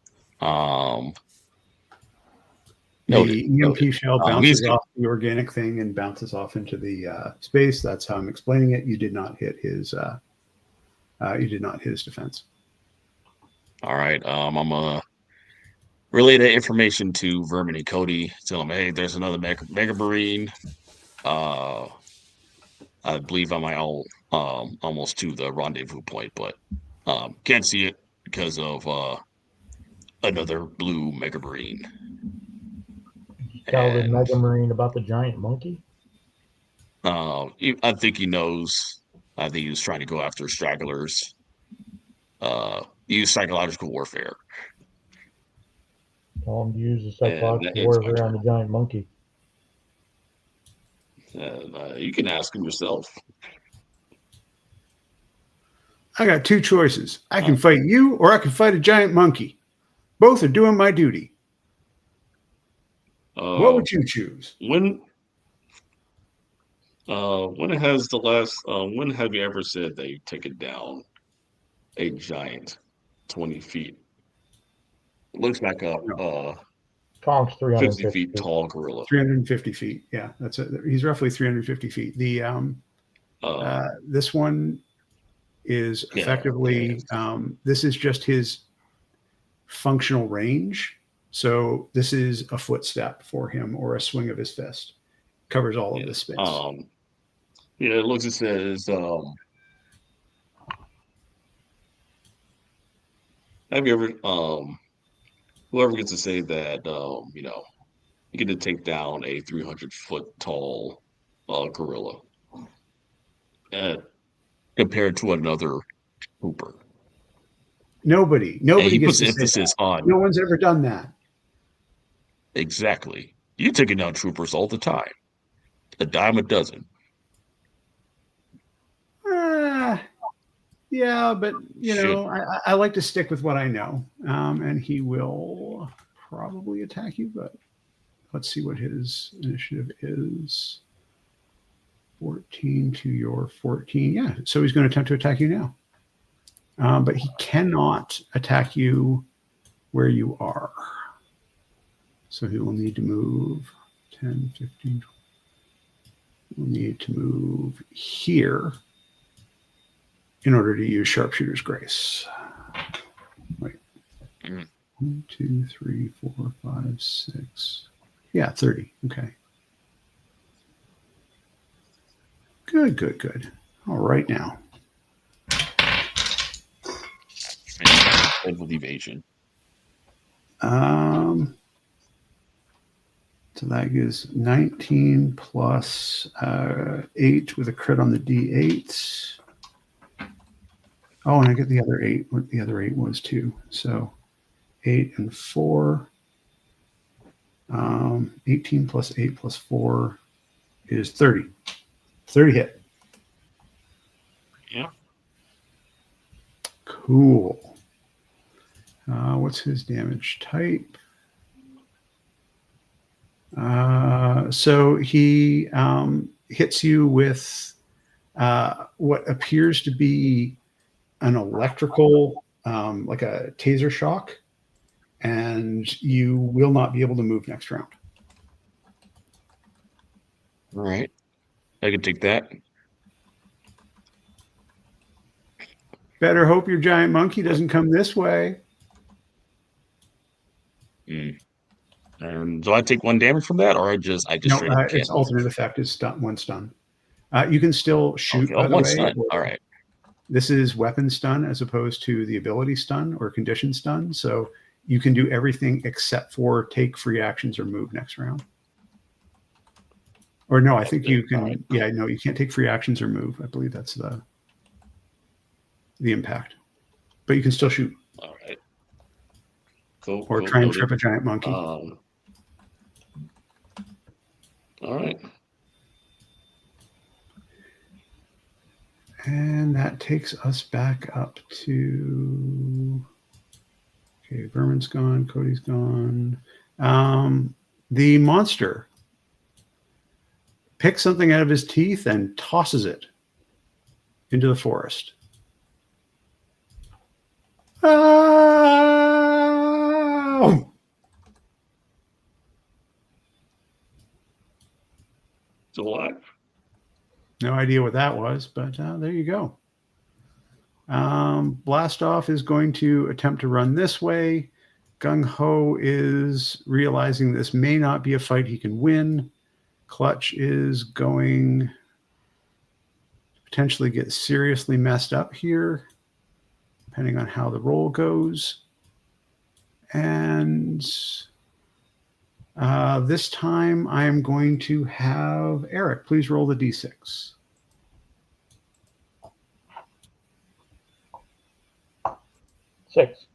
The EMP shell bounces off the organic thing and bounces off into the space. That's how I'm explaining it. You did not hit his. You did not hit his defense. All right. I'm gonna relay that information to Vermin and Cody. Tell them, hey, there's another Mega Marine. I believe I'm almost to the rendezvous point, but can't see it because of another blue Mega Marine. Tell the Mega Marine about the giant monkey? I think he knows. I think he was trying to go after stragglers. Use psychological warfare. Tell him to use the psychological warfare on the giant monkey. You can ask him yourself. I got two choices. I can fight you, or I can fight a giant monkey. Both are doing my duty. What would you choose? When has the last? When have you ever said that you've taken down a giant 20 feet? Looks back up. Tonk's 50 feet tall gorilla. 350 feet. Yeah, that's it. He's roughly 350 feet. The this one is effectively this is just his functional range. So this is a footstep for him or a swing of his fist. Covers all of the space. It looks as says have you ever whoever gets to say that you get to take down a 300-foot tall gorilla compared to another trooper. Nobody gets to emphasis on. No one's ever done that. Exactly. You're taking down troopers all the time. A dime a dozen. Yeah, but I like to stick with what I know. And he will probably attack you, but let's see what his initiative is. 14 to your 14. Yeah, so he's going to attempt to attack you now. But he cannot attack you where you are. So he will need to move 10, 15, 20. He'll need to move here in order to use Sharpshooter's Grace. Wait. 1, 2, 3, 4, 5, 6. Yeah, 30. Okay. Good. All right now. With evasion. So that gives 19 plus 8 with a crit on the D8. Oh, and I get the other 8. What the other 8 was too. So 8 and 4. 18 plus 8 plus 4 is 30. 30 hit. Yeah. Cool. What's his damage type? So he hits you with what appears to be an electrical, like a taser shock, and you will not be able to move next round. All right. I can take that. Better hope your giant monkey doesn't come this way. Do I take 1 damage from that, or I just No, straight up its can't ultimate move? effect is stun. You can still shoot, Okay. by the One way. stun. All right. This is weapon stun as opposed to the ability stun or condition stun. So you can do everything except for take free actions or move next round. Or no, I think you can. Right. Yeah, no, you can't take free actions or move. I believe that's the impact. But you can still shoot. All right. Cool. Or try and trip a giant monkey. All right. And that takes us back up to. Okay, Vermin's gone. Cody's gone. The monster picks something out of his teeth and tosses it into the forest. Oh! Still alive. No idea what that was, but there you go. Blastoff is going to attempt to run this way. Gung Ho is realizing this may not be a fight he can win. Clutch is going to potentially get seriously messed up here, depending on how the roll goes. And this time I am going to have Eric. Please roll the d6. Six.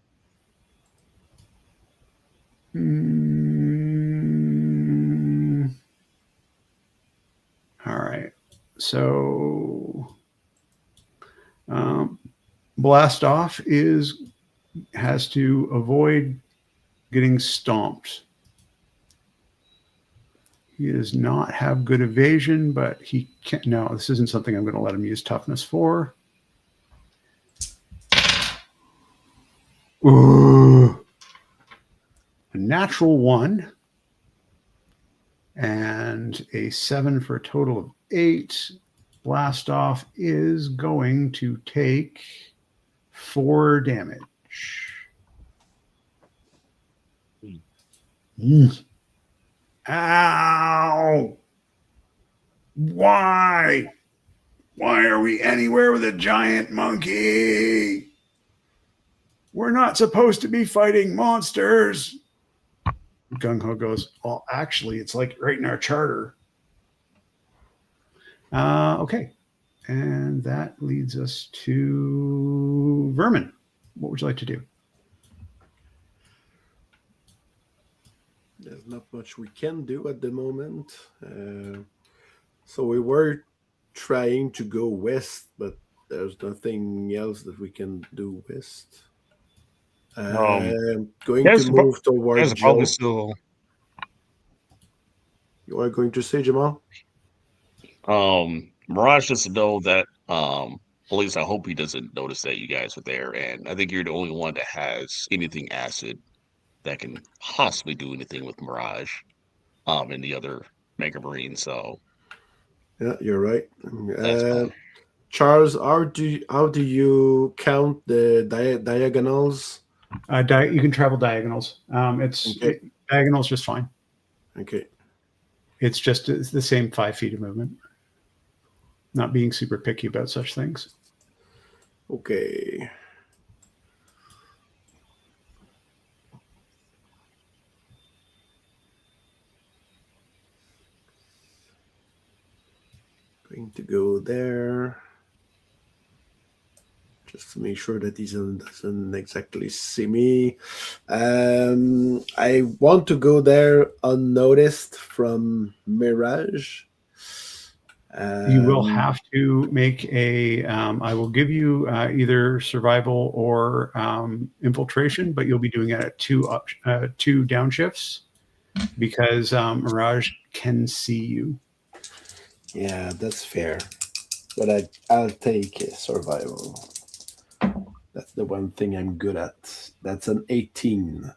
All right. So Blastoff has to avoid getting stomped. He does not have good evasion, but he can't. No, this isn't something I'm going to let him use toughness for. Ooh. A natural 1 and a 7 for a total of 8. Blastoff is going to take 4 damage. Ow! Why? Why are we anywhere with a giant monkey? We're not supposed to be fighting monsters. Gung Ho goes, well, actually, it's like right in our charter. Okay. And that leads us to Vermin. What would you like to do? There's not much we can do at the moment. So we were trying to go west, but there's nothing else that we can do west. Going to move towards Joe. Still... You are going to say, Jamal? Mirage doesn't know that. At least I hope he doesn't notice that you guys are there. And I think you're the only one that has anything acid that can possibly do anything with Mirage. And the other Mega Marine. So yeah, you're right. Charles, how do you count the diagonals? You can travel diagonals. Okay. Diagonals just fine. Okay. It's just the same 5 feet of movement. Not being super picky about such things. Okay. Going to go there. Just to make sure that he doesn't exactly see me. I want to go there unnoticed from Mirage. You will have to make a. I will give you either survival or infiltration, but you'll be doing it at two downshifts because Mirage can see you. Yeah, that's fair. But I'll take survival. That's the one thing I'm good at. That's an 18.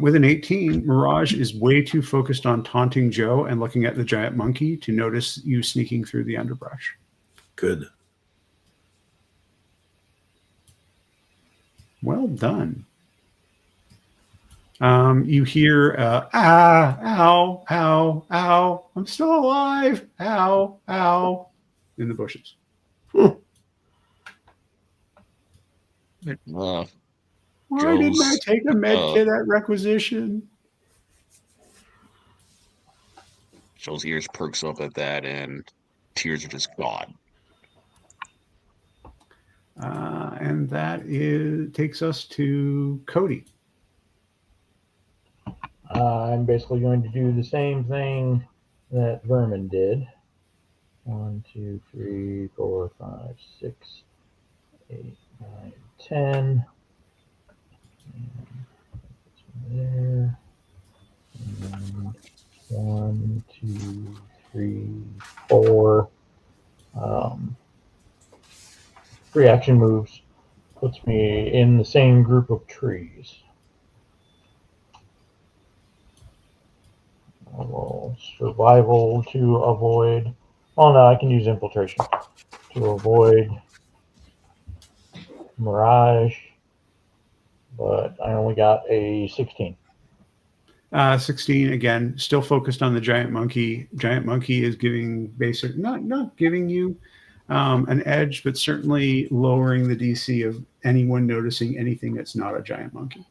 With an 18, Mirage is way too focused on taunting Joe and looking at the giant monkey to notice you sneaking through the underbrush. Good. Well done. You hear, ow, ow, ow, I'm still alive, ow, ow, in the bushes. Why didn't I take a med kit at requisition? Joe's ears perks up at that, and tears are just gone. And that takes us to Cody. I'm basically going to do the same thing that Vermin did. 1, 2, 3, 4, 5, 6, 8, 9, 10. There. And 1, 2, 3, 4. 3 action moves puts me in the same group of trees. I will survival to avoid. Oh no, I can use infiltration to avoid Mirage, but I only got a 16. 16 again, still focused on the giant monkey. Giant monkey is giving basic, not giving you an edge, but certainly lowering the DC of anyone noticing anything that's not a giant monkey.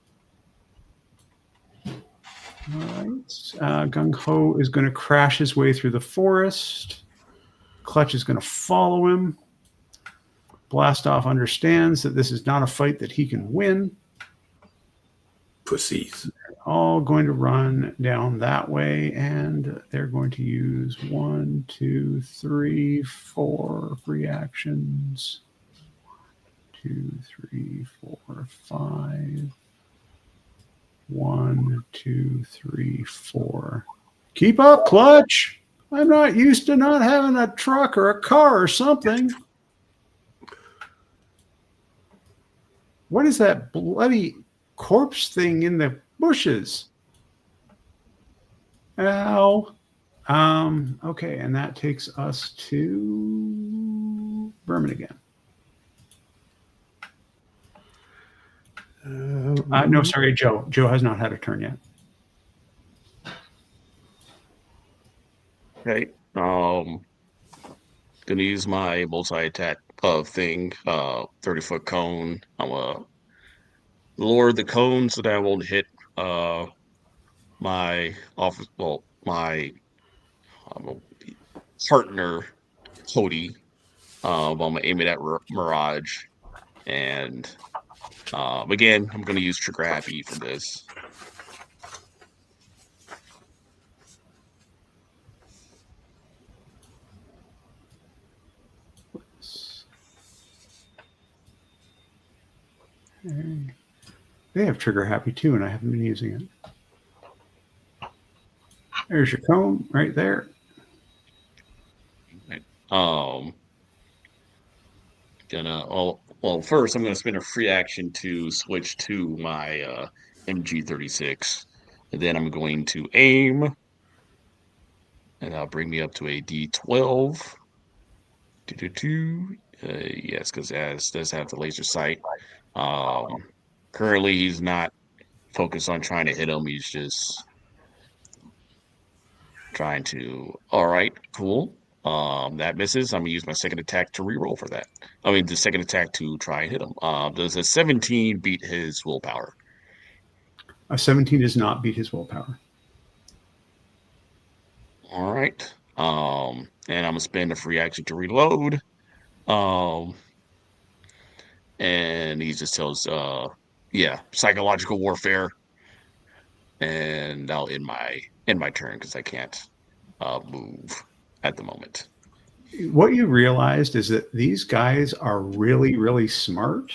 All right. Gung Ho is going to crash his way through the forest. Clutch is going to follow him. Blastoff understands that this is not a fight that he can win. Pussies. They're all going to run down that way, and they're going to use 1, 2, 3, 4 free actions. 2, 3, 4, 5. 1, 2, 3, 4. Keep up, Clutch. I'm not used to not having a truck or a car or something. What is that bloody corpse thing in the bushes? Ow. Okay, and that takes us to Berman again. No, sorry, Joe. Joe has not had a turn yet. Okay. Gonna use my multi-attack thing, 30-foot cone. I'm gonna lower the cone so that I won't hit my partner Cody. I'm gonna aim it at Mirage, and again, I'm gonna use Trigger Happy for this. They have Trigger Happy too, and I haven't been using it. There's your cone right there. First I'm gonna spend a free action to switch to my MG36, and then I'm going to aim, and that'll bring me up to a D12. Yes, because as does have the laser sight. Currently, he's not focused on trying to hit him. He's just trying to. All right, cool. That misses. I'm gonna use my second attack to reroll for that. I mean, the second attack to try and hit him. Does a 17 beat his willpower? A 17 does not beat his willpower. All right. And I'm gonna spend a free action to reload. Um, and he just tells, psychological warfare, and I'll end my turn because I can't move at the moment. What you realized is that these guys are really, really smart.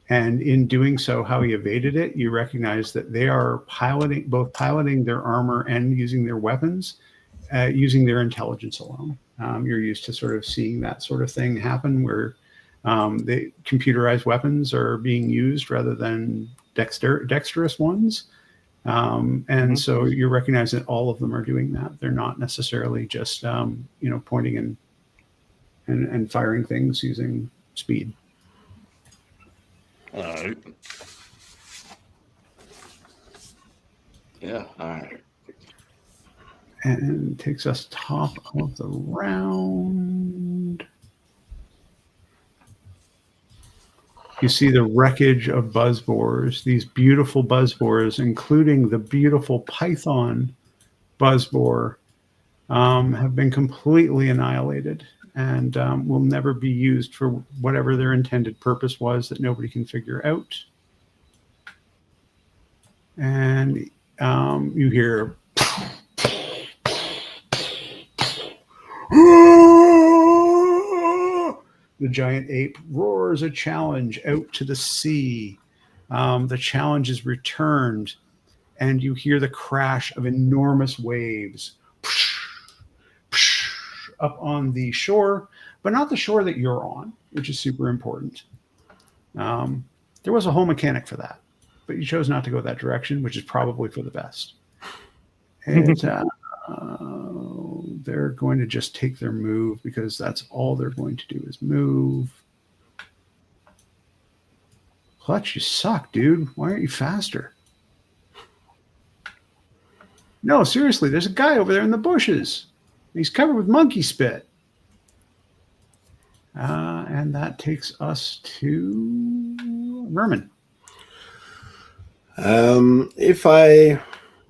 And in doing so, how he evaded it, you recognize that they are both piloting their armor and using their weapons, using their intelligence alone. You're used to sort of seeing that sort of thing happen where the computerized weapons are being used rather than dexterous ones. And so you recognize that all of them are doing that. They're not necessarily just, pointing and firing things using speed. All right. Yeah, all right. And takes us top of the round. You see the wreckage of buzzbores, these beautiful buzzbores, including the beautiful python buzzbore, have been completely annihilated and will never be used for whatever their intended purpose was that nobody can figure out. And you hear the giant ape roars a challenge out to the sea. The challenge is returned, and you hear the crash of enormous waves up on the shore, but not the shore that you're on, which is super important. There was a whole mechanic for that, but you chose not to go that direction, which is probably for the best. And they're going to just take their move because that's all they're going to do is move. Clutch, you suck, dude. Why aren't you faster? No, seriously, there's a guy over there in the bushes. He's covered with monkey spit. And that takes us to Vermin. If I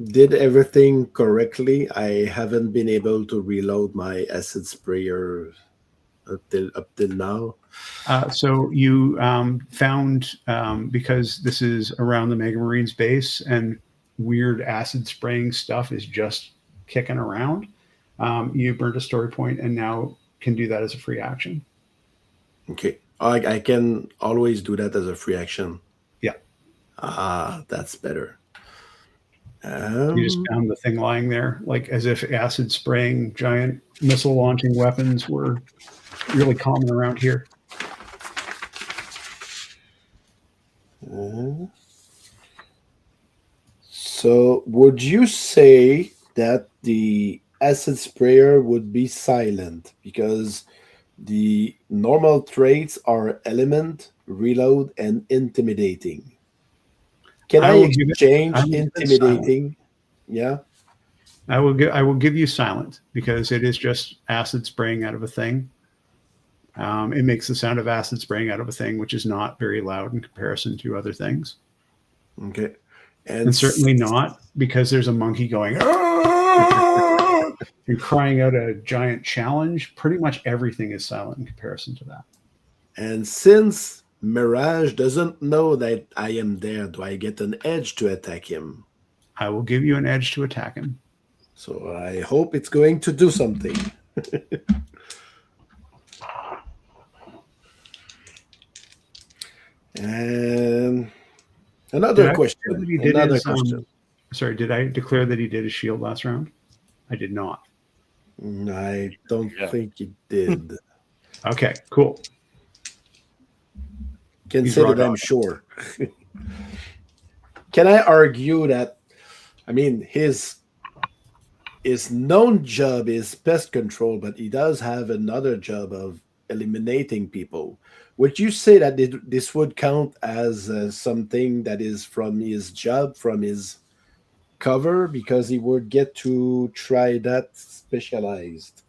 did everything correctly, I haven't been able to reload my acid sprayer up till now. So you found, because this is around the Mega Marines base and weird acid spraying stuff is just kicking around, you burned a story point and now can do that as a free action. Okay. I can always do that as a free action. Yeah. That's better. You just found the thing lying there, like as if acid spraying giant missile launching weapons were really common around here. So would you say that the acid sprayer would be silent because the normal traits are element, reload, and intimidating? Can I exchange intimidating? Yeah. I will give you silent because it is just acid spraying out of a thing. It makes the sound of acid spraying out of a thing, which is not very loud in comparison to other things. Okay. And certainly not because there's a monkey going and crying out a giant challenge. Pretty much everything is silent in comparison to that. And since Mirage doesn't know that I am there, do I get an edge to attack him? I will give you an edge to attack him. So I hope it's going to do something. And another question. Sorry, did I declare that he did a shield last round? I did not. I don't think he did. Okay, cool. Consider I'm sure. Can I argue that, I mean, his known job is pest control, but he does have another job of eliminating people. Would you say that this would count as something that is from his job, from his cover, because he would get to try that specialized?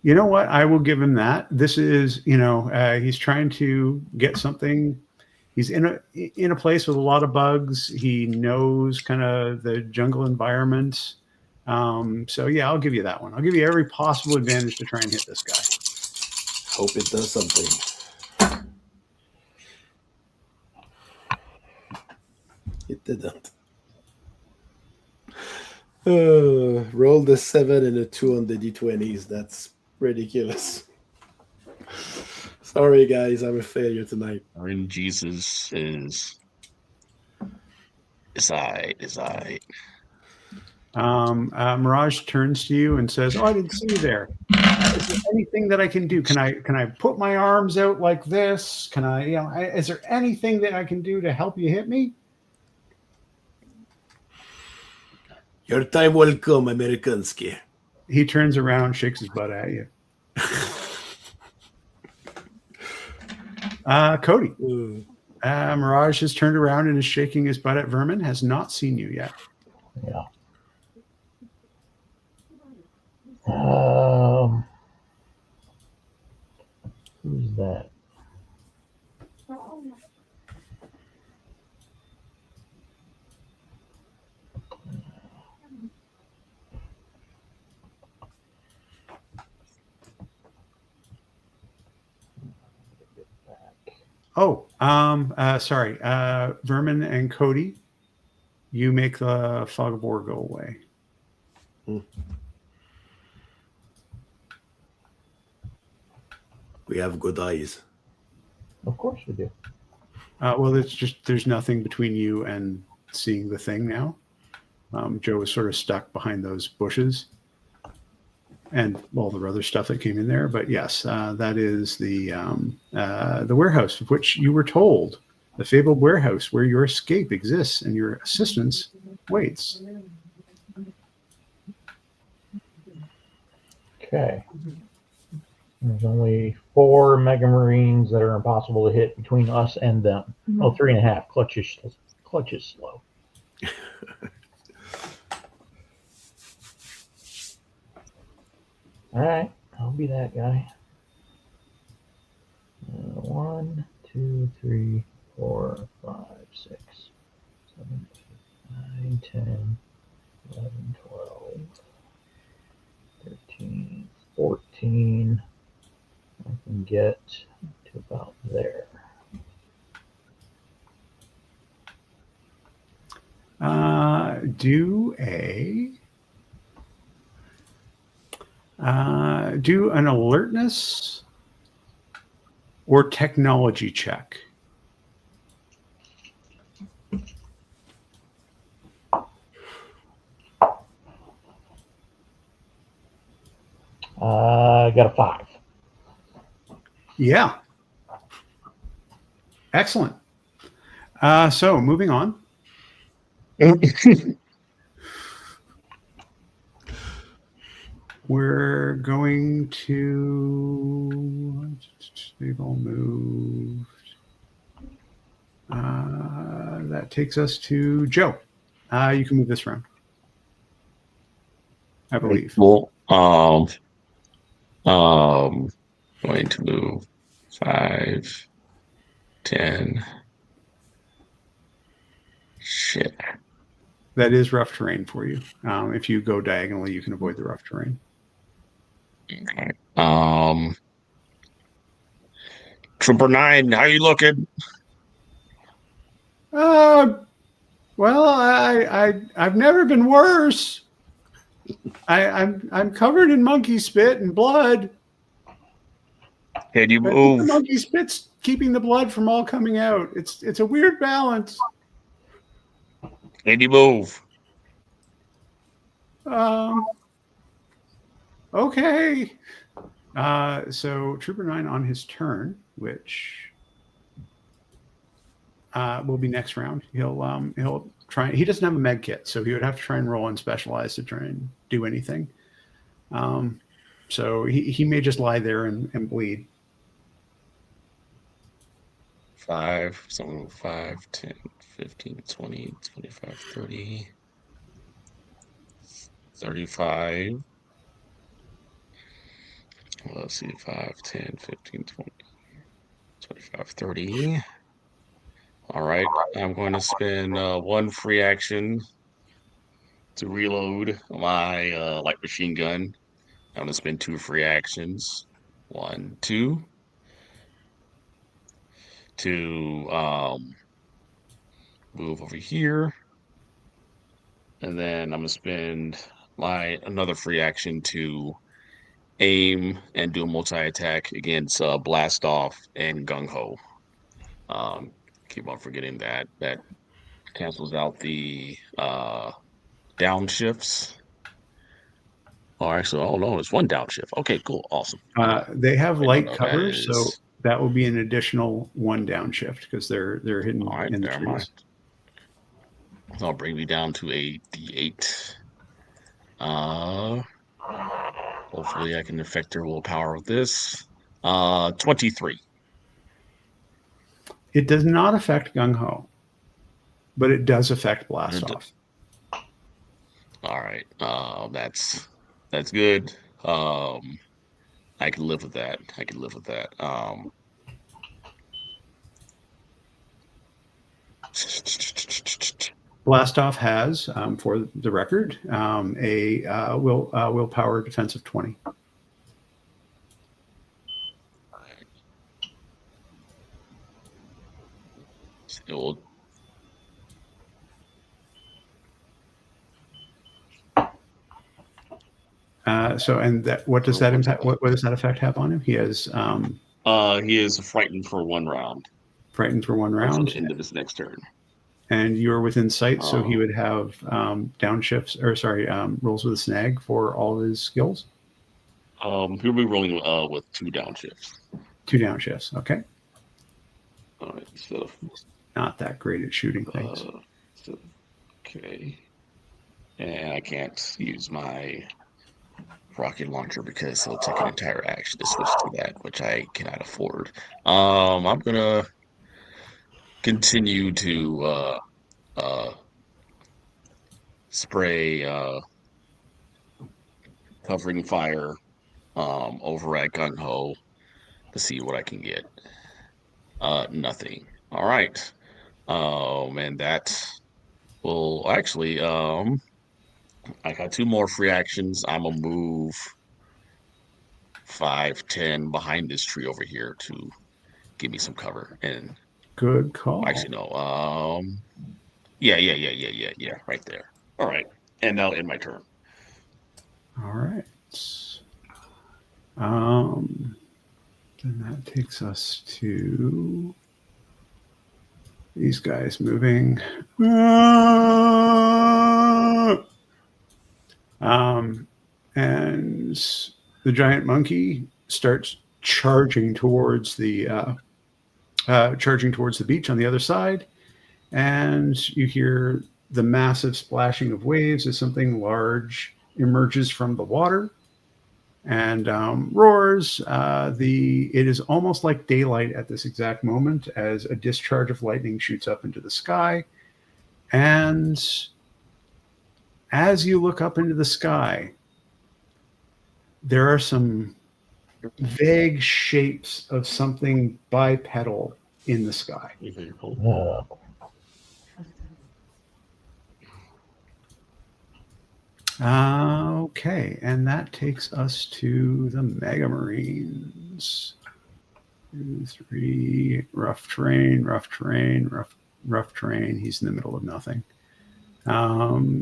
You know what? I will give him that. This is, he's trying to get something. He's in a place with a lot of bugs. He knows kind of the jungle environment. So yeah, I'll give you that one. I'll give you every possible advantage to try and hit this guy. Hope it does something. It didn't. Roll the 7 and a 2 on the d20s. That's ridiculous. Sorry, guys. I'm a failure tonight. Jesus is I. Mirage turns to you and says, "Oh, I didn't see you there. Is there anything that I can do? Can I put my arms out like this? Can I, is there anything that I can do to help you hit me?" Your time will come, Amerikansky. He turns around, shakes his butt at you. Cody. Mirage has turned around and is shaking his butt at Vermin, has not seen you yet. Yeah. Who's that? Oh, sorry. Vermin and Cody, you make the fog of war go away. We have good eyes. Of course we do. Well, it's just there's nothing between you and seeing the thing now. Joe is sort of stuck behind those bushes and all the other stuff that came in there. But yes, that is the warehouse of which you were told, the fabled warehouse where your escape exists and your assistance waits. Okay. There's only 4 Mega Marines that are impossible to hit between us and them. Oh, 3.5. Clutch is slow. All right, I'll be that guy. 1, 2, 3, 4, 5, 6, 7, 8, 9, 10, 11, 12, 13, 14. I can get to about there. Do an alertness or technology check. I got a 5. Yeah. Excellent. So moving on. We're going to, they've all moved. That takes us to Joe. You can move this round, I believe. Cool. Going to move 5, 10. Shit. That is rough terrain for you. If you go diagonally, you can avoid the rough terrain. Trooper 9, how you looking? Well, I've never been worse. I'm covered in monkey spit and blood. Can you But move? the monkey spit's keeping the blood from all coming out. It's a weird balance. Can you move? Okay. So Trooper 9 on his turn, which will be next round. He'll try. He doesn't have a med kit, so he would have to try and roll on specialized to try and do anything. So he may just lie there and bleed. 5, so 5, 10, 15, 20, 25, 30, 35. Well, let's see, 5, 10, 15, 20, 25, 30. All right, I'm going to spend one free action to reload my light machine gun. I'm going to spend 2 free actions. 1, 2. To move over here. And then I'm going to spend another free action to aim and do a multi-attack against Blast Off and Gung Ho. Keep on forgetting that. That cancels out the downshifts. Oh, actually, oh no, it's one downshift. Okay, cool, awesome. They have Wait, no, light no, cover, that so is... that will be an additional 1 downshift because they're hidden All right, in the never trees. mind. That'll bring me down to a D8. Hopefully I can affect their willpower with this. 23. It does not affect Gung Ho, but it does affect Blast Off. All right. That's good. I can live with that. I can live with that. Blast Off has, for the record, a willpower defense of 20. Still. What does that impact? What does that effect have on him? He has. He is frightened for 1 round. Frightened for 1 round. Until the end of his next turn. And you are within sight, so he would have downshifts, or sorry, rolls with a snag for all of his skills. He'll be rolling with 2 downshifts. 2 downshifts, okay. All right, so not that great at shooting things. Okay, and I can't use my rocket launcher because it'll take an entire action to switch to that, which I cannot afford. I'm gonna continue to spray covering fire over at Gung Ho to see what I can get. Nothing. All right. And that will actually I got 2 more free actions. I'm gonna move 5, 10 behind this tree over here to give me some cover. And good call. Actually, no. Yeah, right there. All right, and now end my turn. All right. Then that takes us to these guys moving. And the giant monkey starts charging towards the beach on the other side, and you hear the massive splashing of waves as something large emerges from the water and roars. It is almost like daylight at this exact moment as a discharge of lightning shoots up into the sky. And as you look up into the sky, there are some vague shapes of something bipedal in the sky. Okay, and that takes us to the Mega Marines. 2, 3, rough terrain. He's in the middle of nothing.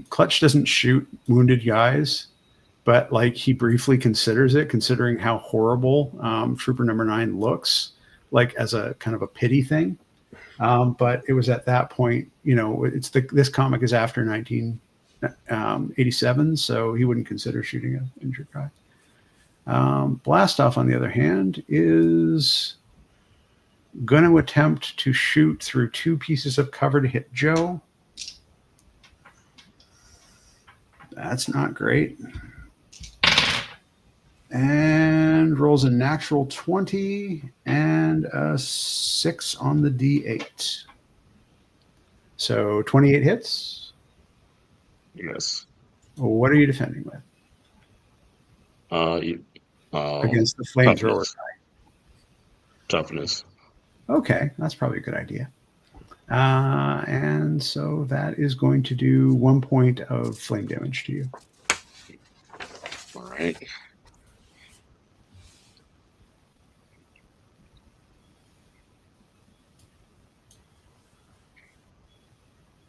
Clutch doesn't shoot wounded guys, but like he briefly considers it, considering how horrible Trooper Number 9 looks, like as a kind of a pity thing. But it was at that point, this comic is after 1987, so he wouldn't consider shooting an injured guy. Blast Off, on the other hand, is going to attempt to shoot through 2 pieces of cover to hit Joe. That's not great. And rolls a natural 20 and a 6 on the D8. So 28 hits. Yes. What are you defending with? Against the flamethrower. Toughness. Okay, that's probably a good idea. And so that is going to do 1 point of flame damage to you. All right.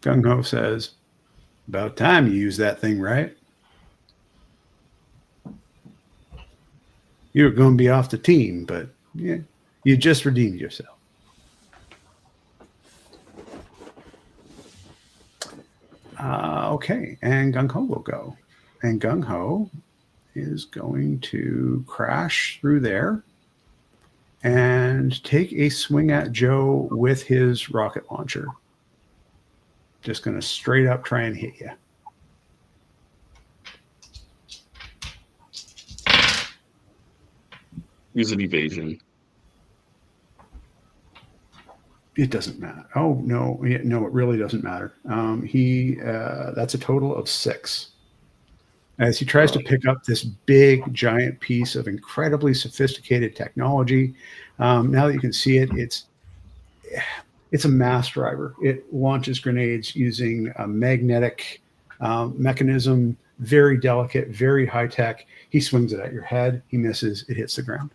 Gung Ho says, "About time you use that thing, right? You're going to be off the team, but yeah, you just redeemed yourself." Okay, and Gung Ho will go. And Gung Ho is going to crash through there and take a swing at Joe with his rocket launcher. Just going to straight up try and hit you. Use an evasion. It doesn't matter. Oh no, no, it really doesn't matter. That's a total of 6. As he tries to pick up this big, giant piece of incredibly sophisticated technology. Now that you can see it, it's a mass driver. It launches grenades using a magnetic mechanism, very delicate, very high tech. He swings it at your head. He misses. It hits the ground.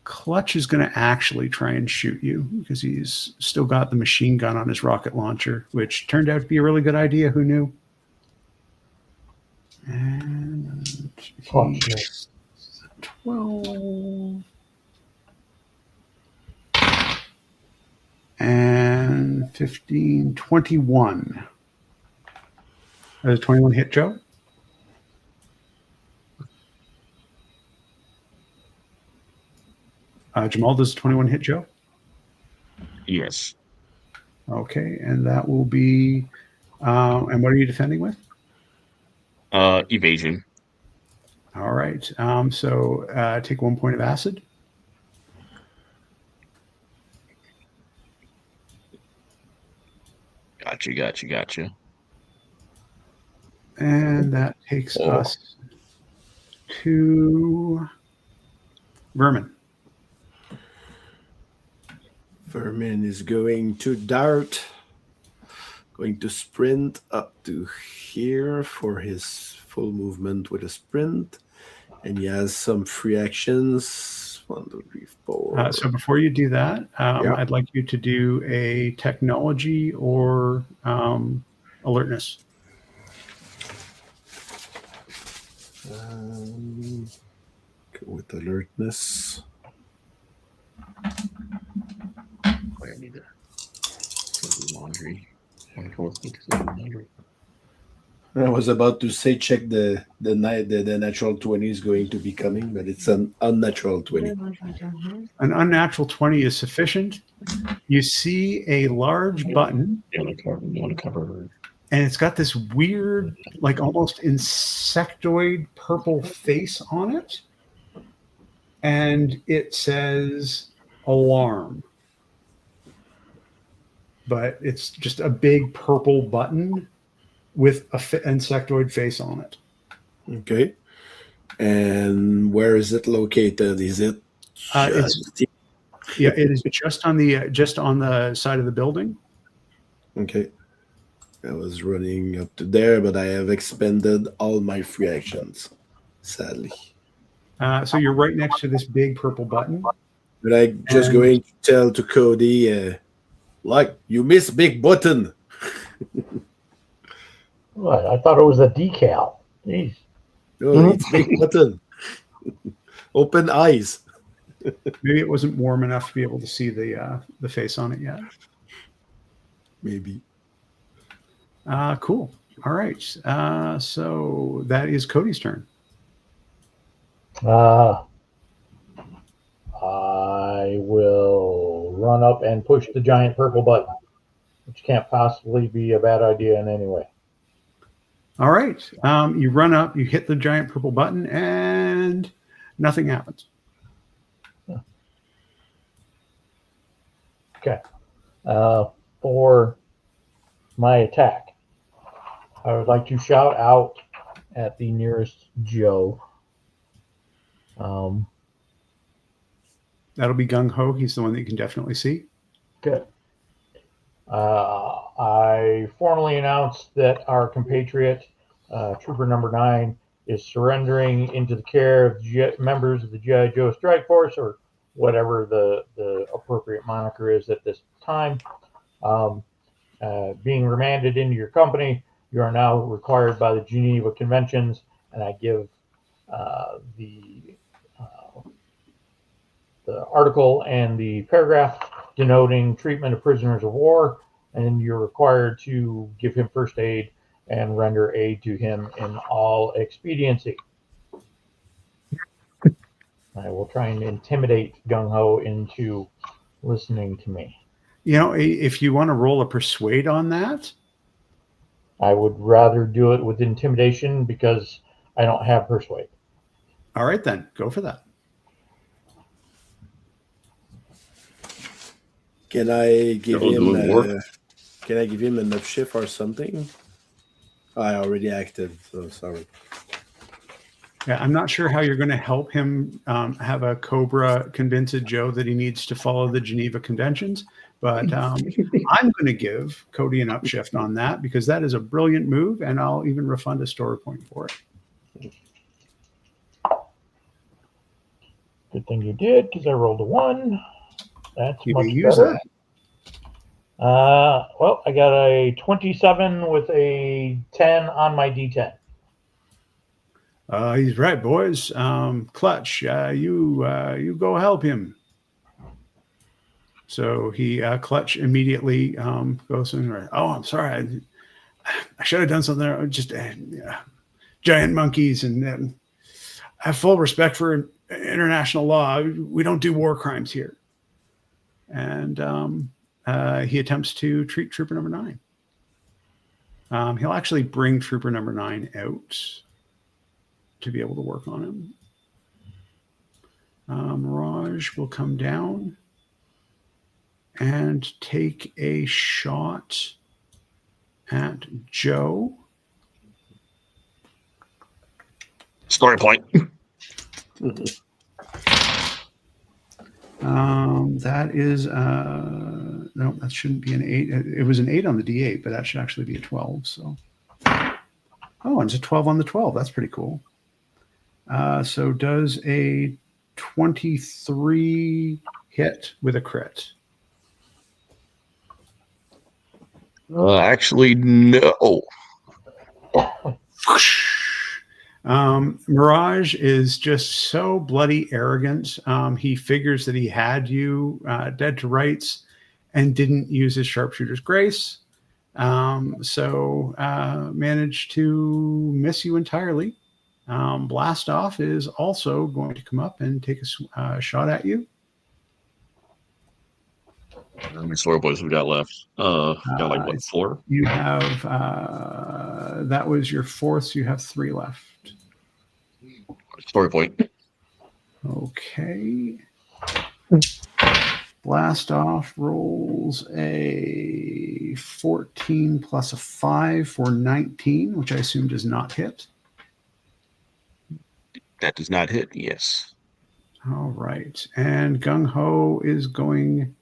Clutch is going to actually try and shoot you because he's still got the machine gun on his rocket launcher, which turned out to be a really good idea. Who knew? And he's 12 and 15, 21. Does 21 hit Joe? Jamal, does 21 hit Joe? Yes. Okay, and that will be. And what are you defending with? Evasion. All right. So take 1 point of acid. Gotcha. And that takes us to Vermin. Vermin is going to dart, going to sprint up to here for his full movement with a sprint. And he has some free actions. 1, 2, 3, 4. So before you do that, I'd like you to do a technology or alertness. Go with alertness. I need to laundry. I was about to say check the natural 20 is going to be coming, but it's an unnatural 20. An unnatural 20 is sufficient. You see a large button. You want to cover. And it's got this weird, like almost insectoid purple face on it. And it says alarm. But it's just a big purple button with an insectoid face on it. Okay. And where is it located? Is it it is just on the side of the building. Okay. I was running up to there, but I have expended all my free actions, sadly. So you're right next to this big purple button. But I'm just going to tell to Cody, like, you miss big button. What? I thought it was a decal. Jeez. No, it's big button. Open eyes. Maybe it wasn't warm enough to be able to see the face on it yet. Maybe. Cool. All right. So that is Cody's turn. I will run up and push the giant purple button, which can't possibly be a bad idea in any way. All right. You run up, you hit the giant purple button, and nothing happens. Okay. For my attack, I would like to shout out at the nearest Joe. That'll be Gung Ho. He's the one that you can definitely see. Good. I formally announced that our compatriot, Trooper Number 9, is surrendering into the care of members of the G.I. Joe Strike Force, or whatever the appropriate moniker is at this time. Being remanded into your company, you are now required by the Geneva Conventions, and I give the article and the paragraph denoting treatment of prisoners of war, and you're required to give him first aid and render aid to him in all expediency. I will try and intimidate Gung Ho into listening to me. You know, if you want to roll a persuade on that, I would rather do it with intimidation because I don't have persuade. all right, then go for that. Can I give That'll do it more. him? Can I give him an upshift or something? I already acted, so sorry. Yeah, I'm not sure how you're going to help him have a Cobra convince a Joe that he needs to follow the Geneva Conventions, but I'm going to give Cody an upshift on that because that is a brilliant move, and I'll even refund a story point for it. Good thing you did, because I rolled a 1. That's You much may use better. that. Well, I got a 27 with a 10 on my D10. He's right, boys. Clutch, you go help him. So he Clutch immediately goes in. Oh, I'm sorry. I should have done something. Just giant monkeys, and I have full respect for international law. We don't do war crimes here. And he attempts to treat Trooper Number 9. He'll actually bring Trooper Number 9 out to be able to work on him. Mirage will come down and take a shot at Joe. Story point. That is no, that shouldn't be an 8. It was an 8 on the D8, but that should actually be a 12. So, oh, and it's a 12 on the 12. That's pretty cool. So does a 23 hit with a crit? Actually, no. Mirage is just so bloody arrogant. He figures that he had you dead to rights and didn't use his sharpshooter's grace. So managed to miss you entirely. Blast Off is also going to come up and take a shot at you. How many story points we got left? Got like what, 4? You have that was your 4th, so you have 3 left. Story point. Okay. Blast Off rolls a 14 plus a 5 for 19, which I assume does not hit. That does not hit. Yes. All right. And Gung Ho is going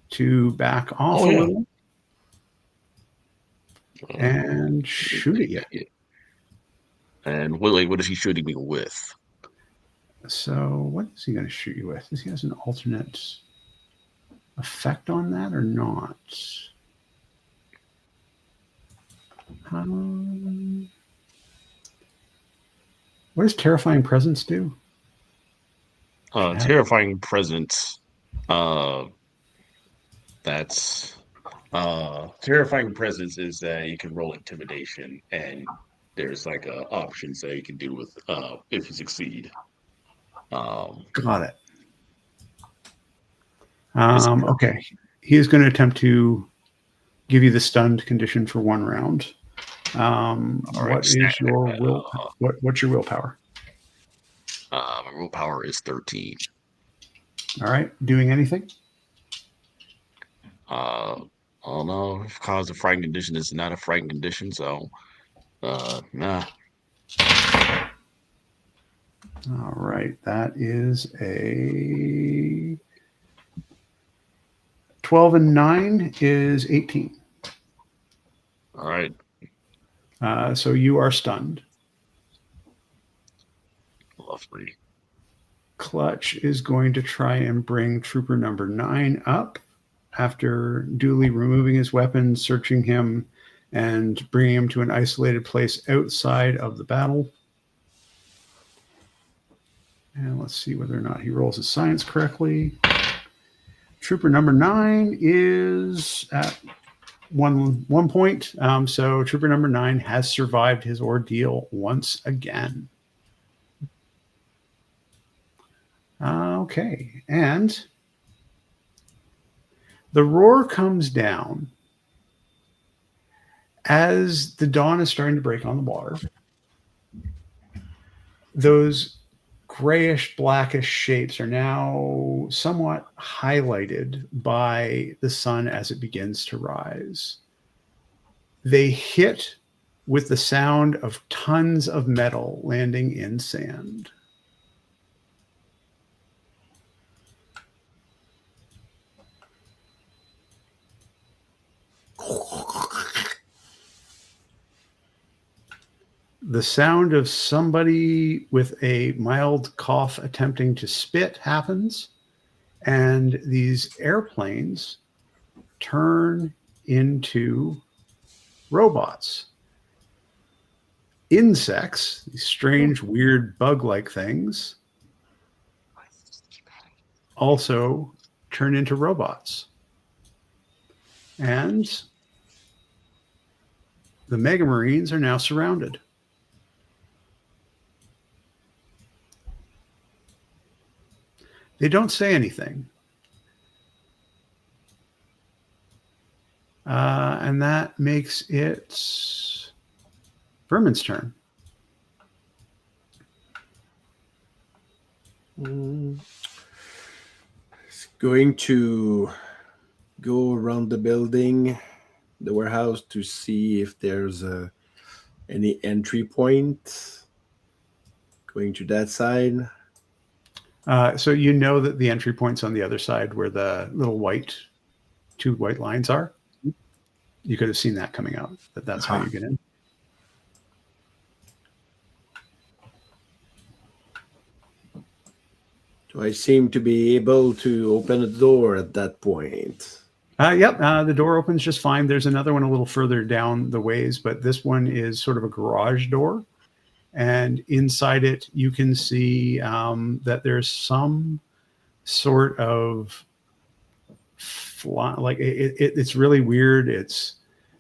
to back off a little and shoot at you. And Willie, what is he shooting me with? So what is he going to shoot you with? Does he has an alternate effect on that or not? What does Terrifying Presence do? Terrifying Presence. That's Terrifying Presence is that you can roll intimidation, and there's like options that you can do with if you succeed. Got it. Okay. He is going to attempt to give you the stunned condition for 1 round. right, What is your will? What's your willpower? My willpower is 13. All right, doing anything? Oh no, if cause a frightened condition is not a frightened condition, so nah. All right, that is a 12 and 9 is 18. All right. So you are stunned. Lovely. Clutch is going to try and bring trooper number 9 up after duly removing his weapon, searching him, and bringing him to an isolated place outside of the battle. And let's see whether or not he rolls his science correctly. Trooper number 9 is at one point. So trooper number 9 has survived his ordeal once again. Okay, and the roar comes down as the dawn is starting to break on the water. Those grayish, blackish shapes are now somewhat highlighted by the sun as it begins to rise. They hit with the sound of tons of metal landing in sand. The sound of somebody with a mild cough attempting to spit happens, and these airplanes turn into robots. Insects, these strange, weird bug-like things, also turn into robots. And the Mega Marines are now surrounded. They don't say anything. And that makes it Vermin's turn. It's going to go around the building, the warehouse, to see if there's any entry point. Going to that side. So you know that the entry point's on the other side where the little two white lines are. You could have seen that coming out, but that's how you get in. So I seem to be able to open a door at that point. Yep, the door opens just fine. There's another one a little further down the ways, but this one is sort of a garage door. And inside it, you can see that there's some sort of it's really weird. It's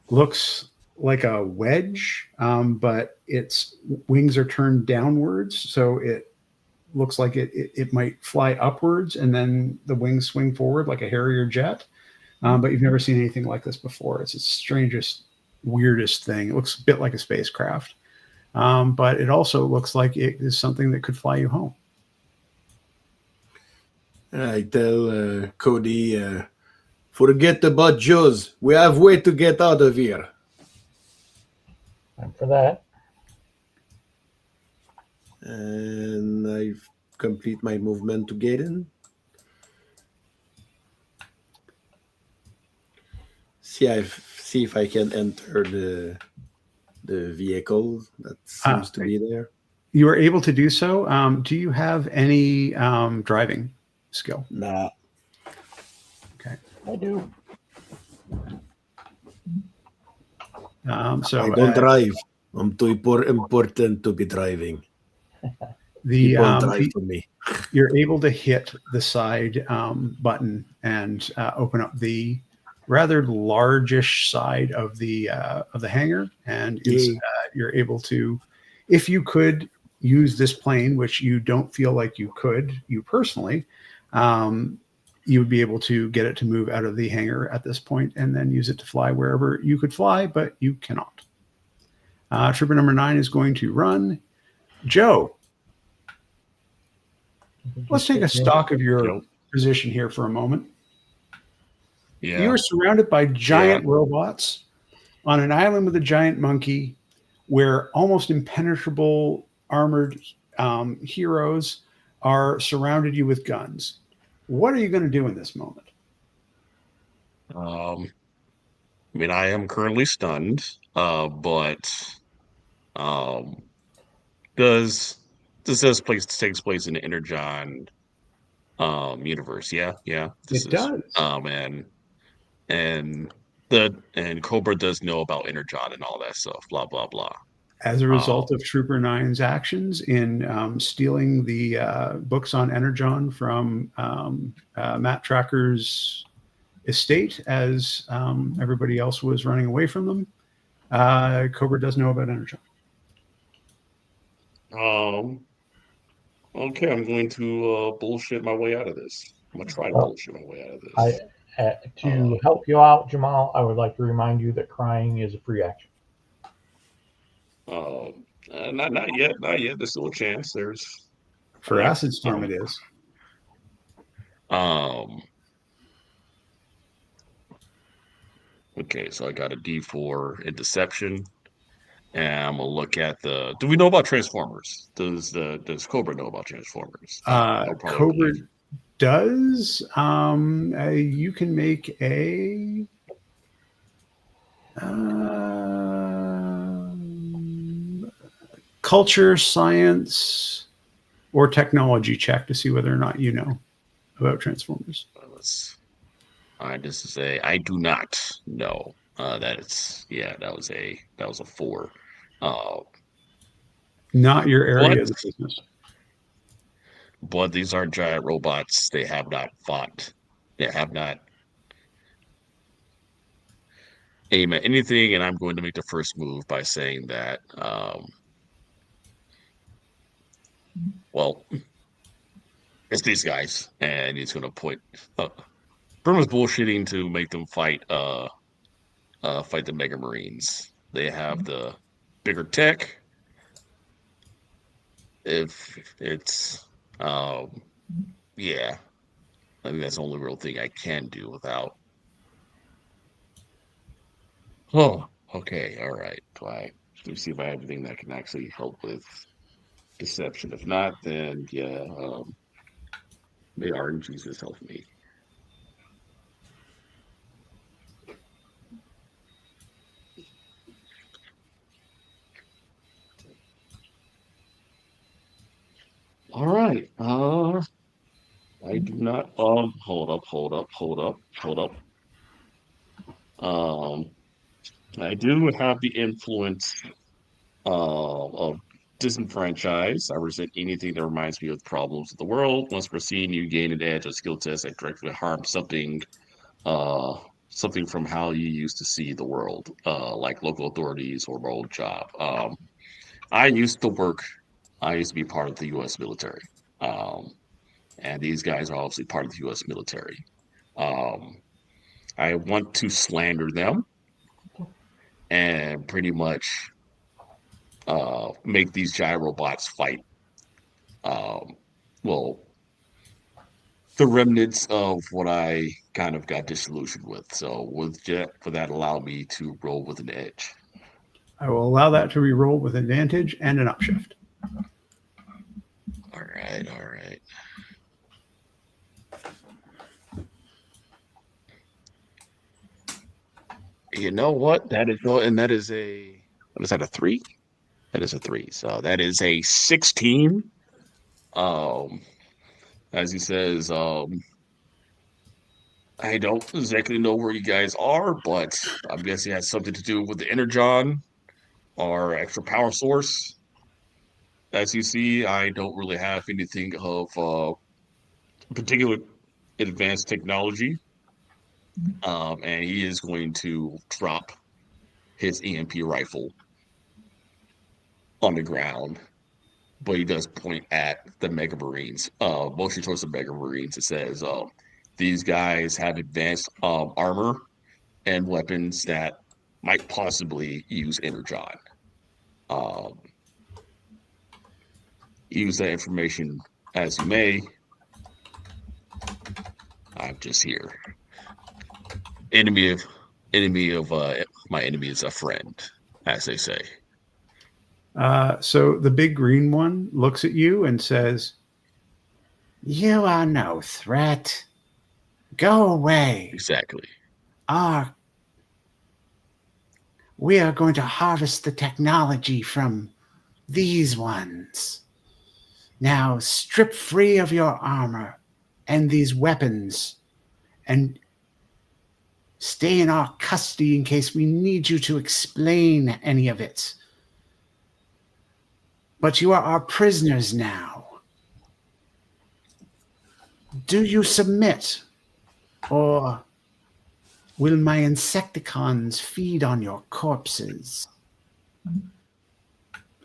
looks like a wedge, but its wings are turned downwards, so it looks like it might fly upwards, and then the wings swing forward like a Harrier jet. But you've never seen anything like this before. It's the strangest, weirdest thing. It looks a bit like a spacecraft, but it also looks like it is something that could fly you home. I tell Cody, forget about Joe's. We have way to get out of here. Time for that. And I complete my movement to get in. See if I can enter the vehicle that seems to be there. You are able to do so. Do you have any driving skill? Nah. Okay. I do. So I don't drive. I'm too important to be driving. People drive for me. You're able to hit the side button and open up the rather largish side of the hangar, and you're able to, if you could use this plane, which you don't feel like you could, you personally, you would be able to get it to move out of the hangar at this point and then use it to fly wherever you could fly, but you cannot. Trooper number 9 is going to run. Joe, let's take a stock of your Joe. position here for a moment. Yeah. You are surrounded by giant robots on an island with a giant monkey where almost impenetrable armored heroes are surrounded you with guns. What are you going to do in this moment? I mean, I am currently stunned, but um, does this takes place in the Energon universe? Yeah, this It is does. and Cobra does know about Energon and all that stuff. Blah blah blah. As a result of Trooper 9's actions in stealing the books on Energon from Matt Tracker's estate as everybody else was running away from them, Cobra does know about Energon. Okay, I'm going to bullshit my way out of this. I'm gonna try to bullshit my way out of this. To help you out, Jamal, I would like to remind you that crying is a free action. Not yet. There's still a chance. For Acid Storm, it is. Okay, so I got a D4 in Deception, and I'm gonna look at the. Do we know about Transformers? Does Cobra know about Transformers? Cobra does. You can make a. Culture, science, or technology check to see whether or not you know about Transformers. This is a. I do not know. That was a 4. Not your area of the business. But these are giant robots. They have not fought. They have not aimed at anything, and I'm going to make the first move by saying that. Well, it's these guys, and he's going to point. Burma's bullshitting to make them fight the Mega Marines. They have the bigger tech. If it's yeah, I think that's the only real thing I can do without. Oh, okay, all right. Let me see if I have anything that can actually help with deception. If not, then yeah, may RNGs help me. All right. I do not. Hold up. I do have the influence of disenfranchise. I resent anything that reminds me of the problems of the world. Once per scene, you gain an edge, a skill test that directly harms something from how you used to see the world, like local authorities or my old job. I used to be part of the U.S. military. And these guys are obviously part of the U.S. military. I want to slander them and pretty much make these giant robots fight. Well, the remnants of what I kind of got disillusioned with. So, for that, allow me to roll with an edge. I will allow that to re-roll with advantage and an upshift. All right. You know what? That is a. What is that? A 3? That is a 3. So that is a 16. As he says, I don't exactly know where you guys are, but I'm guessing it has something to do with the Energon or extra power source. As you see, I don't really have anything of particular advanced technology. And he is going to drop his EMP rifle on the ground, but he does point at the Mega Marines, mostly towards the Mega Marines. It says, these guys have advanced armor and weapons that might possibly use Energon. Um, use that information as you may. I'm just here. Enemy of my enemy is a friend, as they say. So the big green one looks at you and says, "You are no threat. Go away. Exactly. Ah, we are going to harvest the technology from these ones. Now strip free of your armor and these weapons and stay in our custody in case we need you to explain any of it. But you are our prisoners now. Do you submit, or will my Insecticons feed on your corpses?"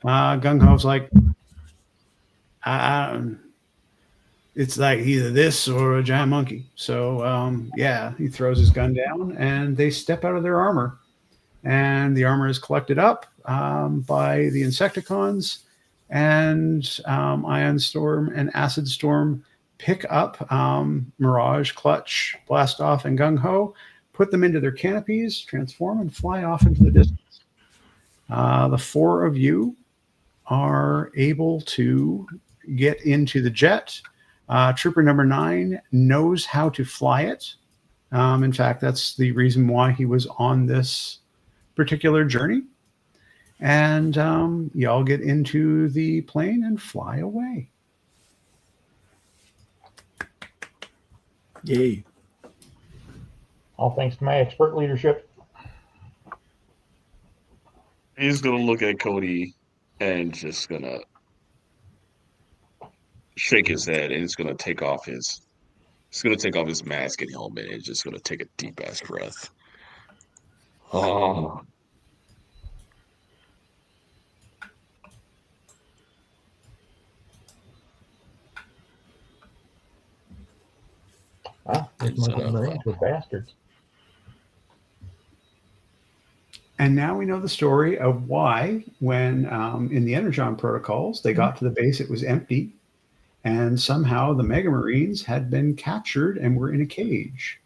Gung Ho's like, it's like either this or a giant monkey. So, yeah, he throws his gun down and they step out of their armor. And the armor is collected up by the Insecticons, and Ion Storm and Acid Storm pick up Mirage, Clutch, Blast Off, and Gung Ho, put them into their canopies, transform, and fly off into the distance. The four of you are able to get into the jet. Trooper number 9 knows how to fly it. In fact, that's the reason why he was on this particular journey. And y'all get into the plane and fly away. Yay. All thanks to my expert leadership. He's gonna look at Cody and just gonna shake his head, and he's gonna take off his mask and helmet, and just gonna take a deep ass breath. Oh. Wow, these monkey Marines were bastards. And now we know the story of why, when in the Energon protocols, they got to the base, it was empty. And somehow the Mega Marines had been captured and were in a cage.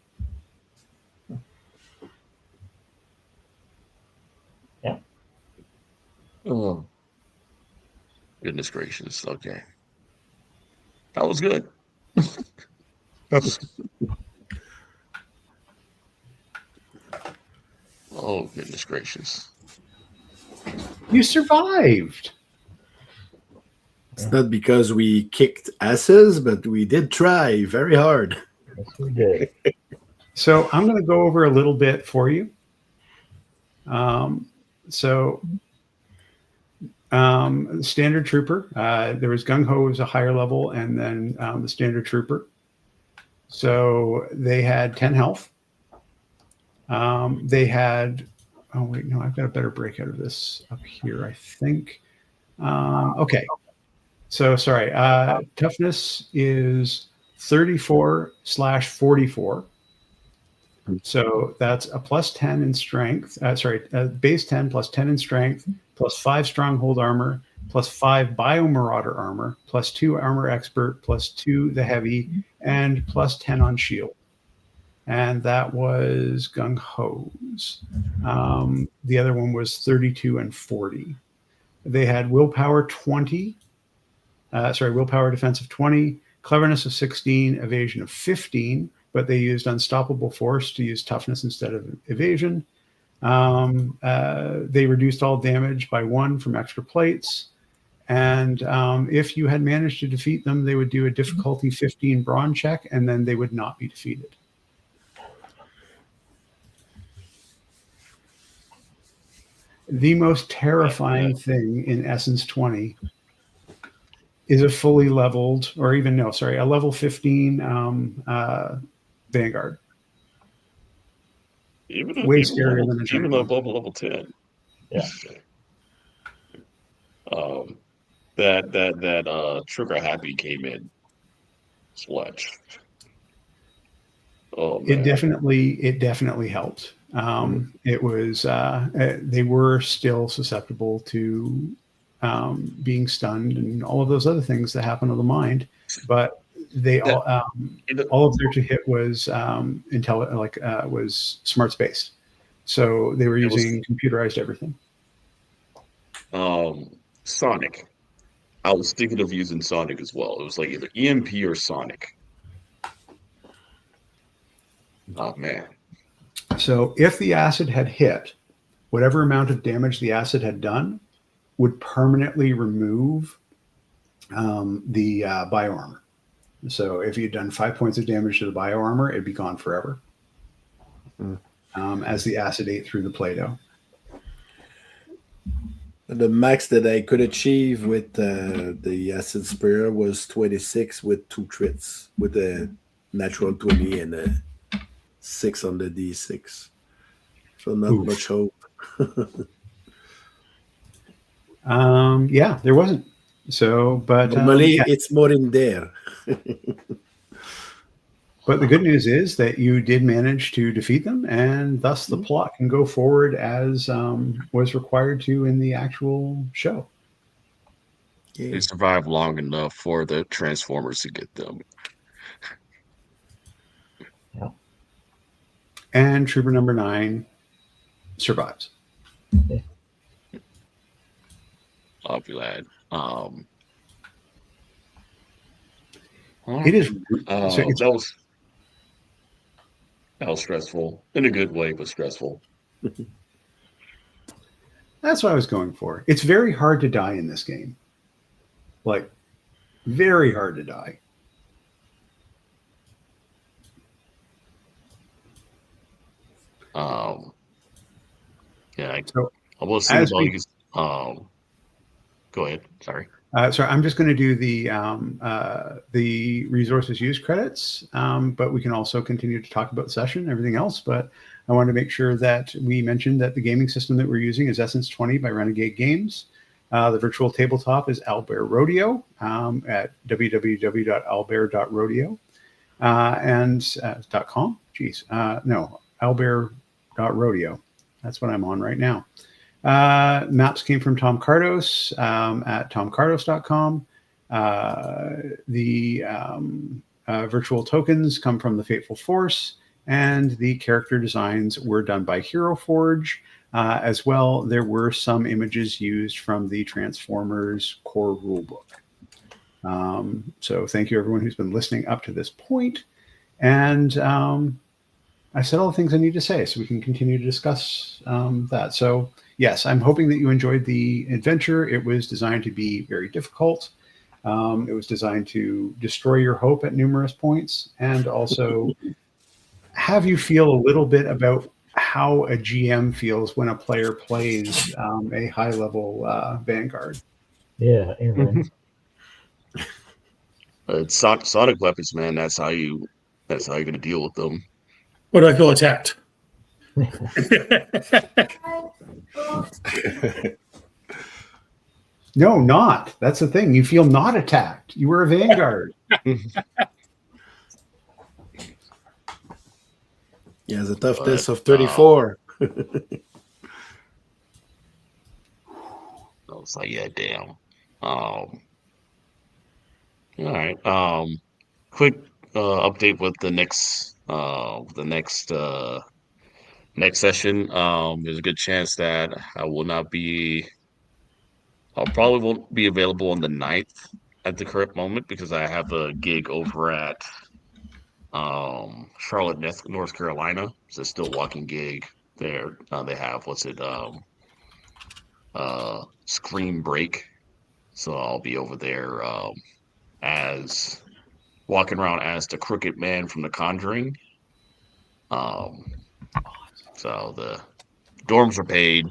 Yeah. Oh. Goodness gracious. Okay. That was good. Oh, goodness gracious. You survived. It's not because we kicked asses, but we did try very hard. Yes, we did. So I'm going to go over a little bit for you. Standard Trooper. There was Gung Ho was a higher level, and then the Standard Trooper. So they had 10 health. They had, oh wait, no, I've got a better breakout of this up here, I think. Okay. So sorry, toughness is 34/44. So that's a plus 10 in strength. Base 10 plus 10 in strength, plus 5 stronghold armor, plus 5 biomarauder armor, plus 2 armor expert, plus 2 the heavy, and plus 10 on shield. And that was Gung Ho's. The other one was 32 and 40. They had willpower 20. Willpower defense of 20, cleverness of 16, evasion of 15, but they used unstoppable force to use toughness instead of evasion. They reduced all damage by 1 from extra plates. And if you had managed to defeat them, they would do a difficulty 15 brawn check, and then they would not be defeated. The most terrifying thing in Essence 20 is a fully leveled, or even a level 15 Vanguard. Way scarier than a even above level 10. Yeah. That Trigger Happy came in. Sledge. Oh It man. definitely helped. It was they were still susceptible to being stunned and all of those other things that happen to the mind, but they all of their to hit was was smarts based, so they were It was using computerized everything. Sonic. I was thinking of using Sonic as well. It was like either EMP or Sonic. Oh man. So if the acid had hit, whatever amount of damage the acid had done would permanently remove the bioarmor. So if you'd done 5 points of damage to the bioarmor, it'd be gone forever. As the acid ate through the Play-Doh. The max that I could achieve with the acid sprayer was 26 with 2 crits, with a natural 20 and a 6 on the D6. So not Oof. much hope. Yeah, there wasn't. So, but Normally it's more in there. But the good news is that you did manage to defeat them, and thus the plot can go forward as was required to in the actual show. They survived long enough for the Transformers to get them. Yeah. And Trooper number 9 survives. I'll be glad. It is. That was stressful in a good way, but stressful. That's what I was going for. It's very hard to die in this game. Like, very hard to die. Yeah, I will see as about we- you. Go ahead. Sorry. Sorry, I'm just going to do the resources used credits, but we can also continue to talk about the session and everything else. But I wanted to make sure that we mentioned that the gaming system that we're using is Essence 20 by Renegade Games. The virtual tabletop is Owlbear Rodeo at www.owlbear.rodeo and .com. Geez, no, owlbear.rodeo. That's what I'm on right now. Maps came from Tom Cardos at tomcardos.com. The virtual tokens come from the Fateful Force, and the character designs were done by Hero Forge. As well, there were some images used from the Transformers core rulebook. So thank you, everyone who's been listening up to this point. And I said all the things I need to say, so we can continue to discuss that. So yes, I'm hoping that you enjoyed the adventure. It was designed to be very difficult. It was designed to destroy your hope at numerous points and also have you feel a little bit about how a GM feels when a player plays a high-level Vanguard. Yeah, amen. Sonic weapons, man. That's how you're going to deal with them. What do I feel attacked? No, not. That's the thing. You feel not attacked. You were a Vanguard. Yeah, the toughness of 34. I was like, yeah, damn. All right. Quick update with the next session. There's a good chance that I'll probably won't be available on the 9th at the current moment because I have a gig over at Charlotte, North Carolina. It's a still walking gig there. They have Scream Break. So I'll be over there as walking around as the Crooked Man from The Conjuring. So the dorms are paid.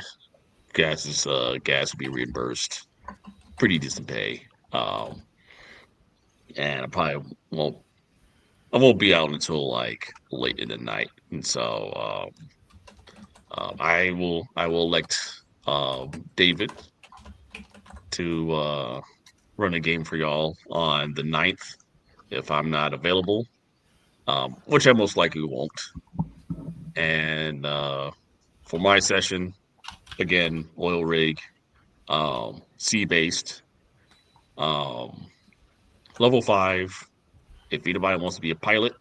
Gas will be reimbursed. Pretty decent pay. And I won't be out until like late in the night. And so I will elect David to run a game for y'all on the 9th if I'm not available. which I most likely won't. And for my session, again, oil rig, sea based, um, level 5. If anybody wants to be a pilot,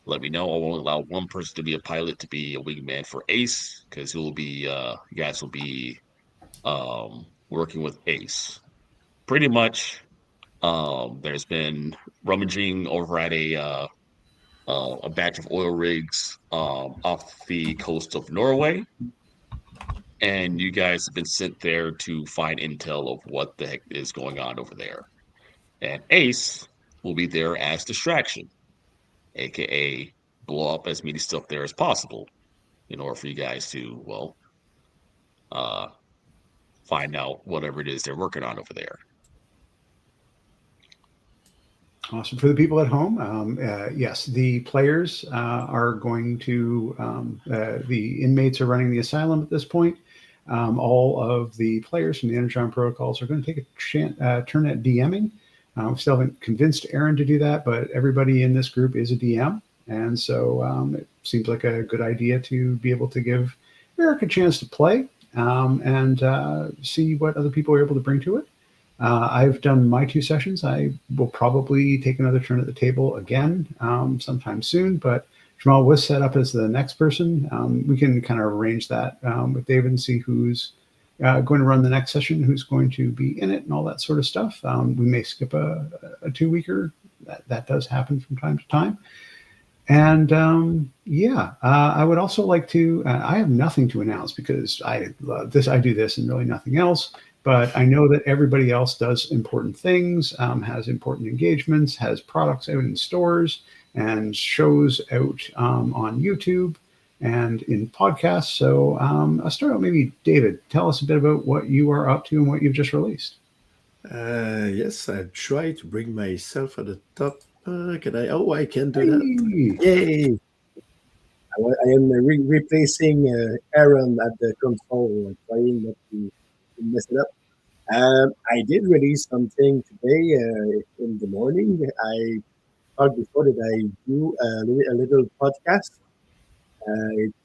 let me know. I won't allow one person to be a pilot to be a wingman for Ace, because you guys will be working with Ace. Pretty much, there's been rummaging over at a batch of oil rigs off the coast of Norway, and you guys have been sent there to find intel of what the heck is going on over there. And Ace will be there as distraction, aka blow up as many stuff there as possible in order for you guys to, well, uh, find out whatever it is they're working on over there. Awesome. For the people at home, yes, the players are going to, the inmates are running the asylum at this point. All of the players from the Energon protocols are going to take a turn at DMing. We still haven't convinced Aaron to do that, but everybody in this group is a DM. And so it seems like a good idea to be able to give Eric a chance to play and see what other people are able to bring to it. I've done my 2 sessions. I will probably take another turn at the table again sometime soon, but Jamal was set up as the next person. We can kind of arrange that with David and see who's going to run the next session, who's going to be in it, and all that sort of stuff. We may skip a 2-weeker. That does happen from time to time. And I would also like to. I have nothing to announce because I love this. I do this and really nothing else. But I know that everybody else does important things, has important engagements, has products out in stores, and shows out on YouTube and in podcasts. So I'll start out, maybe David, tell us a bit about what you are up to and what you've just released. Yes, I try to bring myself at the top. Can I? Oh, I can do that. Yay! I am replacing Aaron at the console, trying not to mess it up. I did release something today in the morning. I thought before that I do a little podcast. It's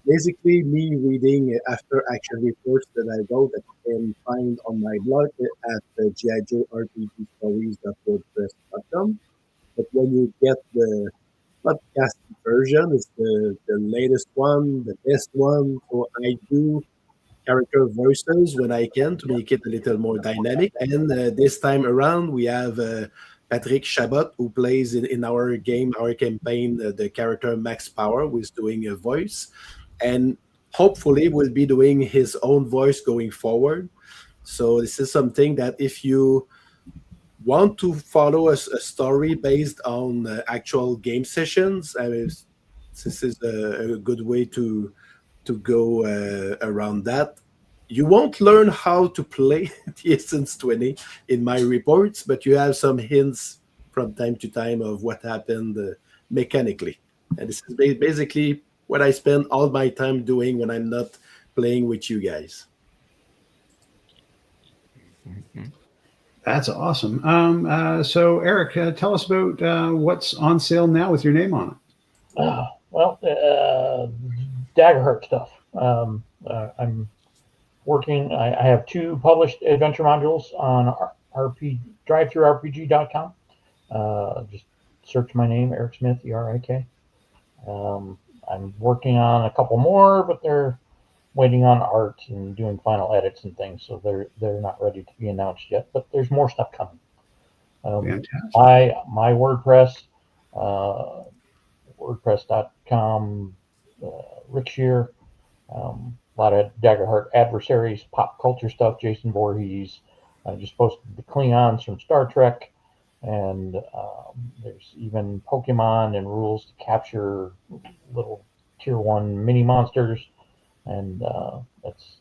basically me reading after action reports that I wrote that you can find on my blog at GIJORPGstories.wordpress.com. But when you get the podcast version, it's the latest one, the best one. So I do character voices when I can to make it a little more dynamic. And this time around, we have Patrick Chabot, who plays in our game, our campaign, the character Max Power, who is doing a voice. And hopefully will be doing his own voice going forward. So this is something that if you want to follow a story based on actual game sessions, I mean, this is a good way to go around that. You won't learn how to play the Essence 20 in my reports, but you have some hints from time to time of what happened mechanically. And this is basically what I spend all my time doing when I'm not playing with you guys. That's awesome. So, Eric, tell us about what's on sale now with your name on it. Daggerheart stuff. I'm working. I have 2 published adventure modules on drivethrurpg.com. Just search my name, Eric Smith, ERIK. I'm working on a couple more, but they're waiting on art and doing final edits and things, so they're not ready to be announced yet. But there's more stuff coming. My WordPress, WordPress.com, Rick Shear, a lot of Daggerheart adversaries, pop culture stuff. Jason Voorhees, just posted the Klingons from Star Trek, and there's even Pokemon and rules to capture little tier 1 mini monsters, and that's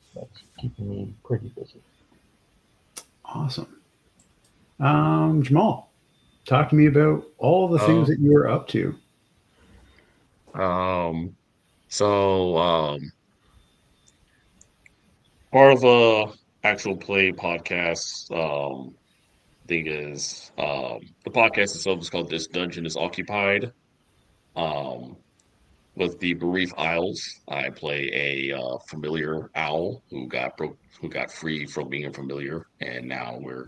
keeping me pretty busy. Awesome. Jamal, talk to me about all the things that you are up to. Part of the actual play podcast thing is the podcast itself is called This Dungeon is Occupied. With the Bereaved Isles, I play a familiar owl who got free from being a familiar, and now we're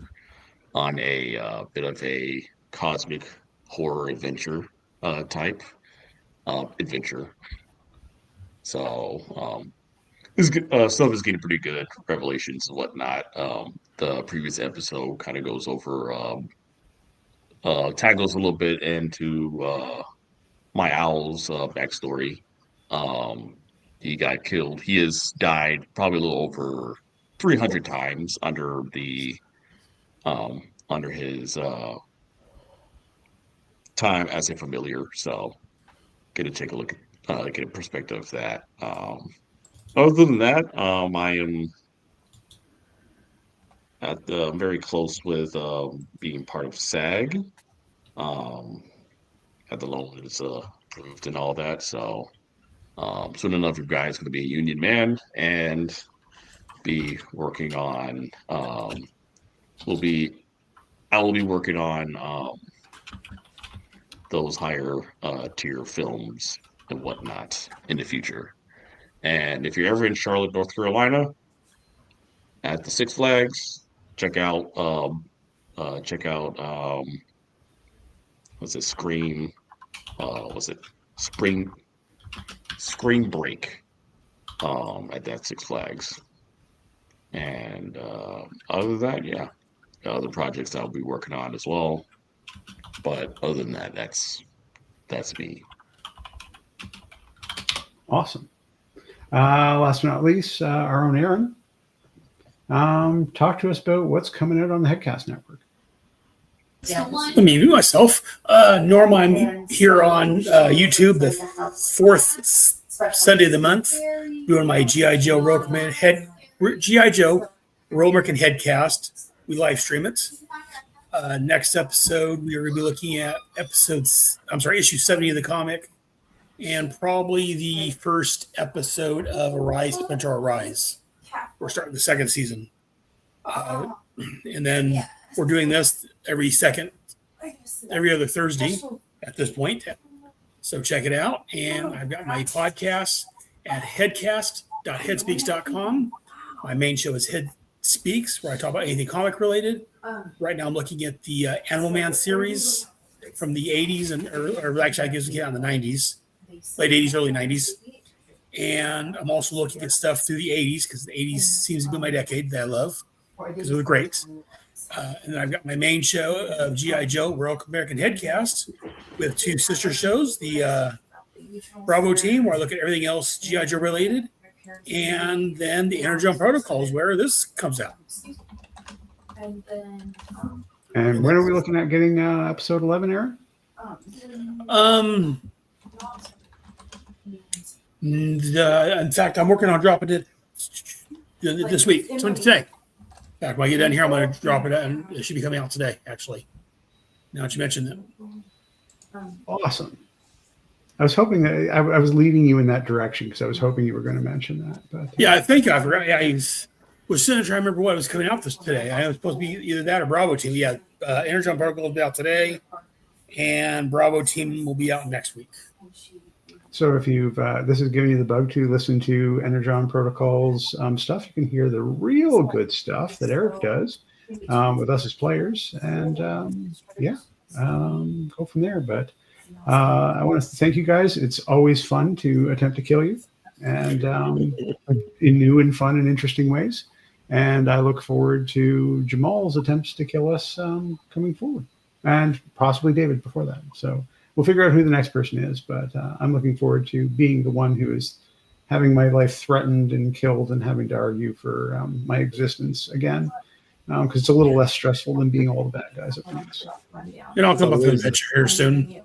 on a bit of a cosmic horror adventure type adventure. So stuff is getting pretty good, revelations and whatnot. The previous episode kind of goes over tackles a little bit into my owl's backstory. Um, he got killed. He has died probably a little over 300 times under his time as a familiar. So get to take a look, get a perspective of that. Other than that, I am very close with being part of SAG. Um, at the loan is approved and all that. So soon enough, your guy's going to be a union man and be working on. Will be I will be working on those higher tier films and whatnot in the future. And if you're ever in Charlotte, North Carolina, at the Six Flags, check out what's it Scream was it Spring Break at that Six Flags. And other than that, yeah, other projects I'll be working on as well. But other than that, that's me. Awesome. Last but not least, our own Aaron. Talk to us about what's coming out on the Headcast Network. Me myself. Normally I'm here on YouTube the fourth Sunday of the month doing my G.I. Joe Royal American Headcast. We live stream it. Next episode, we are going to be looking at issue 70 of the comic, and probably the first episode of Adventure Arise. We're starting the second season. And then we're doing this every other Thursday at this point. So check it out. And I've got my podcast at headcast.headspeaks.com. My main show is Head Speaks, where I talk about anything comic related. Right now I'm looking at the Animal Man series from the 80s or actually I guess we get on the 90s, late 80s, early 90s. And I'm also looking at stuff through the 80s because the 80s seems to be my decade that I love because it was great. And then I've got my main show of G.I. Joe Royal American Headcast with two sister shows, the Bravo team, where I look at everything else G.I. Joe related, and then the Energon Protocols, where this comes out. And when are we looking at getting episode 11, Aaron? In fact, I'm working on dropping it this week, today. In fact, when I get down here, I'm going to drop it, and it should be coming out today, actually. Now that you mentioned that. Awesome. I was hoping that I was leading you in that direction because I was hoping you were going to mention that. But yeah, I think I forgot. Yeah, I was sitting trying to remember what was coming out today. I was supposed to be either that or Bravo Team. Yeah, Energon Protocol will be out today, and Bravo Team will be out next week. So if you've this is giving you the bug to listen to Energon Protocols stuff, you can hear the real good stuff that Eric does with us as players, and go from there. But I want to thank you guys. It's always fun to attempt to kill you, and in new and fun and interesting ways. And I look forward to Jamal's attempts to kill us coming forward, and possibly David before that. So we'll figure out who the next person is, but I'm looking forward to being the one who is having my life threatened and killed and having to argue for my existence again, because it's a little less stressful than being all the bad guys at once. I'll come up with an adventure here soon.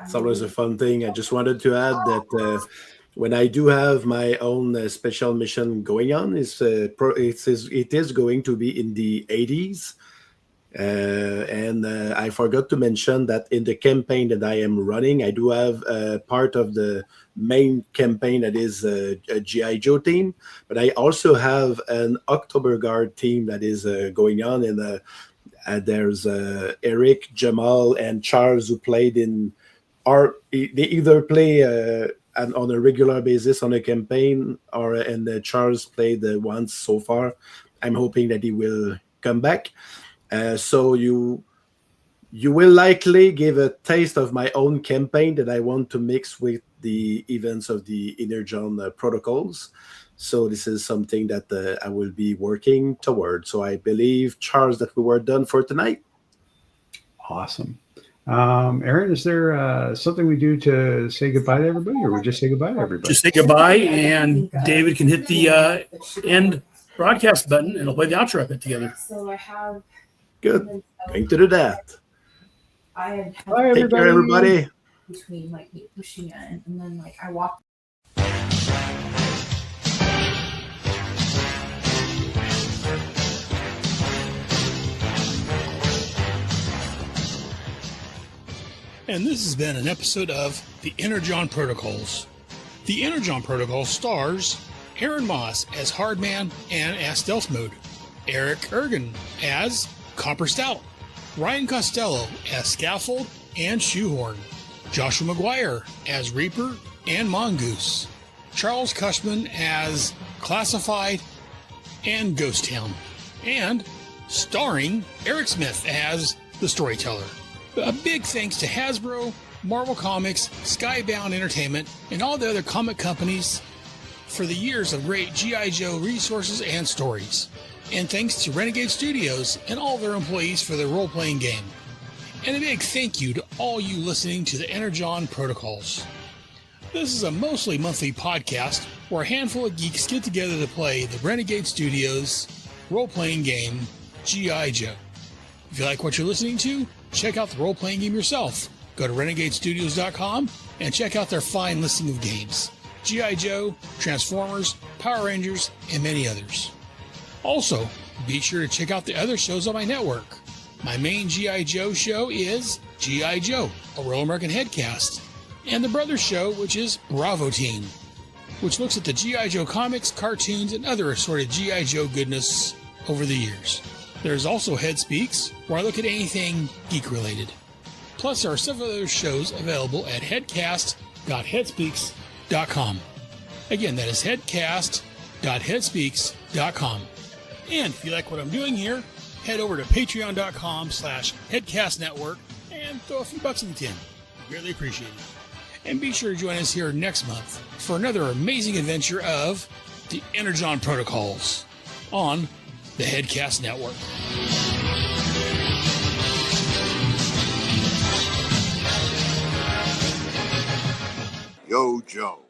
It's always a fun thing. I just wanted to add that when I do have my own special mission going on, it is going to be in the 80s. And I forgot to mention that in the campaign that I am running, I do have part of the main campaign that is a G.I. Joe team, but I also have an October Guard team that is going on. And there's Eric, Jamal, and Charles who played in they either play on a regular basis on a campaign, and Charles played once so far. I'm hoping that he will come back. So you will likely give a taste of my own campaign that I want to mix with the events of the Energon protocols. So this is something that I will be working toward. So I believe, Charles, that we were done for tonight. Awesome. Aaron, is there something we do to say goodbye to everybody, or we just say goodbye to everybody? Just say goodbye, and David can hit the end broadcast button, and it'll play the outro of it together. So I have. Good. Going to do that. I had Bye, Take care, everybody. between like me pushing it, and then like I walked. And this has been an episode of the Energon Protocols. The Energon Protocol stars Aaron Moss as Hardman and as Stealth Mode, Eric Ergen as Copper Stout, Ryan Costello as Scaffold and Shoehorn, Joshua McGuire as Reaper and Mongoose, Charles Cushman as Classified and Ghost Town, and starring Eric Smith as the Storyteller. A big thanks to Hasbro, Marvel Comics, Skybound Entertainment, and all the other comic companies for the years of great G.I. Joe resources and stories. And thanks to Renegade Studios and all their employees for their role-playing game. And a big thank you to all you listening to the Energon Protocols. This is a mostly monthly podcast where a handful of geeks get together to play the Renegade Studios role-playing game, G.I. Joe. If you like what you're listening to, check out the role-playing game yourself. Go to renegadestudios.com and check out their fine listing of games. G.I. Joe, Transformers, Power Rangers, and many others. Also, be sure to check out the other shows on my network. My main G.I. Joe show is G.I. Joe, a Real American Headcast, and the Brothers show, which is Bravo Team, which looks at the G.I. Joe comics, cartoons, and other assorted G.I. Joe goodness over the years. There's also Head Speaks, where I look at anything geek-related. Plus, there are several other shows available at headcast.headspeaks.com. Again, that is headcast.headspeaks.com. And if you like what I'm doing here, head over to patreon.com/headcastnetwork and throw a few bucks in the tin. Really appreciate it. And be sure to join us here next month for another amazing adventure of the Energon Protocols on the Headcast Network. Yo, Joe.